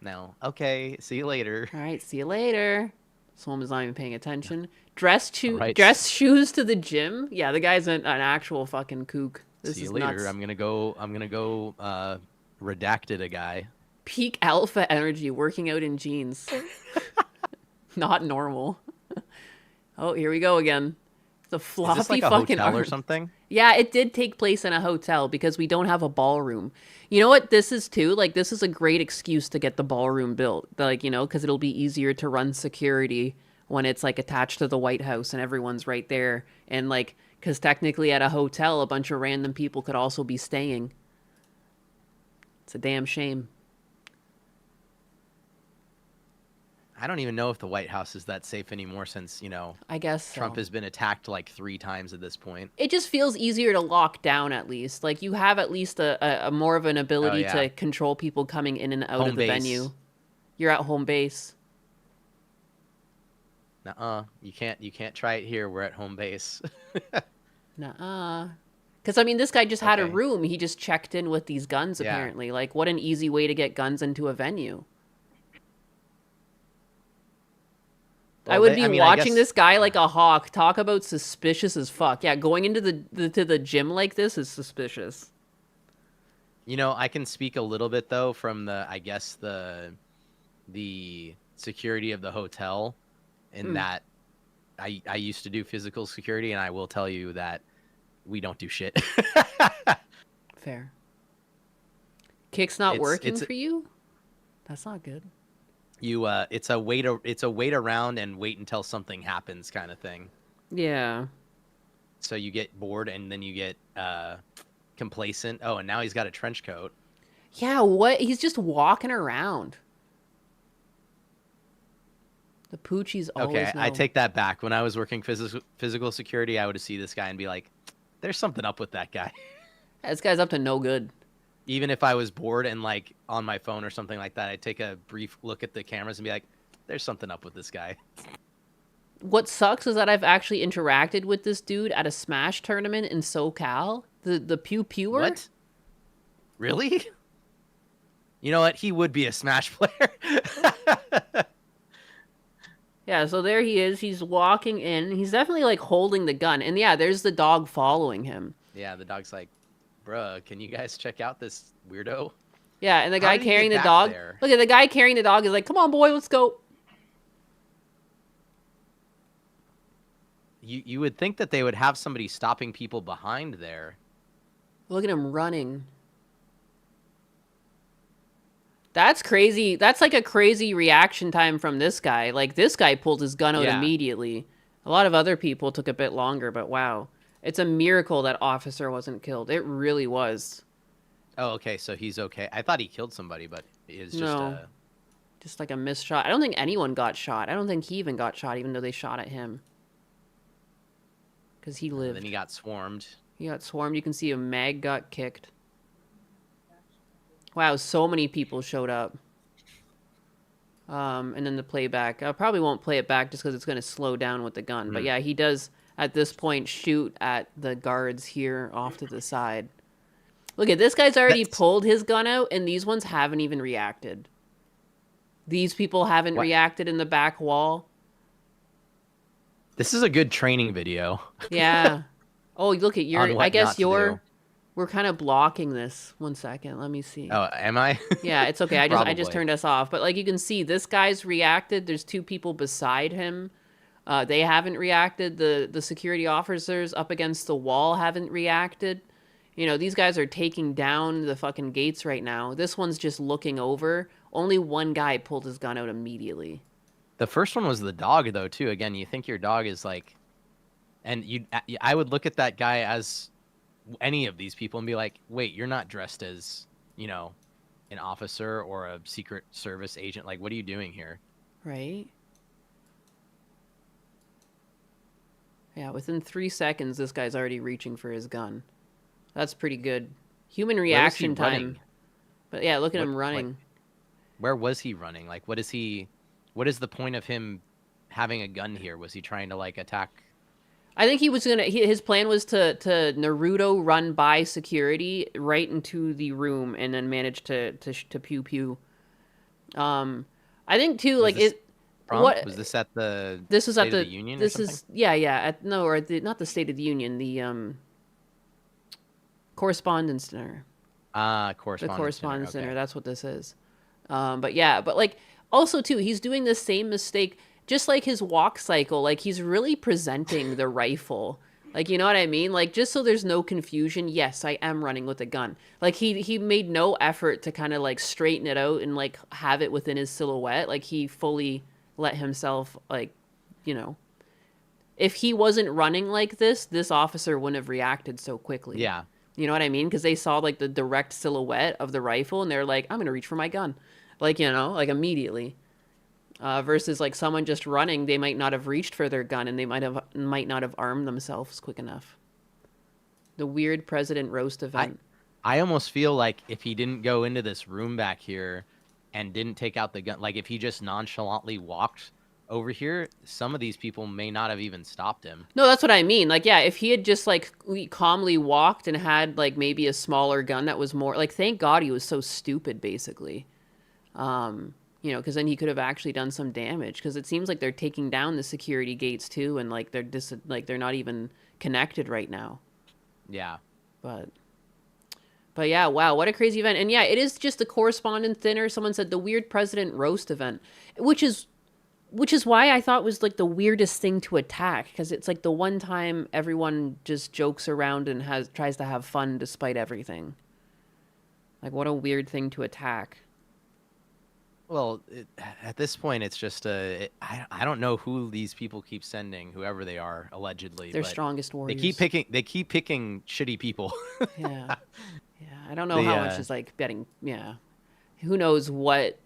No. Okay. See you later. All right. See you later. This woman's not even paying attention. Dress Right. shoes to the gym. Yeah, the guy's an actual fucking kook. This See is you later. nuts. I'm gonna go. Redacted a guy. Peak alpha energy working out in jeans. Not normal. Oh, here we go again. The floppy Is this like a fucking hotel or arms. something? Yeah, it did take place in a hotel because we don't have a ballroom. You know what this is too? Like this is a great excuse to get the ballroom built. Like, you know, because it'll be easier to run security when it's like attached to the White House and everyone's right there. And like, because technically at a hotel, a bunch of random people could also be staying. It's a damn shame. I don't even know if the White House is that safe anymore since, you know, I guess so. Trump has been attacked like 3 times at this point. It just feels easier to lock down at least. Like you have at least a more of an ability to control people coming in and out of the venue. You're at home base. Nuh-uh. You can't try it here. We're at home base. Nuh-uh. Because, I mean, this guy just had a room. He just checked in with these guns, apparently. Like, what an easy way to get guns into a venue. Well, I would be watching this guy like a hawk. Talk about suspicious as fuck. Yeah, going into the gym like this is suspicious. You know, I can speak a little bit though from the security of the hotel, in that I used to do physical security, and I will tell you that we don't do shit. Fair. Kick's not working for you? That's not good. You it's a wait around and wait until something happens kind of thing. Yeah. So you get bored and then you get complacent. Oh, and now he's got a trench coat. Yeah, what? He's just walking around. The Poochie's always Okay, I take that back. When I was working physical security, I would see this guy and be like, there's something up with that guy. This guy's up to no good. Even if I was bored and like on my phone or something like that, I'd take a brief look at the cameras and be like, there's something up with this guy. What sucks is that I've actually interacted with this dude at a Smash tournament in SoCal. The Pew Pewer. What? Really? You know what? He would be a Smash player. Yeah, so there he is. He's walking in. He's definitely like holding the gun. And yeah, there's the dog following him. Yeah, the dog's like, bruh, can you guys check out this weirdo? Yeah, and the guy carrying the dog. Look at the guy carrying the dog is like, come on, boy, let's go. You would think that they would have somebody stopping people behind there. Look at him running. That's crazy. That's like a crazy reaction time from this guy. Like, this guy pulled his gun out immediately. A lot of other people took a bit longer, but wow. It's a miracle that officer wasn't killed. It really was. Oh, okay, so he's okay. I thought he killed somebody, but it's just just like a missed shot. I don't think anyone got shot. I don't think he even got shot, even though they shot at him. Because he lived. Then he got swarmed. He got swarmed. You can see a mag got kicked. Wow, so many people showed up. And then the playback. I probably won't play it back just because it's going to slow down with the gun. But yeah, he does, at this point, shoot at the guards here off to the side. Look at this guy's already pulled his gun out, and these ones haven't even reacted. These people haven't reacted in the back wall. This is a good training video. Yeah. Oh, look at your. I guess you're. We're kind of blocking this. 1 second. Let me see. Oh, am I? Yeah, it's okay. I just turned us off. But like you can see, this guy's reacted. There's 2 people beside him. They haven't reacted. The security officers up against the wall haven't reacted. You know, these guys are taking down the fucking gates right now. This one's just looking over. Only one guy pulled his gun out immediately. The first one was the dog, though, too. Again, you think your dog is like... And I would look at that guy as any of these people and be like, wait, you're not dressed as, you know, an officer or a Secret Service agent. Like, what are you doing here? Right? Yeah, within 3 seconds, this guy's already reaching for his gun. That's pretty good. Human reaction time. Running? But yeah, look at him running. Like, where was he running? Like, what is the point of him having a gun here? Was he trying to, like, attack? I think he was his plan was to Naruto run by security right into the room and then manage to pew pew. I think too, like it. What was this at the? This was at the Union. This is not the State of the Union. The Correspondence Center. Correspondence. The Correspondence Center. Okay. That's what this is. But yeah, but like also too, he's doing the same mistake. Just like his walk cycle, like he's really presenting the rifle. Like, you know what I mean? Like, just so there's no confusion, yes, I am running with a gun. Like, he made no effort to kind of, like, straighten it out and, like, have it within his silhouette. Like, he fully let himself, like, you know. If he wasn't running like this officer wouldn't have reacted so quickly. Yeah. You know what I mean? Because they saw, like, the direct silhouette of the rifle, and they're like, I'm going to reach for my gun. Like, you know, like, immediately. Versus like someone just running, they might not have reached for their gun and they might not have armed themselves quick enough. The weird president roast event. I almost feel like if he didn't go into this room back here and didn't take out the gun, like if he just nonchalantly walked over here, some of these people may not have even stopped him. No, that's what I mean. Like, yeah, if he had just like calmly walked and had like maybe a smaller gun that was more like, thank God he was so stupid, basically. You know, because then he could have actually done some damage. Because it seems like they're taking down the security gates too, and like they're not even connected right now. Yeah. But yeah, wow, what a crazy event. And yeah, it is just the correspondent thinner. Someone said the weird president roast event, which is why I thought was like the weirdest thing to attack, because it's like the one time everyone just jokes around and tries to have fun despite everything. Like, what a weird thing to attack. Well, at this point, it's just I don't know who these people keep sending, whoever they are, allegedly. Their strongest warriors. They keep picking shitty people. Yeah. I don't know how much is like betting. Yeah. Who knows what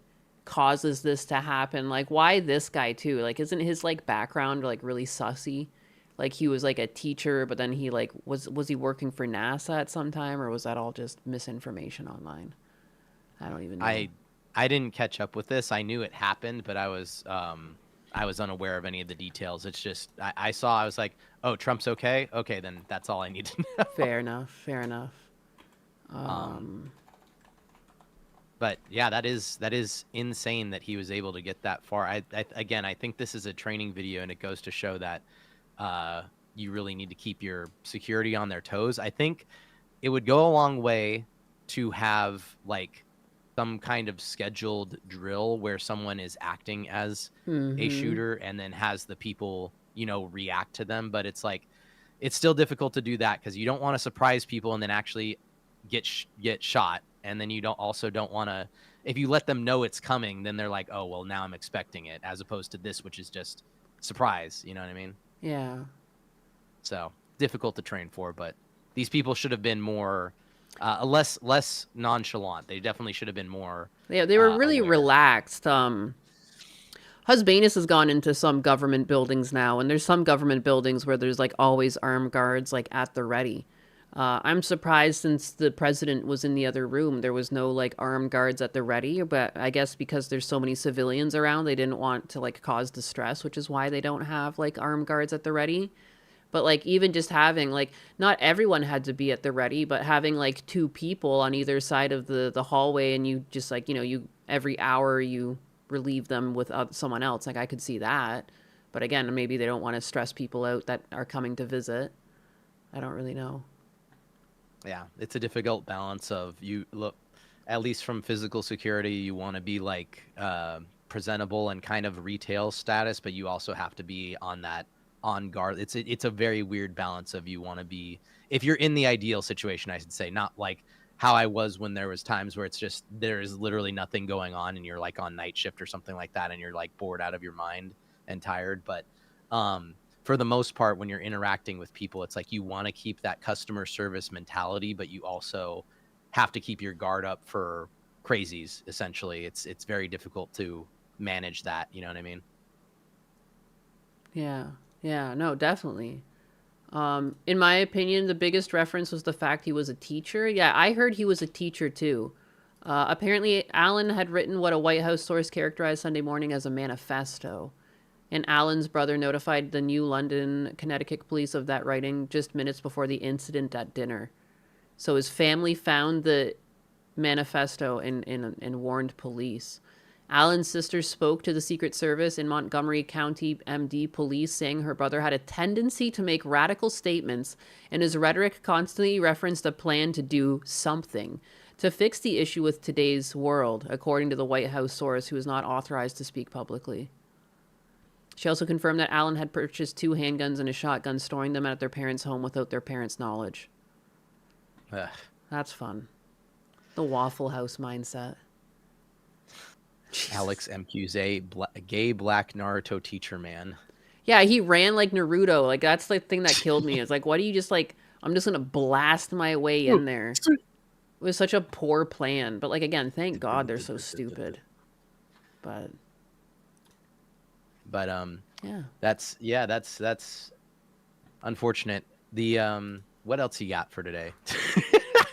causes this to happen? Like, why this guy too? Like, isn't his like background like really sussy? Like, he was like a teacher, but then he like was he working for NASA at some time, or was that all just misinformation online? I don't even know. I didn't catch up with this. I knew it happened, but I was unaware of any of the details. It's just I was like, oh, Trump's okay. Okay, then that's all I need to know. Fair enough. But yeah, that is insane that he was able to get that far. I think this is a training video, and it goes to show that you really need to keep your security on their toes. I think it would go a long way to have like some kind of scheduled drill where someone is acting as a shooter and then has the people, you know, react to them. But it's like, it's still difficult to do that because you don't want to surprise people and then actually get shot. And then you don't want to if you let them know it's coming, then they're like, oh, well, now I'm expecting it, as opposed to this, which is just surprise. You know what I mean? Yeah. So difficult to train for, but these people should have been more, less nonchalant. They definitely should have been more. Yeah, they were really aware. relaxed. Husbanus has gone into some government buildings now, and there's some government buildings where there's like always armed guards like at the ready. I'm surprised since the president was in the other room, there was no like armed guards at the ready, but I guess because there's so many civilians around, they didn't want to like cause distress, which is why they don't have like armed guards at the ready. But like even just having like not everyone had to be at the ready, but having like two people on either side of the hallway, and you just like, you know, you every hour you relieve them with someone else. Like I could see that. But again, maybe they don't want to stress people out that are coming to visit. I don't really know. Yeah, it's a difficult balance of you look, at least from physical security, you want to be like presentable and kind of retail status, but you also have to be on that on guard. It's a very weird balance of you want to be, if you're in the ideal situation, I should say, not like how I was when there was times where it's just there is literally nothing going on and you're like on night shift or something like that and you're like bored out of your mind and tired. But for the most part, when you're interacting with people, it's like you want to keep that customer service mentality, but you also have to keep your guard up for crazies. Essentially, it's very difficult to manage that. You know what I mean? Yeah, no, definitely. In my opinion, the biggest reference was the fact he was a teacher. Yeah, I heard he was a teacher too. Apparently, Allen had written what a White House source characterized Sunday morning as a manifesto. And Allen's brother notified the New London, Connecticut police of that writing just minutes before the incident at dinner. So his family found the manifesto and warned police. Allen's sister spoke to the Secret Service in Montgomery County MD police, saying her brother had a tendency to make radical statements, and his rhetoric constantly referenced a plan to do something to fix the issue with today's world, according to the White House source, who is not authorized to speak publicly. She also confirmed that Allen had purchased 2 handguns and a shotgun, storing them at their parents' home without their parents' knowledge. Ugh. That's fun. The Waffle House mindset. Alex MQ's gay black Naruto teacher man. Yeah, he ran like Naruto. Like, that's the thing that killed me. It's like, why do you just like, I'm just going to blast my way in there. It was such a poor plan. But like, again, thank God they're so stupid. But yeah, that's unfortunate. The what else you got for today?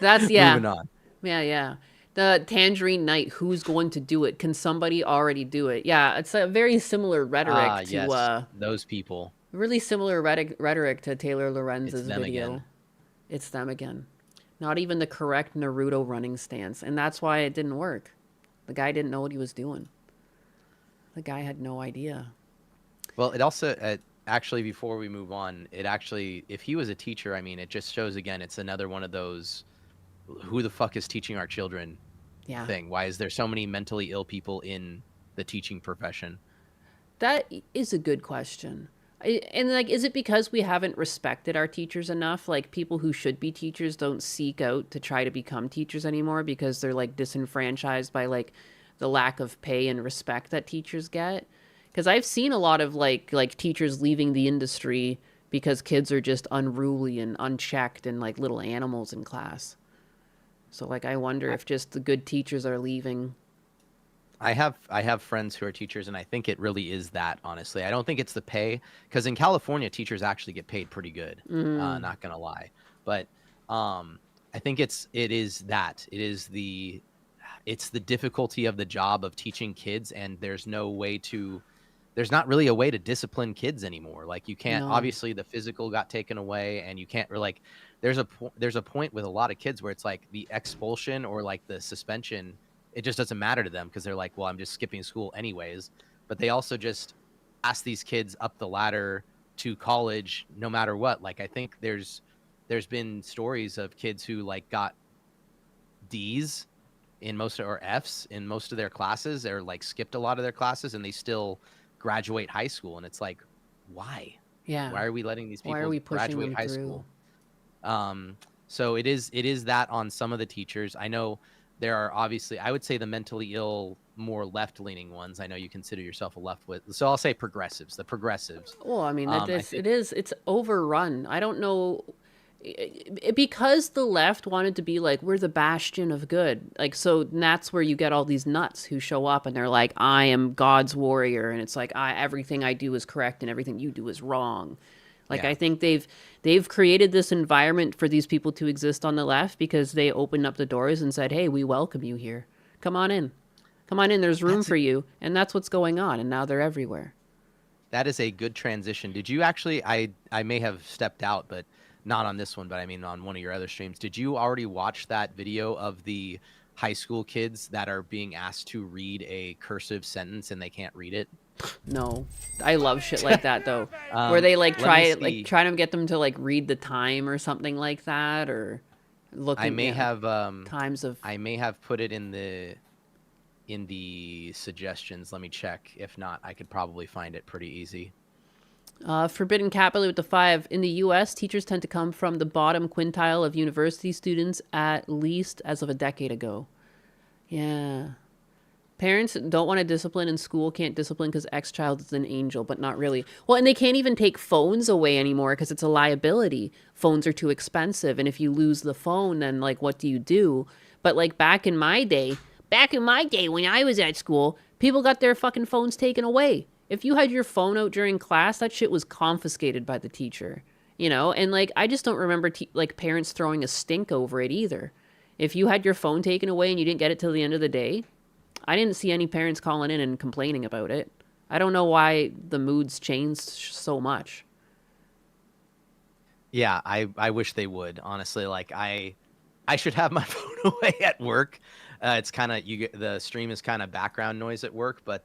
that's yeah. Moving on. Yeah. The Tangerine Knight, who's going to do it? Can somebody already do it? Yeah, it's a very similar rhetoric to yes, those people. Really similar rhetoric to Taylor Lorenz's video. Again. It's them again. Not even the correct Naruto running stance, and that's why it didn't work. The guy didn't know what he was doing. The guy had no idea. Well, it also actually, before we move on, it actually, if he was a teacher, I mean, it just shows again, it's another one of those, who the fuck is teaching our children thing? Why is there so many mentally ill people in the teaching profession? That is a good question. And like, is it because we haven't respected our teachers enough? Like, people who should be teachers don't seek out to try to become teachers anymore because they're like disenfranchised by like the lack of pay and respect that teachers get. Because I've seen a lot of like teachers leaving the industry because kids are just unruly and unchecked and like little animals in class. So like, I wonder if just the good teachers are leaving. I have friends who are teachers, and I think it really is that, honestly. I don't think it's the pay, because in California, teachers actually get paid pretty good. Not gonna lie, but I think it is the difficulty of the job of teaching kids, and there's not really a way to discipline kids anymore. Like, you can't, obviously the physical got taken away, and you can't like, there's a point with a lot of kids where it's like the expulsion or like the suspension, it just doesn't matter to them because they're like, well, I'm just skipping school anyways. But they also just ask these kids up the ladder to college no matter what. Like, I think there's been stories of kids who like got D's in most, or F's in most of their classes, or like skipped a lot of their classes, and they still graduate high school. And it's like, why? Yeah. Why are we letting these people graduate high through? school? So it is that on some of the teachers. I know there are obviously, I would say, the mentally ill, more left-leaning ones. I know you consider yourself a so I'll say progressives. The progressives. Well, I mean, I think, it's overrun. I don't know, because the left wanted to be like, we're the bastion of good. Like, so that's where you get all these nuts who show up and they're like, I am God's warrior. And it's like, everything I do is correct and everything you do is wrong. Like, yeah. I think they've created this environment for these people to exist on the left because they opened up the doors and said, hey, we welcome you here. Come on in. Come on in. There's room for you. And that's what's going on. And now they're everywhere. That is a good transition. Did you actually, I may have stepped out, but not on this one, but I mean on one of your other streams, did you already watch that video of the high school kids that are being asked to read a cursive sentence and they can't read it? No, I love shit like that though, where they like try to get them to like read the time or something like that, or look. I may have times of. I may have put it in the suggestions. Let me check. If not, I could probably find it pretty easy. Forbidden Capital with the 5. In the U.S., teachers tend to come from the bottom quintile of university students, at least as of a decade ago. Yeah. Parents don't want to discipline in school, can't discipline because X-child is an angel, but not really. Well, and they can't even take phones away anymore because it's a liability. Phones are too expensive. And if you lose the phone, then like, what do you do? But like back in my day when I was at school, people got their fucking phones taken away. If you had your phone out during class, that shit was confiscated by the teacher, you know? And like, I just don't remember like parents throwing a stink over it either. If you had your phone taken away and you didn't get it till the end of the day, I didn't see any parents calling in and complaining about it. I don't know why the moods changed so much. Yeah, I wish they would, honestly. Like I should have my phone away at work. It's kind of, the stream is kind of background noise at work, but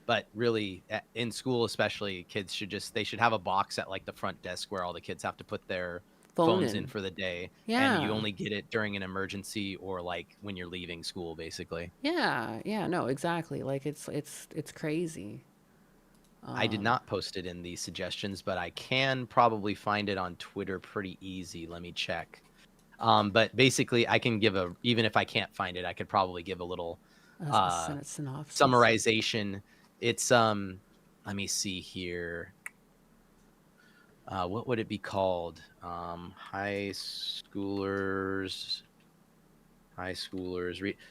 but really in school, especially, kids should have a box at like the front desk where all the kids have to put their phones in for the day. Yeah. And you only get it during an emergency or like when you're leaving school, basically. Yeah, no, exactly. Like it's crazy. I did not post it in the suggestions, but I can probably find it on Twitter pretty easy. Let me check. But basically I can give even if I can't find it, I could probably give a little summarization. It's let me see here. What would it be called? High schoolers.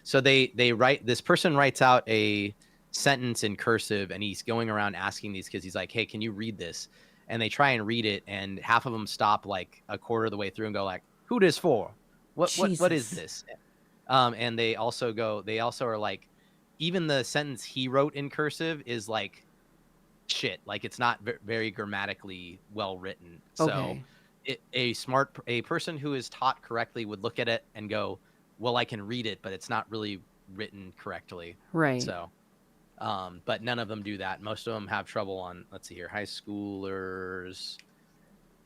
So they write. This person writes out a sentence in cursive, and he's going around asking these kids. He's like, "Hey, can you read this?" And they try and read it, and half of them stop like a quarter of the way through and go like, "Who this for? What is this?" And they also are like, even the sentence he wrote in cursive is like shit. Like it's not very grammatically well written. Okay. So a person who is taught correctly would look at it and go, well, I can read it, but it's not really written correctly. Right. So, but none of them do that. Most of them have trouble on, let's see here, high schoolers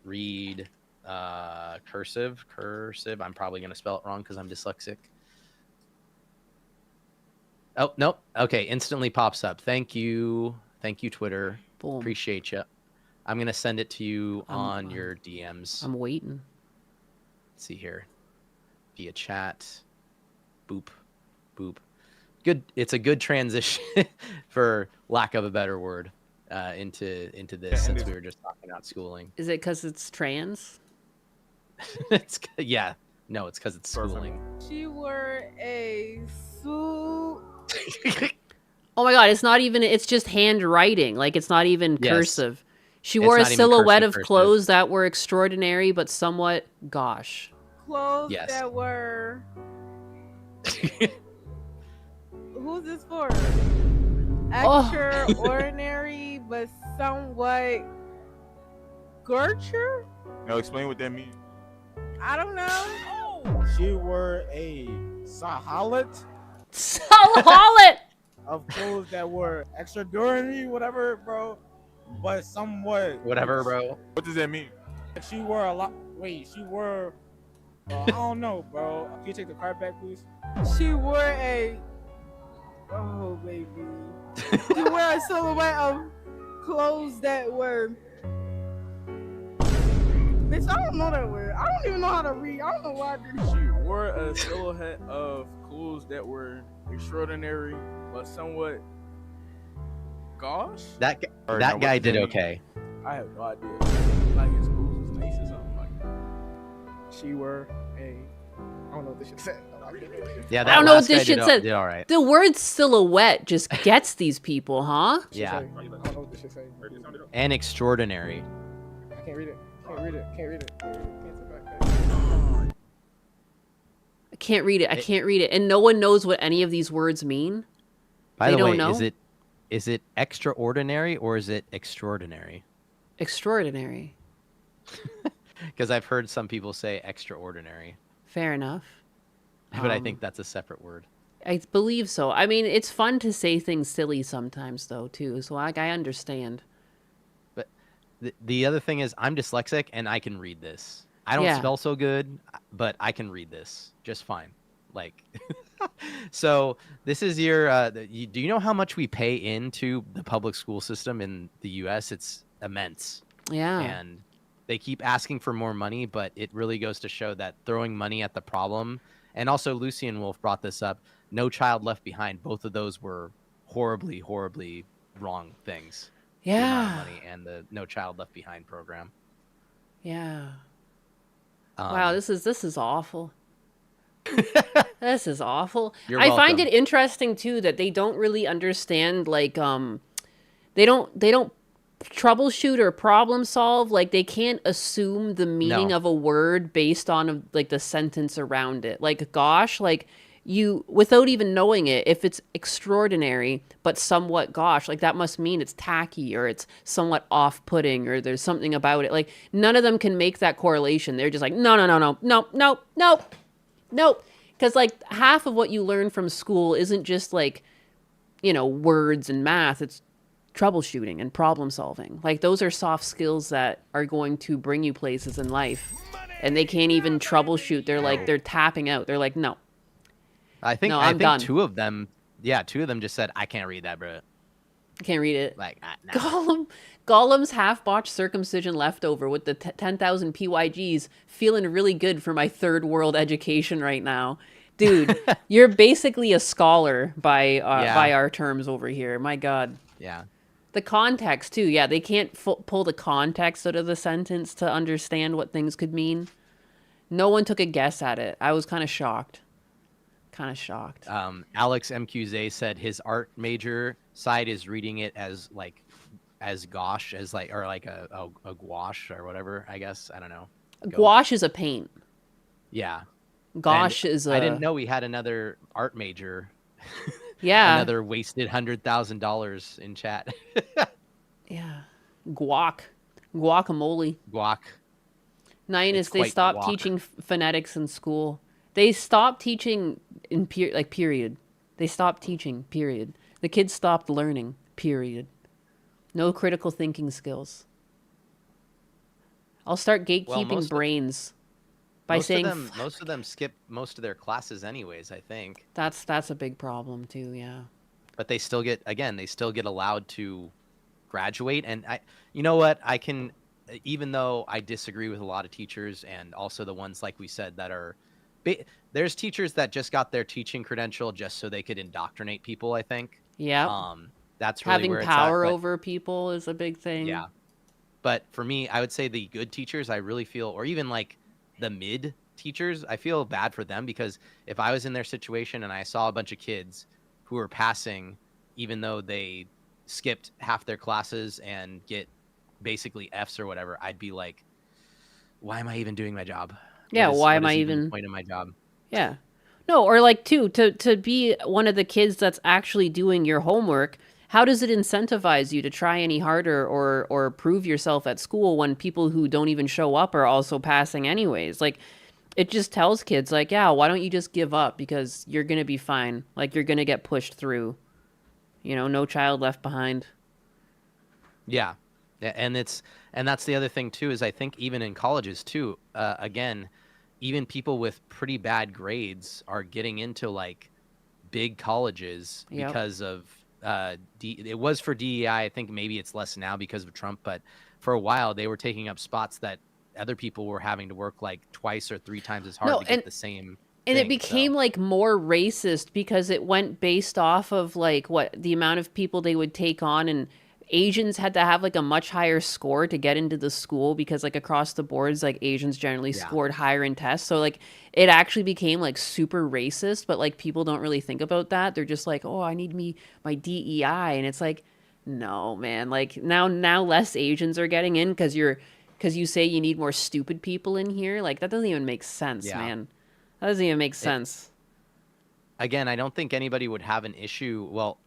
read cursive. I'm probably going to spell it wrong because I'm dyslexic. Oh, nope. Okay. Instantly pops up. Thank you. Thank you, Twitter. Boom. Appreciate you. I'm going to send it to you on your DMs. I'm waiting. Let's see here. Via chat. Boop. Boop. Good. It's a good transition, for lack of a better word, into this, since we were just talking about schooling. Is it because it's trans? Yeah. No, it's because it's schooling. She wore a suit. Oh my god, it's just handwriting. Like it's not even cursive. She wore a not even silhouette of cursive. clothes that were extraordinary but somewhat gauche. Clothes that were. Who's this for? Extraordinary but somewhat Gertrude? No, explain what that means. I don't know. She wore a sahalat of clothes that were extraordinary, whatever, bro. But somewhat. Whatever, bro. What does that mean? She wore a lot. Wait, she wore. I don't know, bro. Can you take the card back, please? She wore a. Oh, baby. She wore a silhouette of clothes that were. Bitch, I don't know that word. I don't even know how to read. I don't know why I did it. She wore a silhouette of clothes that were extraordinary, but somewhat gauche. That Or that no, guy what did Jimmy? okay. I have no idea. Like his clothes was nice or something like that. She wore a. I don't know what this shit said. Yeah, I that don't know what last guy this shit did, said. did all right. The word silhouette just gets these people, huh? Yeah, I don't know what this shit say. and extraordinary. I can't read it. Can't read it. Can't read it. Can't read it. Can't sit back. I can't read it. I can't read it. And no one knows what any of these words mean. By They the don't way, know? is it extraordinary or is it extraordinary? Extraordinary. Because I've heard some people say extraordinary, Fair enough. but I think that's a separate word. I believe so. I mean, it's fun to say things silly sometimes, though, too. So, like, I understand. But the other thing is, I'm dyslexic and I can read this. I don't Yeah. spell so good, but I can read this just fine. Like, so this is your. Do you know how much we pay into the public school system in the U.S.? It's immense. Yeah. And they keep asking for more money, but it really goes to show that throwing money at the problem, and also Lucian Wolf brought this up, No Child Left Behind, both of those were horribly, horribly wrong things. The amount Yeah. of money and the No Child Left Behind program. Yeah. Wow, this is awful. This is awful. You're I find welcome. it interesting too that they don't really understand like they don't troubleshoot or problem solve. Like they can't assume the meaning No. of a word based on like the sentence around it. Like gosh, like you without even knowing it, if it's extraordinary but somewhat gosh, like that must mean it's tacky or it's somewhat off-putting or there's something about it. Like none of them can make that correlation. They're just like no. Because like half of what you learn from school isn't just like, you know, words and math. It's troubleshooting and problem solving. Like those are soft skills that are going to bring you places in life. And they can't even troubleshoot. They're like, they're tapping out. They're like, no. I think No, I I'm think done. two of them just said, I can't read that, bro. I can't read it. Like, nah. Gollum's half-botched circumcision leftover with the 10,000 PYGs feeling really good for my third world education right now. Dude, you're basically a scholar by our terms over here. My God. Yeah. The context, too. Yeah, they can't pull the context out of the sentence to understand what things could mean. No one took a guess at it. I was kind of shocked. Alex MQZ said his art major side is reading it as gouache, as like, or like a gouache or whatever, I guess. I don't know. Gouache is a paint. Yeah. Gouache And is a... I didn't know we had another art major. Yeah. Another wasted $100,000 in chat. Yeah. Guacamole. Guac. Nine It's is they quite stopped guac. teaching phonetics in school. They stopped teaching in period. They stopped teaching, period. The kids stopped learning, period. No critical thinking skills. I'll start gatekeeping brains by saying most of them skip most of their classes anyways, I think. that's a big problem too, yeah. But they still get allowed to graduate. And you know what, I can, even though I disagree with a lot of teachers and also the ones like we said that are there's teachers that just got their teaching credential just so they could indoctrinate people, I think. Yeah. That's really Having where power it's at, over people is a big thing. yeah. But for me, I would say the good teachers, I really feel, or even like the mid teachers, I feel bad for them, because if I was in their situation and I saw a bunch of kids who were passing, even though they skipped half their classes and get basically Fs or whatever, I'd be like, why am I even doing my job? Yeah, why am what I is even the point of my job? Yeah. No, or like too, to be one of the kids that's actually doing your homework, how does it incentivize you to try any harder or prove yourself at school when people who don't even show up are also passing anyways? Like it just tells kids like, yeah, why don't you just give up, because you're going to be fine. Like you're going to get pushed through. You know, no child left behind. Yeah. And that's the other thing too, is I think even in colleges too, again, even people with pretty bad grades are getting into like big colleges because of it was for DEI. I think maybe it's less now because of Trump, but for a while they were taking up spots that other people were having to work like twice or 3 times as hard No, to get the same and it thing, became so. like more racist because it went based off of like what the amount of people they would take on, and Asians had to have like a much higher score to get into the school because like across the boards like Asians generally Yeah. scored higher in tests. So like it actually became like super racist, but like people don't really think about that. They're just like, "Oh, I need my DEI." And it's like, "No, man. Like now less Asians are getting in cuz you say you need more stupid people in here. Like that doesn't even make sense, Yeah. man. That doesn't even make It, sense." again, I don't think anybody would have an issue. Well,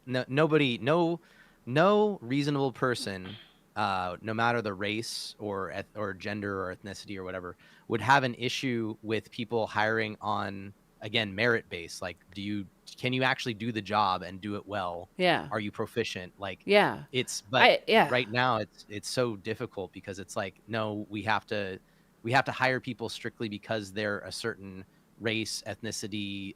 no reasonable person, no matter the race or gender or ethnicity or whatever, would have an issue with people hiring on, again, merit based. Like, can you actually do the job and do it well? Yeah. Are you proficient? Like, Yeah. but Yeah. right now it's so difficult because it's like, no, we have to hire people strictly because they're a certain race, ethnicity,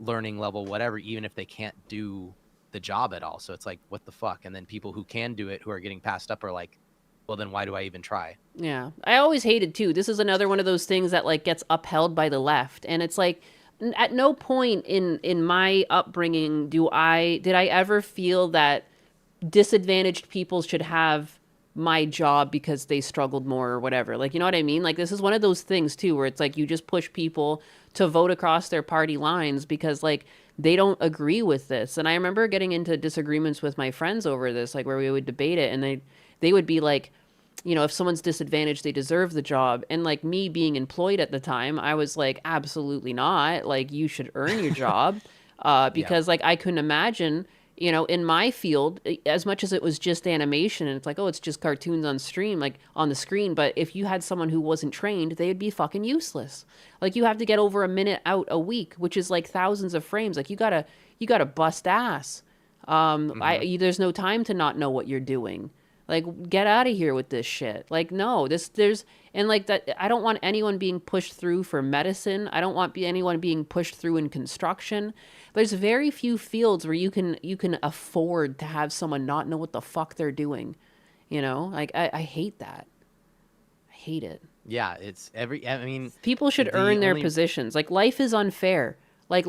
learning level, whatever, even if they can't do the job at all. So it's like, what the fuck? And then people who can do it, who are getting passed up, are like, well, then why do I even try? Yeah. I always hated too. This is another one of those things that like gets upheld by the left, and it's like at no point in my upbringing did I ever feel that disadvantaged people should have my job because they struggled more or whatever. Like, you know what I mean? Like, this is one of those things too where it's like you just push people to vote across their party lines because like they don't agree with this. And I remember getting into disagreements with my friends over this, like where we would debate it, and they would be like, you know, if someone's disadvantaged, they deserve the job. And like me being employed at the time, I was like, absolutely not. Like, you should earn your job. Because like I couldn't imagine, you know, in my field, as much as it was just animation and it's like, oh, it's just cartoons on stream, like on the screen. But if you had someone who wasn't trained, they'd be fucking useless. Like you have to get over a minute out a week, which is like thousands of frames. Like you gotta bust ass. There's no time to not know what you're doing. Like, get out of here with this shit. Like, no, and like that, I don't want anyone being pushed through for medicine. I don't want anyone being pushed through in construction. There's very few fields where you can afford to have someone not know what the fuck they're doing. You know, like I hate that. I hate it. Yeah, I mean, People should earn their positions. Like life is unfair. Like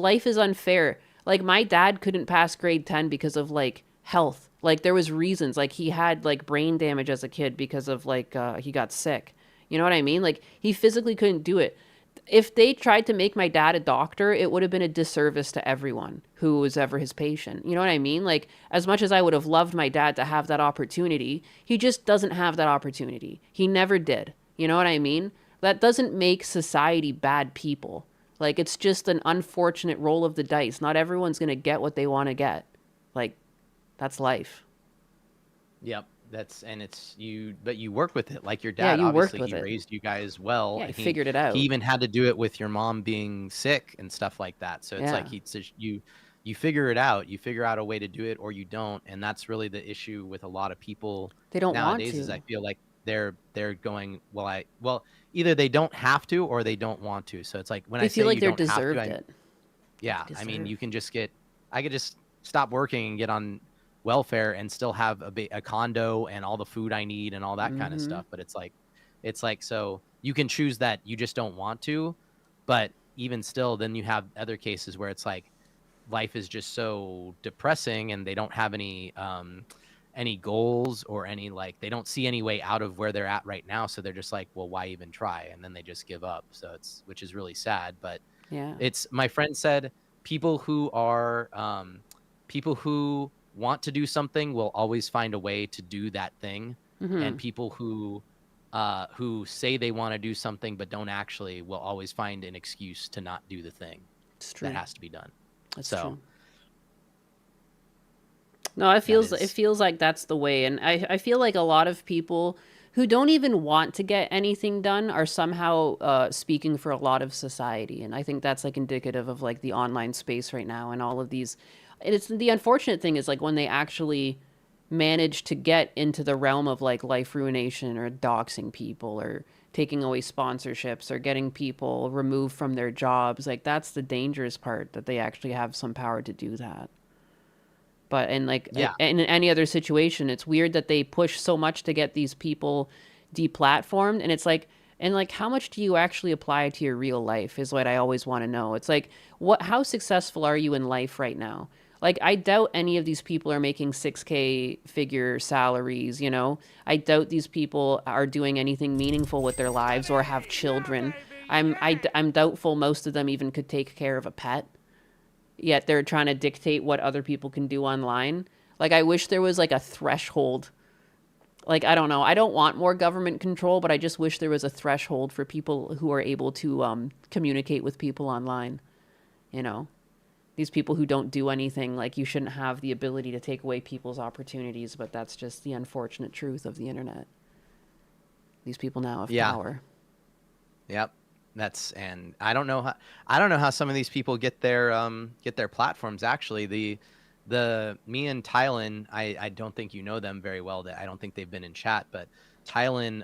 my dad couldn't pass grade 10 because of like health. Like there was reasons, like he had like brain damage as a kid because of like he got sick. You know what I mean? Like he physically couldn't do it. If they tried to make my dad a doctor, it would have been a disservice to everyone who was ever his patient. You know what I mean? Like as much as I would have loved my dad to have that opportunity, he just doesn't have that opportunity. He never did. You know what I mean? That doesn't make society bad people. Like it's just an unfortunate roll of the dice. Not everyone's going to get what they want to get. Like that's life. Yep. But you work with it. Like your dad, you worked obviously with he it. raised you guys well. Yeah, and he figured it out. He even had to do it with your mom being sick and stuff like that. So it's like you figure it out. You figure out a way to do it or you don't. And that's really the issue with a lot of people They don't nowadays want to. is I feel like they're going, either they don't have to or they don't want to. So it's like when they I say feel like you they're don't have deserved to, it. yeah, I mean, I could just stop working and get on welfare and still have a condo and all the food I need and all that kind of stuff. But it's like, so you can choose that you just don't want to, but even still, then you have other cases where it's like life is just so depressing and they don't have any goals or they don't see any way out of where they're at right now. So they're just like, well, why even try? And then they just give up. So which is really sad, but yeah, my friend said people who want to do something will always find a way to do that thing. And people who say they want to do something but don't actually will always find an excuse to not do the thing that has to be done. That's so true. No, it feels like that's the way. And I feel like a lot of people who don't even want to get anything done are somehow speaking for a lot of society. And I think that's like indicative of like the online space right now and all of these. And it's the unfortunate thing is like when they actually manage to get into the realm of like life ruination or doxing people or taking away sponsorships or getting people removed from their jobs. Like that's the dangerous part, that they actually have some power to do that. But in any other situation, it's weird that they push so much to get these people deplatformed, and it's like, and like, how much do you actually apply to your real life is what I always want to know. It's like, how successful are you in life right now? Like, I doubt any of these people are making 6K figure salaries, you know? I doubt these people are doing anything meaningful with their lives or have children. I'm doubtful most of them even could take care of a pet. Yet they're trying to dictate what other people can do online. Like, I wish there was like a threshold. Like, I don't know. I don't want more government control, but I just wish there was a threshold for people who are able to communicate with people online, you know? These people who don't do anything, like, you shouldn't have the ability to take away people's opportunities, but that's just the unfortunate truth of the internet. These people now have power. Yep. And I don't know how some of these people get their platforms. Actually, me and Tylen, I don't think you know them very well. That I don't think they've been in chat, but Tylen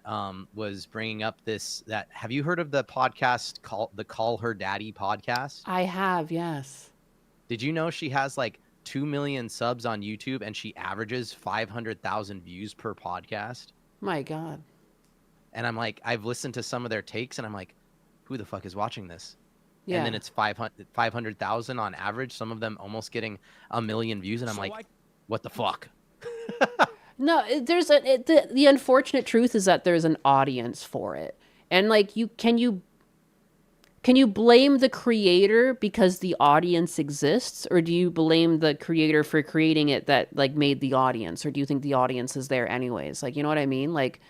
was bringing up that. Have you heard of the podcast called the Call Her Daddy podcast? I have, yes. Did you know she has like 2 million subs on YouTube and she averages 500,000 views per podcast? My God. And I'm like, I've listened to some of their takes and I'm like, who the fuck is watching this? Yeah. And then it's 500,000 on average. Some of them almost getting 1 million views. And I'm like, what the fuck? No, the unfortunate truth is that there's an audience for it. And like, can you blame the creator because the audience exists, or do you blame the creator for creating it that like made the audience, or do you think the audience is there anyways? Like, you know what I mean? Like,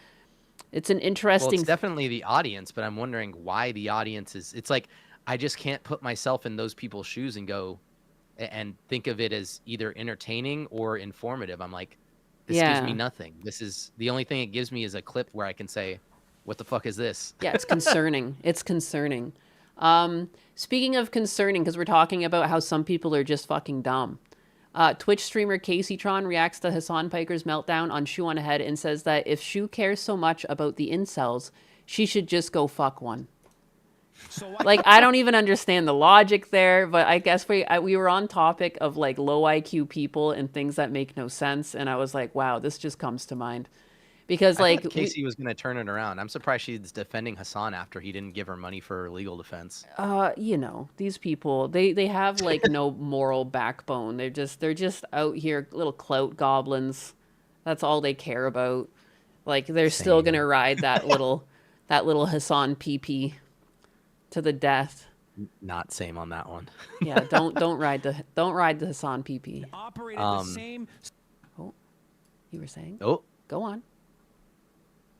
it's an interesting. Well, it's definitely the audience, but I'm wondering why the audience is. It's like I just can't put myself in those people's shoes and go and think of it as either entertaining or informative. I'm like, this gives me nothing. This is the only thing it gives me is a clip where I can say, "What the fuck is this?" Yeah, it's concerning. It's concerning. Speaking of concerning, because we're talking about how some people are just fucking dumb. Twitch streamer CaseyTron reacts to Hassan Piker's meltdown on Shoe on Head and says that if Shoe cares so much about the incels, she should just go fuck one. Like, I don't even understand the logic there, but I guess we were on topic of like low IQ people and things that make no sense, and I was like, wow, this just comes to mind. Because I like thought Casey was going to turn it around. I'm surprised she's defending Hassan after he didn't give her money for her legal defense. You know, these people, they have like no moral backbone. They're just out here little clout goblins. That's all they care about. Like, they're still gonna ride that little Hassan PP to the death. Not same on that one. Yeah, don't ride the Hassan PP. Operate at the same. Oh, you were saying? Oh, go on.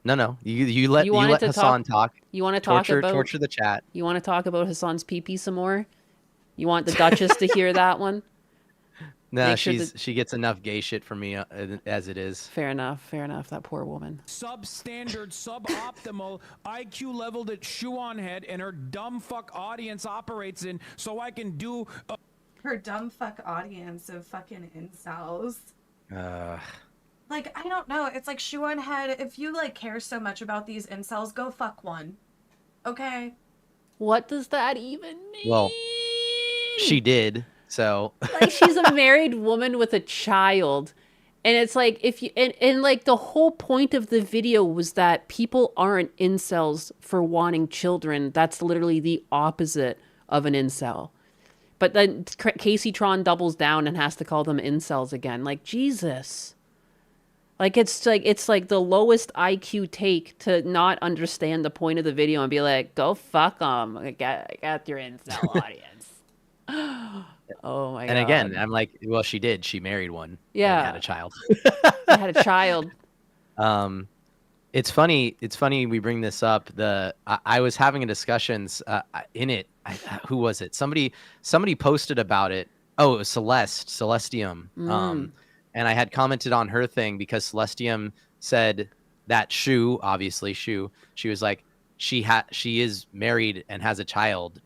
No. You let Hassan talk. You want to talk about torture the chat. You want to talk about Hassan's PP some more? You want the Duchess to hear that one? No, she gets enough gay shit from me as it is. Fair enough. That poor woman. Substandard, suboptimal IQ level that Shoe on Head and her dumb fuck audience operates in, so I can do. Her dumb fuck audience of fucking incels. Like, I don't know. It's like, Shoe on Head, if you, like, care so much about these incels, go fuck one. Okay? What does that even mean? Well, she did, so. Like, she's a married woman with a child. And it's like, if you, and like, the whole point of the video was that people aren't incels for wanting children. That's literally the opposite of an incel. But then CaseyTron doubles down and has to call them incels again. Like, Jesus. Like, it's like the lowest IQ take to not understand the point of the video and be like, go fuck them. I got your incel audience. Oh my God. And again, I'm like, well, she did. She married one. Yeah. And had a child. Had a child. It's funny we bring this up. I was having a discussions in it. Who was it? Somebody posted about it. Oh, it was Celestium. And I had commented on her thing because Celestium said that she was like, she is married and has a child.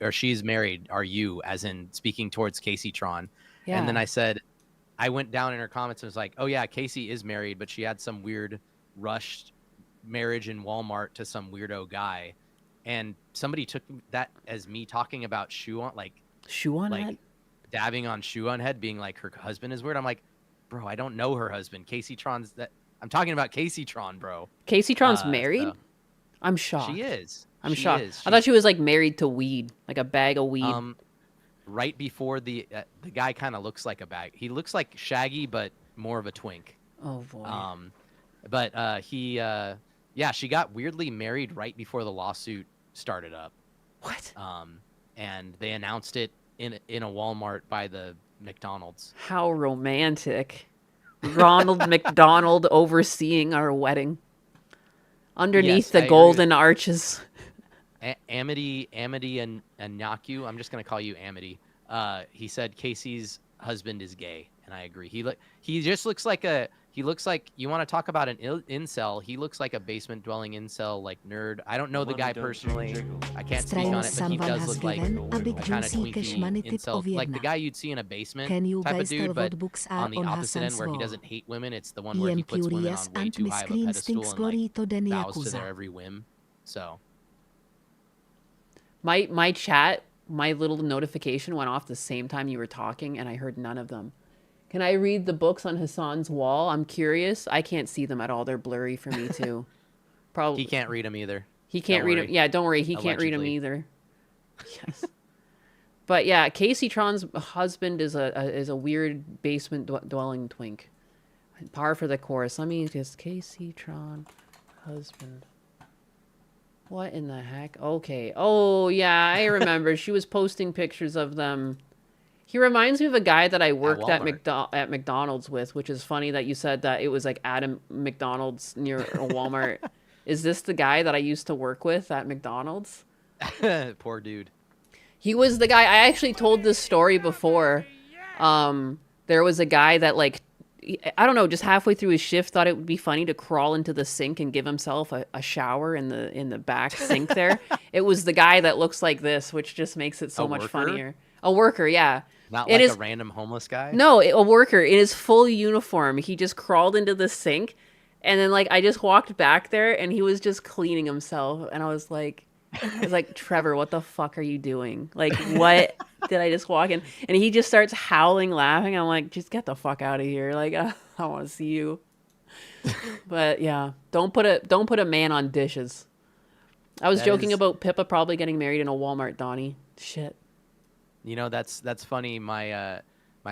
Or she's married. Are you? As in speaking towards CaseyTron. Yeah. And then I said, I went down in her comments and was like, oh yeah, Casey is married, but she had some weird rushed marriage in Walmart to some weirdo guy. And somebody took that as me talking about Shoe on Head, dabbing on Shoe on Head, being like her husband is weird. I'm like, bro, I don't know her husband. CaseyTron's that. I'm talking about Casey Tron, bro. Casey Tron's married? So I'm shocked. she is. I'm She shocked. is. I thought she was like married to weed, like a bag of weed. Right before the guy kind of looks like a bag. He looks like Shaggy, but more of a twink. Oh boy. But she got weirdly married right before the lawsuit started up. What? And they announced it in a Walmart by the McDonald's. How romantic. Ronald McDonald overseeing our wedding. Underneath the golden arches. Amity and Nyaku, I'm just gonna call you Amity. He said Casey's husband is gay, and I agree. He just looks like you want to talk about an incel. He looks like a basement dwelling incel, like nerd. I don't know the guy personally. I can't speak on it, but he does look like a kind of twinky incel, like the guy you'd see in a basement type of dude. But on the opposite end, where he doesn't hate women, it's the one where he puts women on way too high of a pedestal and like bows to their every whim. So. My chat, my little notification went off the same time you were talking, and I heard none of them. Can I read the books on Hassan's wall? I'm curious. I can't see them at all. They're blurry for me too. Probably he can't read them either. He can't read them. Yeah, don't worry. He can't read them either. Yes. But yeah, Casey Tron's husband is a weird basement dwelling twink. Par for the course. Let me just Casey Tron husband. What in the heck? Okay. Oh, yeah, I remember. She was posting pictures of them. He reminds me of a guy that I worked at McDonald's with, which is funny that you said that it was like Adam McDonald's near a Walmart. Is this the guy that I used to work with at McDonald's? Poor dude. He was the guy. I actually told this story before. There was a guy that like, I don't know, just halfway through his shift thought it would be funny to crawl into the sink and give himself a shower in the back sink there. It was the guy that looks like this, which just makes it so much funnier. A worker, yeah. Not like a random homeless guy? No, a worker in his full uniform. He just crawled into the sink, and then like I just walked back there and he was just cleaning himself, and I was like, Trevor, what the fuck are you doing? Like, what did I just walk in? And he just starts howling, laughing. I'm like, just get the fuck out of here. Like, I want to see you. But yeah, don't put a man on dishes. I was joking about Pippa probably getting married in a Walmart, Donnie. Shit. You know, that's funny. My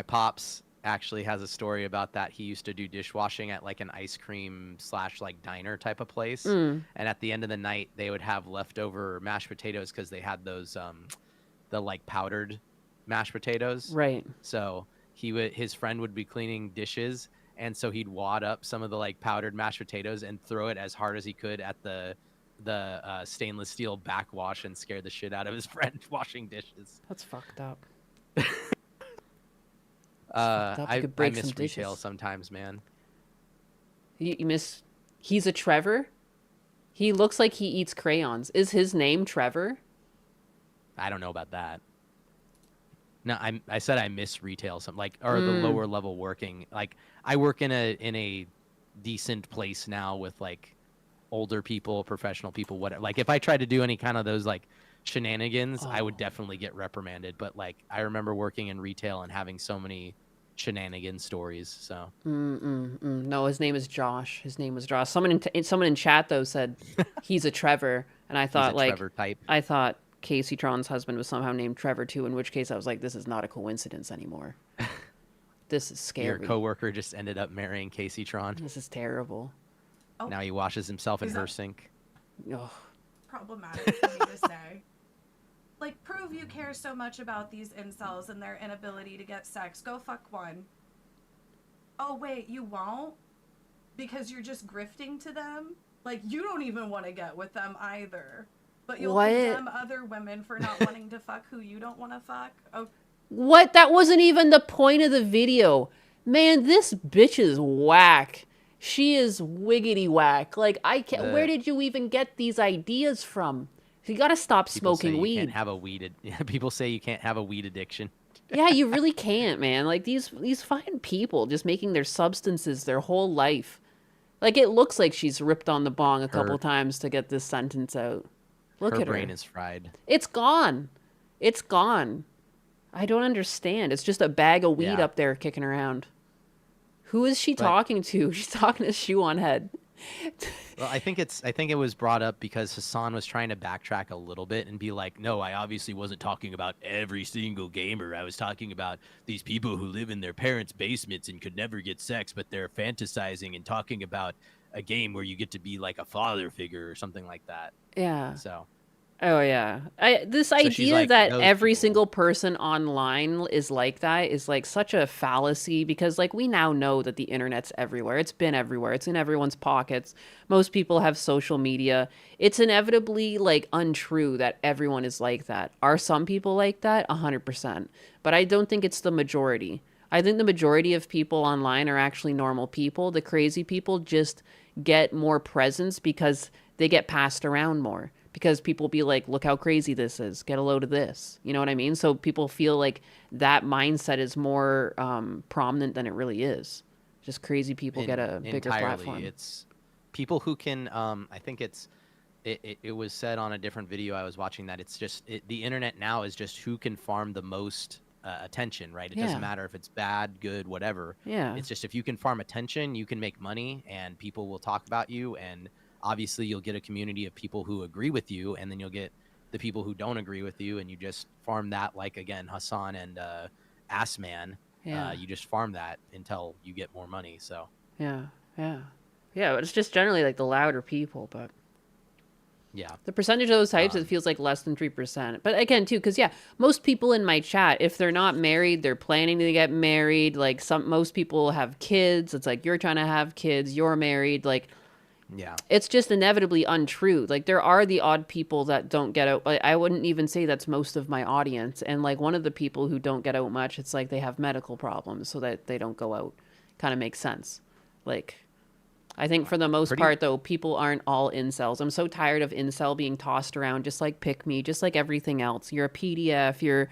pops actually has a story about that. He used to do dishwashing at like an ice cream / like diner type of place. And at the end of the night, they would have leftover mashed potatoes because they had those the like powdered mashed potatoes. Right. So his friend would be cleaning dishes, and so he'd wad up some of the like powdered mashed potatoes and throw it as hard as he could at the stainless steel backwash and scare the shit out of his friend washing dishes. That's fucked up. I miss retail sometimes, man. You miss... He's a Trevor? He looks like he eats crayons. Is his name Trevor? I don't know about that. No, I said I miss retail, or the lower level working. Like, I work in a decent place now with like older people, professional people, whatever. Like, if I tried to do any kind of those like shenanigans, I would definitely get reprimanded. But like, I remember working in retail and having so many shenanigan stories. So no, his name is Josh. His name was Josh. Someone in chat though said he's a Trevor, and I thought like Trevor type. I thought Casey Tron's husband was somehow named Trevor too. In which case, I was like, this is not a coincidence anymore. This is scary. Your coworker just ended up marrying Casey Tron. This is terrible. Oh. Now he washes himself in her sink. Oh. Problematic for me to say. Like, prove you care so much about these incels and their inability to get sex. Go fuck one. Oh, wait, you won't? Because you're just grifting to them? Like, you don't even want to get with them either. But you'll condemn other women for not wanting to fuck who you don't want to fuck? Oh. What? That wasn't even the point of the video. Man, this bitch is whack. She is wiggity whack. Like, I can't... Where did you even get these ideas from? You gotta stop smoking weed. Can't have a people say you can't have a weed addiction. Yeah, you really can't, man. Like, these fine people just making their substances their whole life. Like, it looks like she's ripped on the bong a couple times to get this sentence out. Look at her. Her brain is fried. It's gone. It's gone. I don't understand. It's just a bag of weed up there kicking around. Who is she talking to? She's talking to Shoe on Head. Well, I think it was brought up because Hassan was trying to backtrack a little bit and be like, no, I obviously wasn't talking about every single gamer. I was talking about these people who live in their parents' basements and could never get sex, but they're fantasizing and talking about a game where you get to be like a father figure or something like that. Yeah. So. Oh yeah, this idea like, that those every people. single person online is like that is like such a fallacy, because like we now know that the internet's everywhere. It's been everywhere. It's in everyone's pockets. Most people have social media. It's inevitably like untrue that everyone is like that. Are some people like that? 100%. But I don't think it's the majority. I think the majority of people online are actually normal people. The crazy people just get more presence because they get passed around more. Because people be like, look how crazy this is. Get a load of this. You know what I mean? So people feel like that mindset is more prominent than it really is. Just crazy people get a bigger platform. It's people who can. I think it was said on a different video I was watching that it's just the internet now is just who can farm the most attention, right? It doesn't matter if it's bad, good, whatever. Yeah. It's just if you can farm attention, you can make money, and people will talk about you, and obviously you'll get a community of people who agree with you, and then you'll get the people who don't agree with you, and you just farm that, like again Hassan and Assman. You just farm that until you get more money. So yeah, but it's just generally like the louder people. But yeah, the percentage of those types, it feels like less than 3%. But again too, because most people in my chat, if they're not married, they're planning to get married. Like most people have kids. It's like you're trying to have kids, you're married, like. Yeah, it's just inevitably untrue. Like there are the odd people that don't get out. I wouldn't even say that's most of my audience. And like one of the people who don't get out much, it's like they have medical problems so that they don't go out. Kind of makes sense. Like I think for the most part though, people aren't all incels. I'm so tired of incel being tossed around just like pick me, just like everything else. You're a PDF, you're,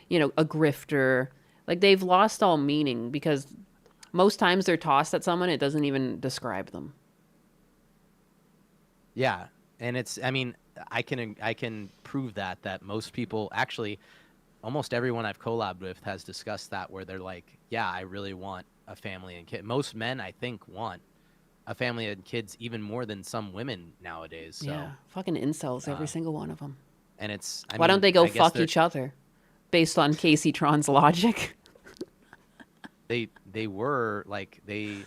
a grifter. Like they've lost all meaning because most times they're tossed at someone, it doesn't even describe them. Yeah, and I can prove that most people, actually almost everyone I've collabed with has discussed that, where they're like, yeah, I really want a family and kid. Most men, I think, want a family and kids even more than some women nowadays. So. Yeah, fucking incels, every single one of them. And it's why don't they go fuck each other, based on Casey Tron's logic? They were like they.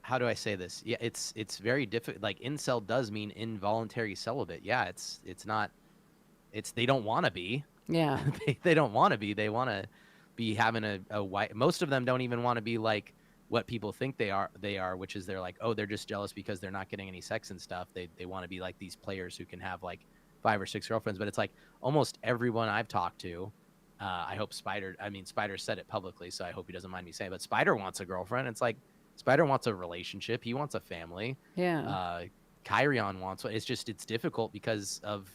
How do I say this? Yeah, it's very difficult. Like incel does mean involuntary celibate. Yeah, it's not. They don't want to be. Yeah. they don't want to be. They want to be having a white. Most of them don't even want to be like what people think they are, which is they're like, oh, they're just jealous because they're not getting any sex and stuff. They want to be like these players who can have like 5 or 6 girlfriends. But it's like almost everyone I've talked to. I hope Spider said it publicly, so I hope he doesn't mind me saying. But Spider wants a girlfriend. It's like. Spider wants a relationship. He wants a family. Yeah. Kyrion wants one. It's difficult because of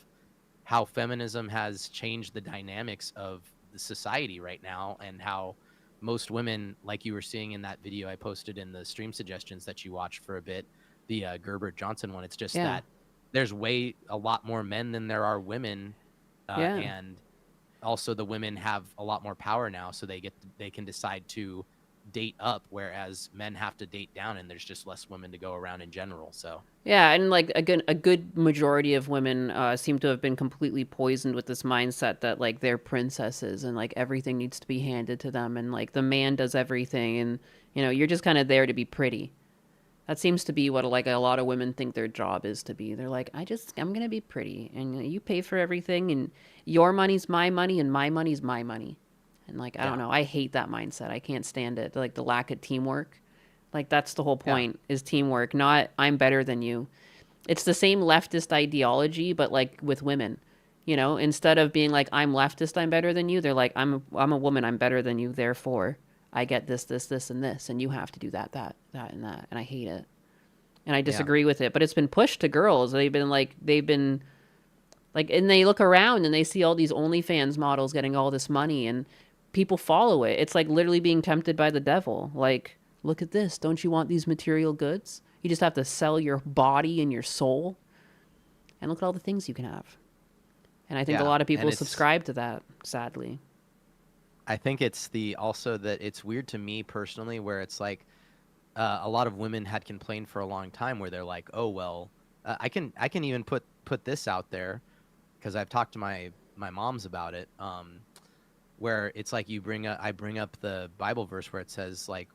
how feminism has changed the dynamics of the society right now, and how most women, like you were seeing in that video I posted in the stream suggestions that you watched for a bit, the Gerbert Johnson one. It's just that there's a lot more men than there are women, and also the women have a lot more power now, so they can decide to date up, whereas men have to date down, and there's just less women to go around in general. So and like a good majority of women seem to have been completely poisoned with this mindset that like they're princesses and like everything needs to be handed to them, and like the man does everything, and you're just kind of there to be pretty. That seems to be what like a lot of women think their job is to be. They're like, I'm gonna be pretty, and you pay for everything, and your money's my money, and my money's my money. And like, I don't know, I hate that mindset. I can't stand it. Like the lack of teamwork. Like that's the whole point is teamwork, not I'm better than you. It's the same leftist ideology, but like with women, instead of being like, I'm leftist, I'm better than you. They're like, I'm a woman, I'm better than you. Therefore I get this, and this, and you have to do that, and that. And I hate it. And I disagree with it, but it's been pushed to girls. They've been like, and they look around and they see all these OnlyFans models getting all this money, and people follow it. It's like literally being tempted by the devil. Like, look at this. Don't you want these material goods? You just have to sell your body and your soul. And look at all the things you can have. And I think a lot of people subscribe to that, sadly. I think it's also that it's weird to me personally, where it's like a lot of women had complained for a long time where they're like, oh well, I can even put this out there because I've talked to my moms about it. Where it's like I bring up the Bible verse where it says like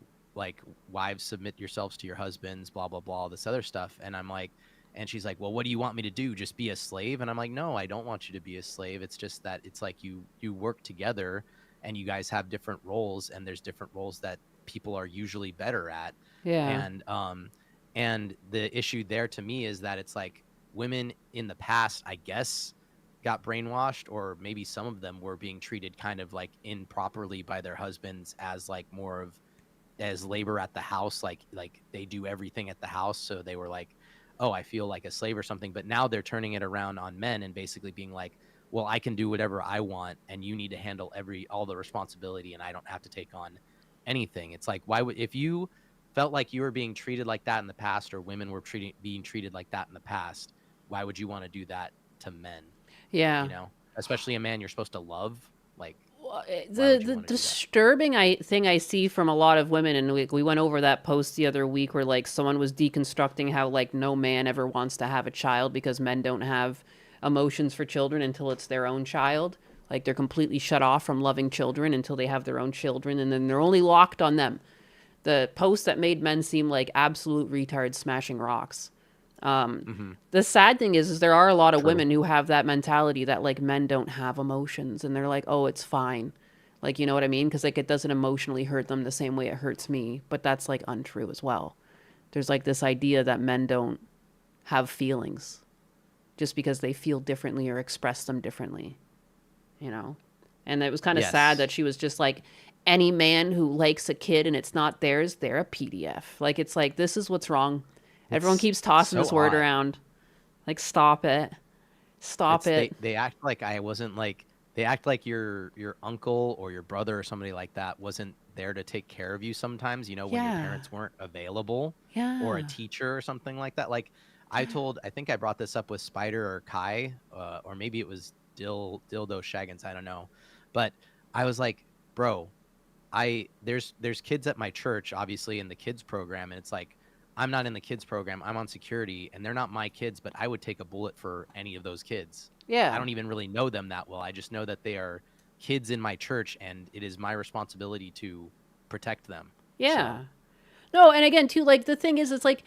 wives submit yourselves to your husbands, blah blah blah, this other stuff, and I'm like, and she's like, well, what do you want me to do? Just be a slave? And I'm like, no, I don't want you to be a slave. It's just that it's like you work together, and you guys have different roles, and there's different roles that people are usually better at. Yeah. And the issue there to me is that it's like women in the past, I guess, got brainwashed, or maybe some of them were being treated kind of like improperly by their husbands as like more of as labor at the house, like they do everything at the house, so they were like, oh, I feel like a slave or something. But now they're turning it around on men and basically being like, well, I can do whatever I want, and you need to handle all the responsibility, and I don't have to take on anything. It's like, why would, if you felt like you were being treated like that in the past, or women were being treated like that in the past, why would you want to do that to men? Yeah. You know, especially a man you're supposed to love. Like, the disturbing thing I see from a lot of women, and we went over that post the other week where like someone was deconstructing how like no man ever wants to have a child because men don't have emotions for children until it's their own child. Like they're completely shut off from loving children until they have their own children, and then they're only locked on them. The post that made men seem like absolute retards smashing rocks. The sad thing is there are a lot of women who have that mentality that like men don't have emotions, and they're like, oh, it's fine. Like, you know what I mean? Because like it doesn't emotionally hurt them the same way it hurts me. But that's like untrue as well. There's like this idea that men don't have feelings just because they feel differently or express them differently, you know? And it was kind of sad that she was just like, any man who likes a kid and it's not theirs, they're a PDF. Like, it's like, this is what's wrong. Everyone keeps tossing this word around. Like, stop it. Stop it. They act like I wasn't like, they act like your uncle or your brother or somebody like that wasn't there to take care of you sometimes, you know, when your parents weren't available, or a teacher or something like that. Like, I think I brought this up with Spider or Kai, or maybe it was Dildo Shaggins, I don't know. But I was like, bro, there's kids at my church, obviously, in the kids program, and it's like, I'm not in the kids program, I'm on security, and they're not my kids, but I would take a bullet for any of those kids. Yeah. I don't even really know them that well. I just know that they are kids in my church, and it is my responsibility to protect them. Yeah. So. No, and again, too, like, the thing is, it's like,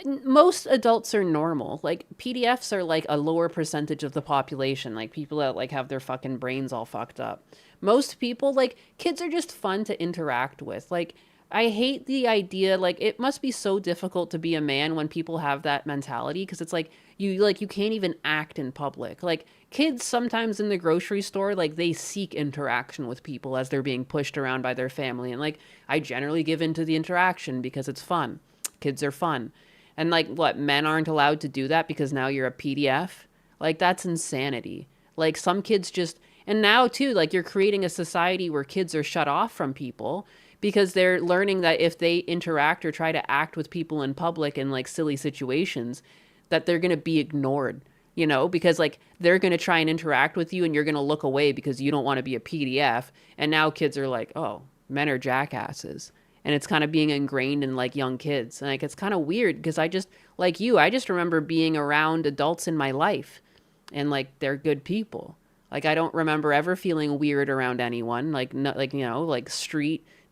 most adults are normal. Like, PDFs are, like, a lower percentage of the population. Like, people that, like, have their fucking brains all fucked up. Most people, like, kids are just fun to interact with. Like, I hate the idea, like, it must be so difficult to be a man when people have that mentality, because it's like, you can't even act in public. Like, kids sometimes in the grocery store, like, they seek interaction with people as they're being pushed around by their family, and, like, I generally give into the interaction because it's fun. Kids are fun. And, like, what, men aren't allowed to do that because now you're a PDF? Like, that's insanity. Like, some kids just, and now, too, like, you're creating a society where kids are shut off from people, because they're learning that if they interact or try to act with people in public in like silly situations, that they're going to be ignored, you know, because like they're going to try and interact with you and you're going to look away because you don't want to be a PDF. And now kids are like, oh, men are jackasses. And it's kind of being ingrained in like young kids. And like, it's kind of weird because I just remember being around adults in my life and like, they're good people. Like, I don't remember ever feeling weird around anyone, like, not, like, you know, like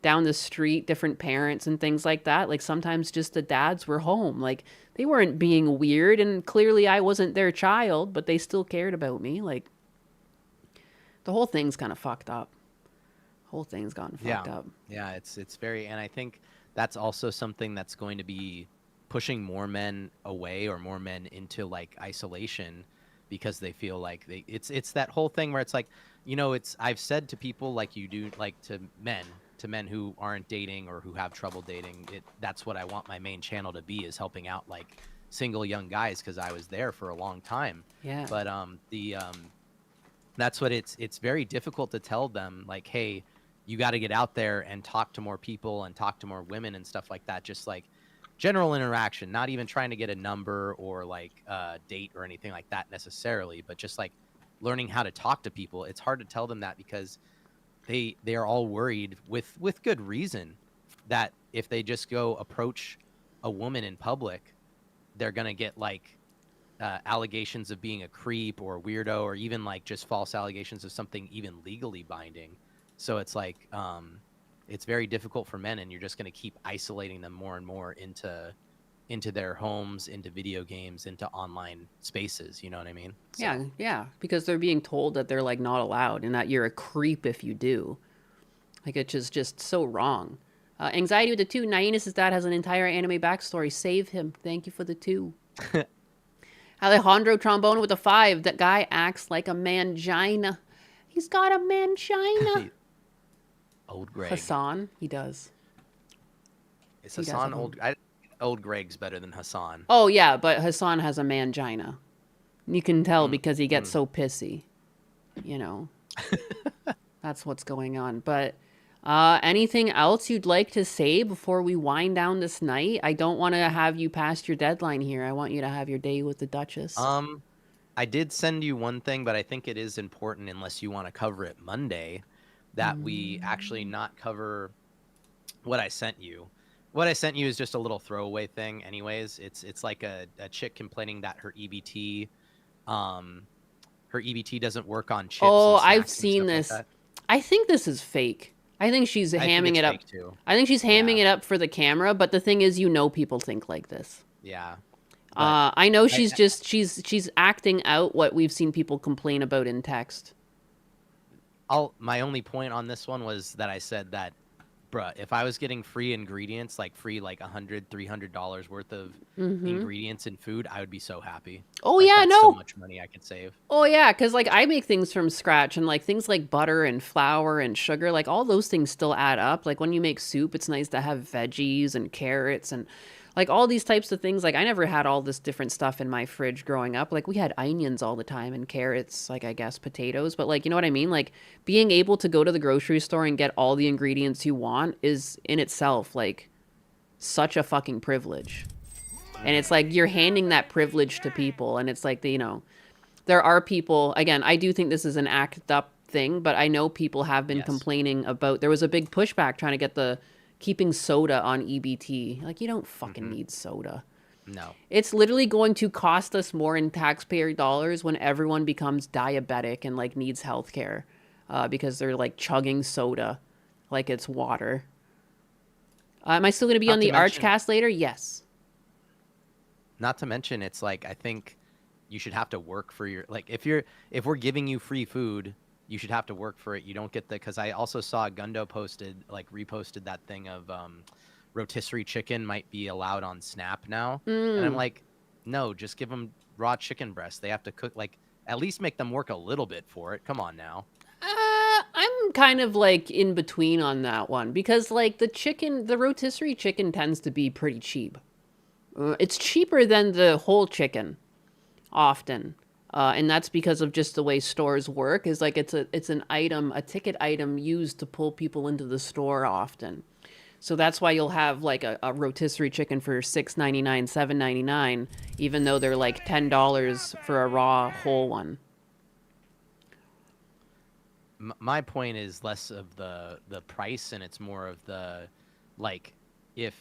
down the street, different parents and things like that. Like, sometimes just the dads were home. Like, they weren't being weird, and clearly I wasn't their child, but they still cared about me. Like, the whole thing's kind of fucked up. Whole thing's gotten fucked up. Yeah, it's very, and I think that's also something that's going to be pushing more men away, or more men into like isolation, because they feel like it's that whole thing where it's like, you know, I've said to people, like you do, like to men who aren't dating or who have trouble dating, that's what I want my main channel to be, is helping out like single young guys, because I was there for a long time. Yeah. But that's what it's very difficult to tell them, like, hey, you got to get out there and talk to more people and talk to more women and stuff like that. Just like general interaction, not even trying to get a number or like date or anything like that necessarily, but just like learning how to talk to people. It's hard to tell them that because they are all worried, with good reason, that if they just go approach a woman in public, they're gonna get like allegations of being a creep or a weirdo, or even like just false allegations of something even legally binding. So it's like it's very difficult for men, and you're just going to keep isolating them more and more into their homes, into video games, into online spaces. You know what I mean? So, Yeah, because they're being told that they're like not allowed and that you're a creep if you do. Like, it's just so wrong. Anxiety with the 2. Nainus' dad has an entire anime backstory. Save him. Thank you for the 2. Alejandro Trombone with a 5. That guy acts like a mangina. He's got a mangina. Old Greg. Hassan, he does. Is Hassan old? Old Greg's better than Hassan. Oh, yeah, but Hassan has a mangina. You can tell because he gets so pissy. You know. That's what's going on. But anything else you'd like to say before we wind down this night? I don't want to have you past your deadline here. I want you to have your day with the Duchess. I did send you one thing, but I think it is important, unless you want to cover it Monday, that we actually not cover what I sent you. What I sent you is just a little throwaway thing anyways. It's like a chick complaining that her EBT doesn't work on chips. Oh, I've seen this. Like, I think this is fake. I think she's hamming it up. Too. I think she's hamming it up for the camera, but the thing is, people think like this. Yeah. I know she's acting out what we've seen people complain about in text. My only point on this one was that I said that, bruh, if I was getting free ingredients, like free like $100, $300 worth of ingredients in food, I would be so happy. Oh, like, yeah, that's no. so much money I could save. Oh, yeah, because like I make things from scratch, and like things like butter and flour and sugar, like all those things still add up. Like when you make soup, it's nice to have veggies and carrots and like all these types of things. Like I never had all this different stuff in my fridge growing up. Like we had onions all the time and carrots, like I guess potatoes. But like, you know what I mean? Like being able to go to the grocery store and get all the ingredients you want is in itself like such a fucking privilege. And it's like you're handing that privilege to people. And it's like, there are people, again, I do think this is an act up thing, but I know people have been complaining about, there was a big pushback trying to get keeping soda on EBT. Like, you don't fucking need soda. No. It's literally going to cost us more in taxpayer dollars when everyone becomes diabetic and like needs healthcare because they're like chugging soda like it's water. Am I still going to be on the Archcast later? Yes. Not to mention, it's like, I think you should have to work for your, like, if we're giving you free food, you should have to work for it. You don't get because I also saw Gundo reposted that thing of rotisserie chicken might be allowed on Snap now. And I'm like, no, just give them raw chicken breasts. They have to cook, like, at least make them work a little bit for it. Come on now. I'm kind of like in between on that one because like the rotisserie chicken tends to be pretty cheap. It's cheaper than the whole chicken often. And that's because of just the way stores work is like it's an item, a ticket item used to pull people into the store often. So that's why you'll have like a rotisserie chicken for $6.99, $7.99, even though they're like $10 for a raw whole one. My point is less of the price, and it's more of the, like, if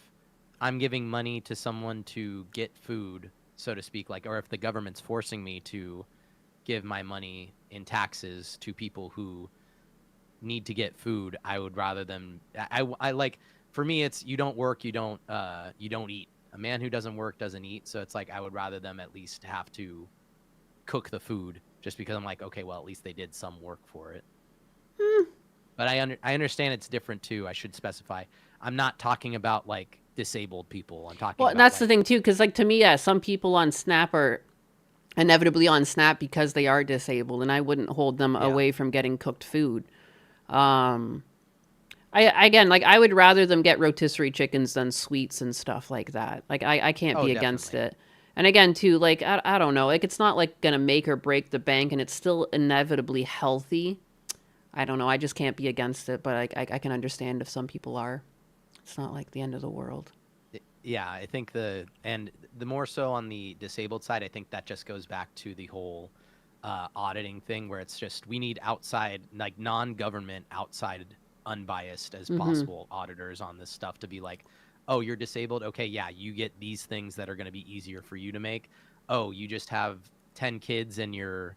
I'm giving money to someone to get food, so to speak, like, or if the government's forcing me to give my money in taxes to people who need to get food, I would rather them. I like, for me, it's you don't work, you don't eat. A man who doesn't work doesn't eat. So it's like I would rather them at least have to cook the food, just because I'm like, okay, well, at least they did some work for it. But I understand it's different too. I should specify. I'm not talking about like disabled people. I'm talking. Well, about, that's like, the thing too, because like to me, yeah, some people on Snap are inevitably on Snap because they are disabled, and I wouldn't hold them away from getting cooked food. I would rather them get rotisserie chickens than sweets and stuff like that. Like I can't be against it. And again, too, like I don't know, like it's not like gonna make or break the bank, and it's still inevitably healthy. I don't know. I just can't be against it, but I can understand if some people are. It's not like the end of the world. Yeah, I think the more so on the disabled side, I think that just goes back to the whole auditing thing, where it's just we need outside, like non-government outside unbiased as possible auditors on this stuff to be like, oh, you're disabled. Okay, yeah, you get these things that are going to be easier for you to make. Oh, you just have 10 kids and you're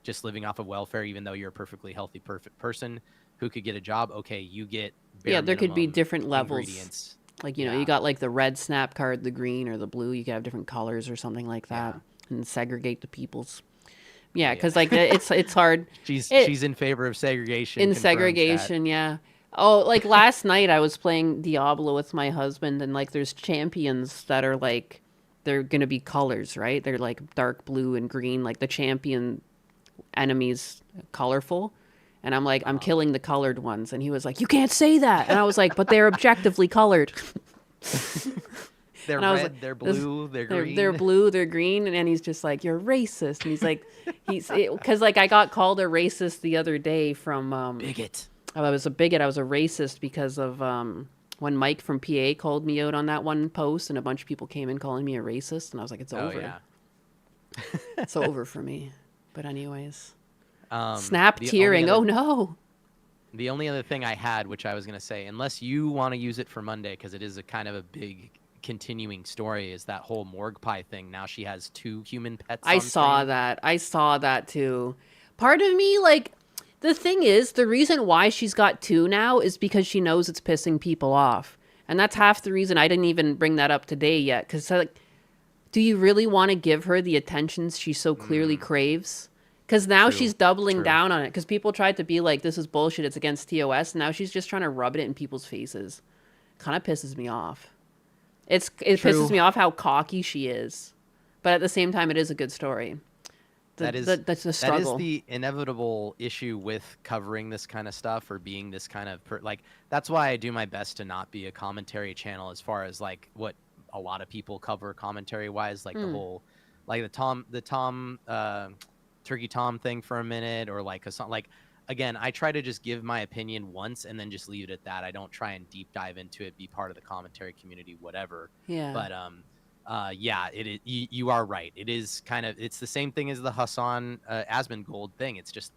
just living off of welfare, even though you're a perfectly healthy, perfect person who could get a job. Okay, you get bare there could be minimum different levels. ingredients. Like, you got like the red snap card, the green or the blue. You could have different colors or something like that, and segregate the peoples. Yeah, because like it's hard. She's in favor of segregation. In segregation, yeah. Oh, like last night I was playing Diablo with my husband, and like there's champions that are like, they're gonna be colors, right? They're like dark blue and green, like the champion enemies colorful. And I'm like, I'm killing the colored ones. And he was like, you can't say that. And I was like, but they're objectively colored. They're red, like, they're blue, they're green. They're blue, they're green. And he's just like, you're racist. And he's like, because like I got called a racist the other day from... bigot. I was a bigot. I was a racist because of when Mike from PA called me out on that one post. And a bunch of people came in calling me a racist. And I was like, it's over. Yeah. It's over for me. But anyways... Snap tearing. Oh no. The only other thing I had, which I was going to say, unless you want to use it for Monday, because it is a kind of a big continuing story, is that whole morgue pie thing. Now she has 2 human pets. I saw that too. Part of me, like, the thing is, the reason why she's got 2 now is because she knows it's pissing people off. And that's half the reason I didn't even bring that up today yet. Because, like, do you really want to give her the attention she so clearly craves? Because now she's doubling down on it. Because people tried to be like, this is bullshit, it's against TOS. And now she's just trying to rub it in people's faces. Kind of pisses me off. It pisses me off how cocky she is. But at the same time, it is a good story. That's the struggle. That is the inevitable issue with covering this kind of stuff or being this kind of... that's why I do my best to not be a commentary channel as far as like what a lot of people cover commentary-wise. Like the whole... Like the Tom... Turkey Tom thing for a minute, or like a song. Like, again, I try to just give my opinion once and then just leave it at that. I don't try and deep dive into it, be part of the commentary community, whatever. Yeah. But you are right. It is kind of, it's the same thing as the Hassan Asmongold thing. It's just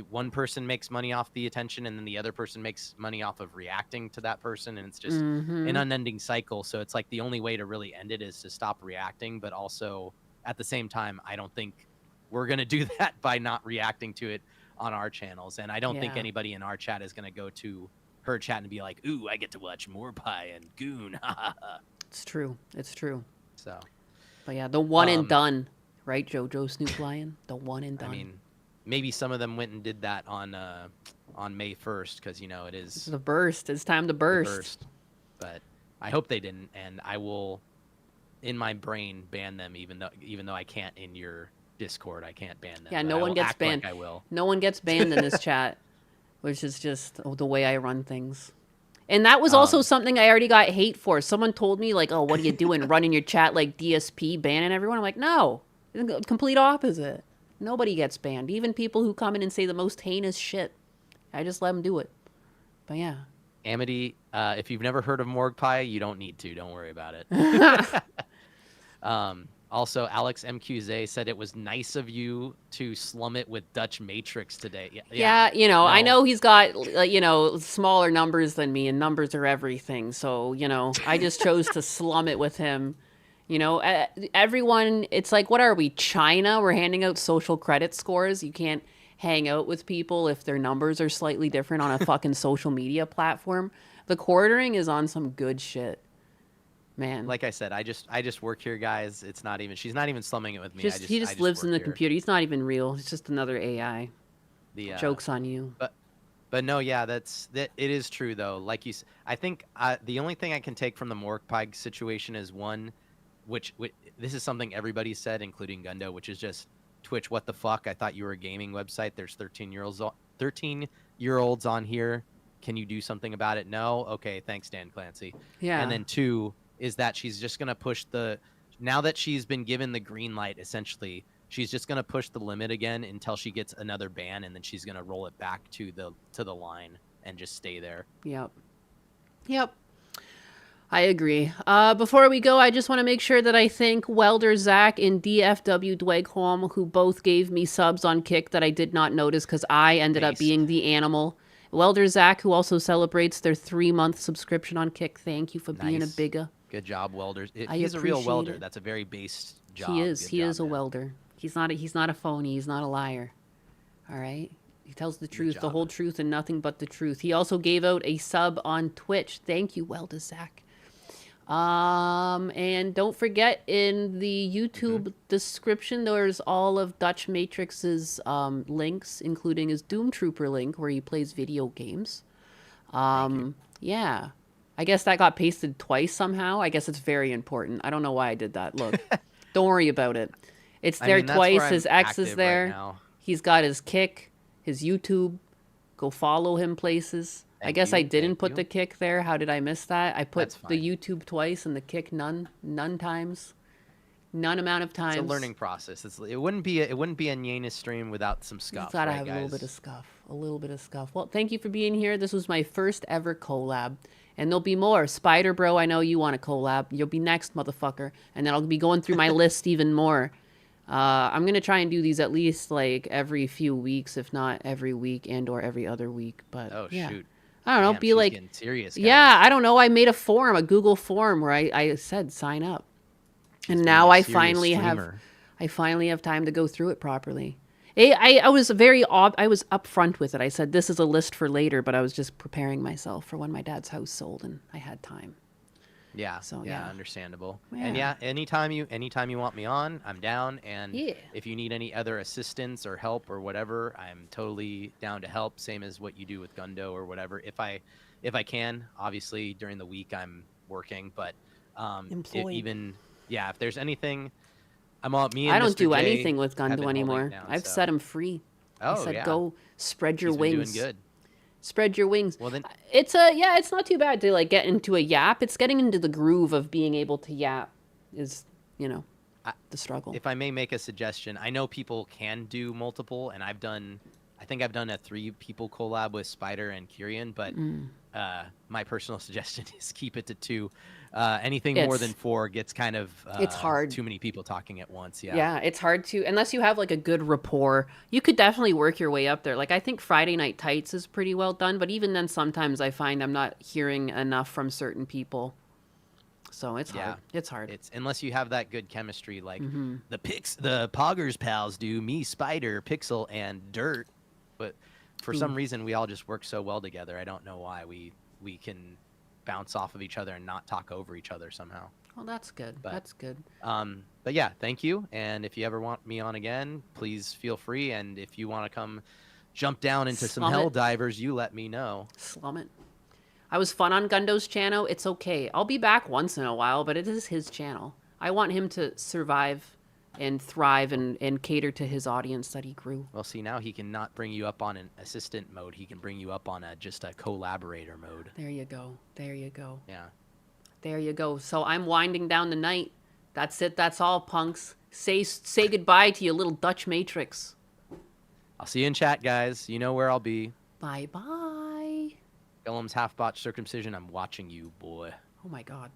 one person makes money off the attention and then the other person makes money off of reacting to that person, and it's just an unending cycle. So it's like the only way to really end it is to stop reacting, but also at the same time, I don't think we're going to do that by not reacting to it on our channels. And I don't think anybody in our chat is going to go to her chat and be like, ooh, I get to watch more pie and goon. It's true. So, but yeah, the one and done, right? Jojo Snoop Lion, the one and done. I mean, maybe some of them went and did that on May 1st. Cause it is it's the burst. It's time to burst. But I hope they didn't. And I will in my brain ban them, even though I can't in your Discord. I can't ban them. Yeah, no one gets banned. Like I will. No one gets banned in this chat, which is just the way I run things. And that was also something I already got hate for. Someone told me, like, oh, what are you doing? Running your chat like DSP, banning everyone? I'm like, no. It's the complete opposite. Nobody gets banned. Even people who come in and say the most heinous shit. I just let them do it. But yeah. Amity, if you've never heard of Morgue Pie, you don't need to. Don't worry about it. Also, Alex MQZ said it was nice of you to slum it with DutchMatrix today. Yeah, I know he's got, smaller numbers than me, and numbers are everything. So, I just chose to slum it with him. Everyone, it's like, what are we, China? We're handing out social credit scores. You can't hang out with people if their numbers are slightly different on a fucking social media platform. The quartering is on some good shit. Man, like I said, I just work here, guys. It's not even. She's not even slumming it with me. He just lives in the computer. He's not even real. He's just another AI. The joke's on you. But no, yeah, it is true though. Like I think the only thing I can take from the Morgue Pie situation is one, which this is something everybody said, including Gundo, which is just Twitch. What the fuck? I thought you were a gaming website. There's 13-year-olds on here. Can you do something about it? No. Okay. Thanks, Dan Clancy. Yeah. And then 2. Is that she's just going to push now that she's been given the green light, essentially, she's just going to push the limit again until she gets another ban, and then she's going to roll it back to the line and just stay there. Yep. I agree. Before we go, I just want to make sure that I thank Welder Zach and DFW Dwegholm, who both gave me subs on Kick that I did not notice because I ended up being the animal. Welder Zach, who also celebrates their 3-month subscription on Kick. Thank you for being a Nice. bigga. Good job, welders. I He's a real appreciate welder. it. That's a very based job. He is. Good He job, is a man. welder. He's not a phony. He's not a liar. All right. He tells the truth, the job. whole truth, and nothing but the truth. He also gave out a sub on Twitch. Thank you, Welda Zach. And don't forget, in the YouTube description, there's all of DutchMatrix's links, including his Doom Trooper link where he plays video games. Yeah. I guess that got pasted twice somehow. I guess it's very important. I don't know why I did that. Look, don't worry about it. It's there that's where twice. I'm His X is active there. right now. He's got his Kick, his YouTube. Go follow him places. I Thank guess you, I didn't thank put you. the Kick there. How did I miss that? I put That's the fine. YouTube twice and the Kick none times. None amount of times. It's a learning process. It wouldn't be a Nyannis stream without some You scuff. gotta right, have guys? a little bit of scuff. A little bit of scuff. Well, thank you for being here. This was my first ever collab. And there'll be more. Spider Bro, I know you want a collab. You'll be next, motherfucker. And then I'll be going through my list even more. I'm going to try and do these at least like every few weeks, if not every week and or every other week. But Oh, yeah. shoot. I don't know. Damn, Be she's like, getting serious, guys. yeah, I don't know. I made a form, a Google form where I said sign up. And She's now being a I serious finally have time to go through it properly. I was I was upfront with it. I said this is a list for later, but I was just preparing myself for when my dad's house sold and I had time. Yeah. So, yeah, yeah. understandable. Yeah. And yeah, anytime you want me on, I'm down. And Yeah. if you need any other assistance or help or whatever, I'm totally down to help. Same as what you do with Gundo or whatever. If I can, obviously during the week I'm working, but Employed. if there's anything, I'm all me. And I don't Mr. do J anything with have been Gundo holding anymore. down, I've so- set him free. I Oh, said yeah. go spread your He's been wings. doing good. Spread your wings. Well, then- it's not too bad to like get into a yap. It's getting into the groove of being able to yap is, the struggle. If I may make a suggestion, I know people can do multiple, and I think I've done a 3 people collab with Spider and Kyrian, but my personal suggestion is keep it to 2. Anything more than 4 gets kind of it's hard. Too many people talking at once. Yeah, it's hard to, unless you have like a good rapport, you could definitely work your way up there. Like I think Friday Night Tights is pretty well done, but even then sometimes I find I'm not hearing enough from certain people. So it's hard. It's hard. It's unless you have that good chemistry, like Mm-hmm. the Poggers pals do, me, Spider, Pixel, and Dirt. But for some reason, we all just work so well together. I don't know why we can bounce off of each other and not talk over each other somehow. Well, that's good. But- That's good. But yeah, thank you. And if you ever want me on again, please feel free. And if you want to come jump down into some Slum hell it. divers, you let me know. Slum it. I was fun on Gundo's channel. It's okay. I'll be back once in a while, but it is his channel. I want him to survive and thrive and cater to his audience that he grew. Well, see, now he can not bring you up on an assistant mode. He can bring you up on just a collaborator mode. There you go. There you go. Yeah. There you go. So I'm winding down the night. That's it. That's all, punks. Say goodbye to your little DutchMatrix. I'll see you in chat, guys. You know where I'll be. Bye-bye. Gillum's half-botched circumcision. I'm watching you, boy. Oh, my God.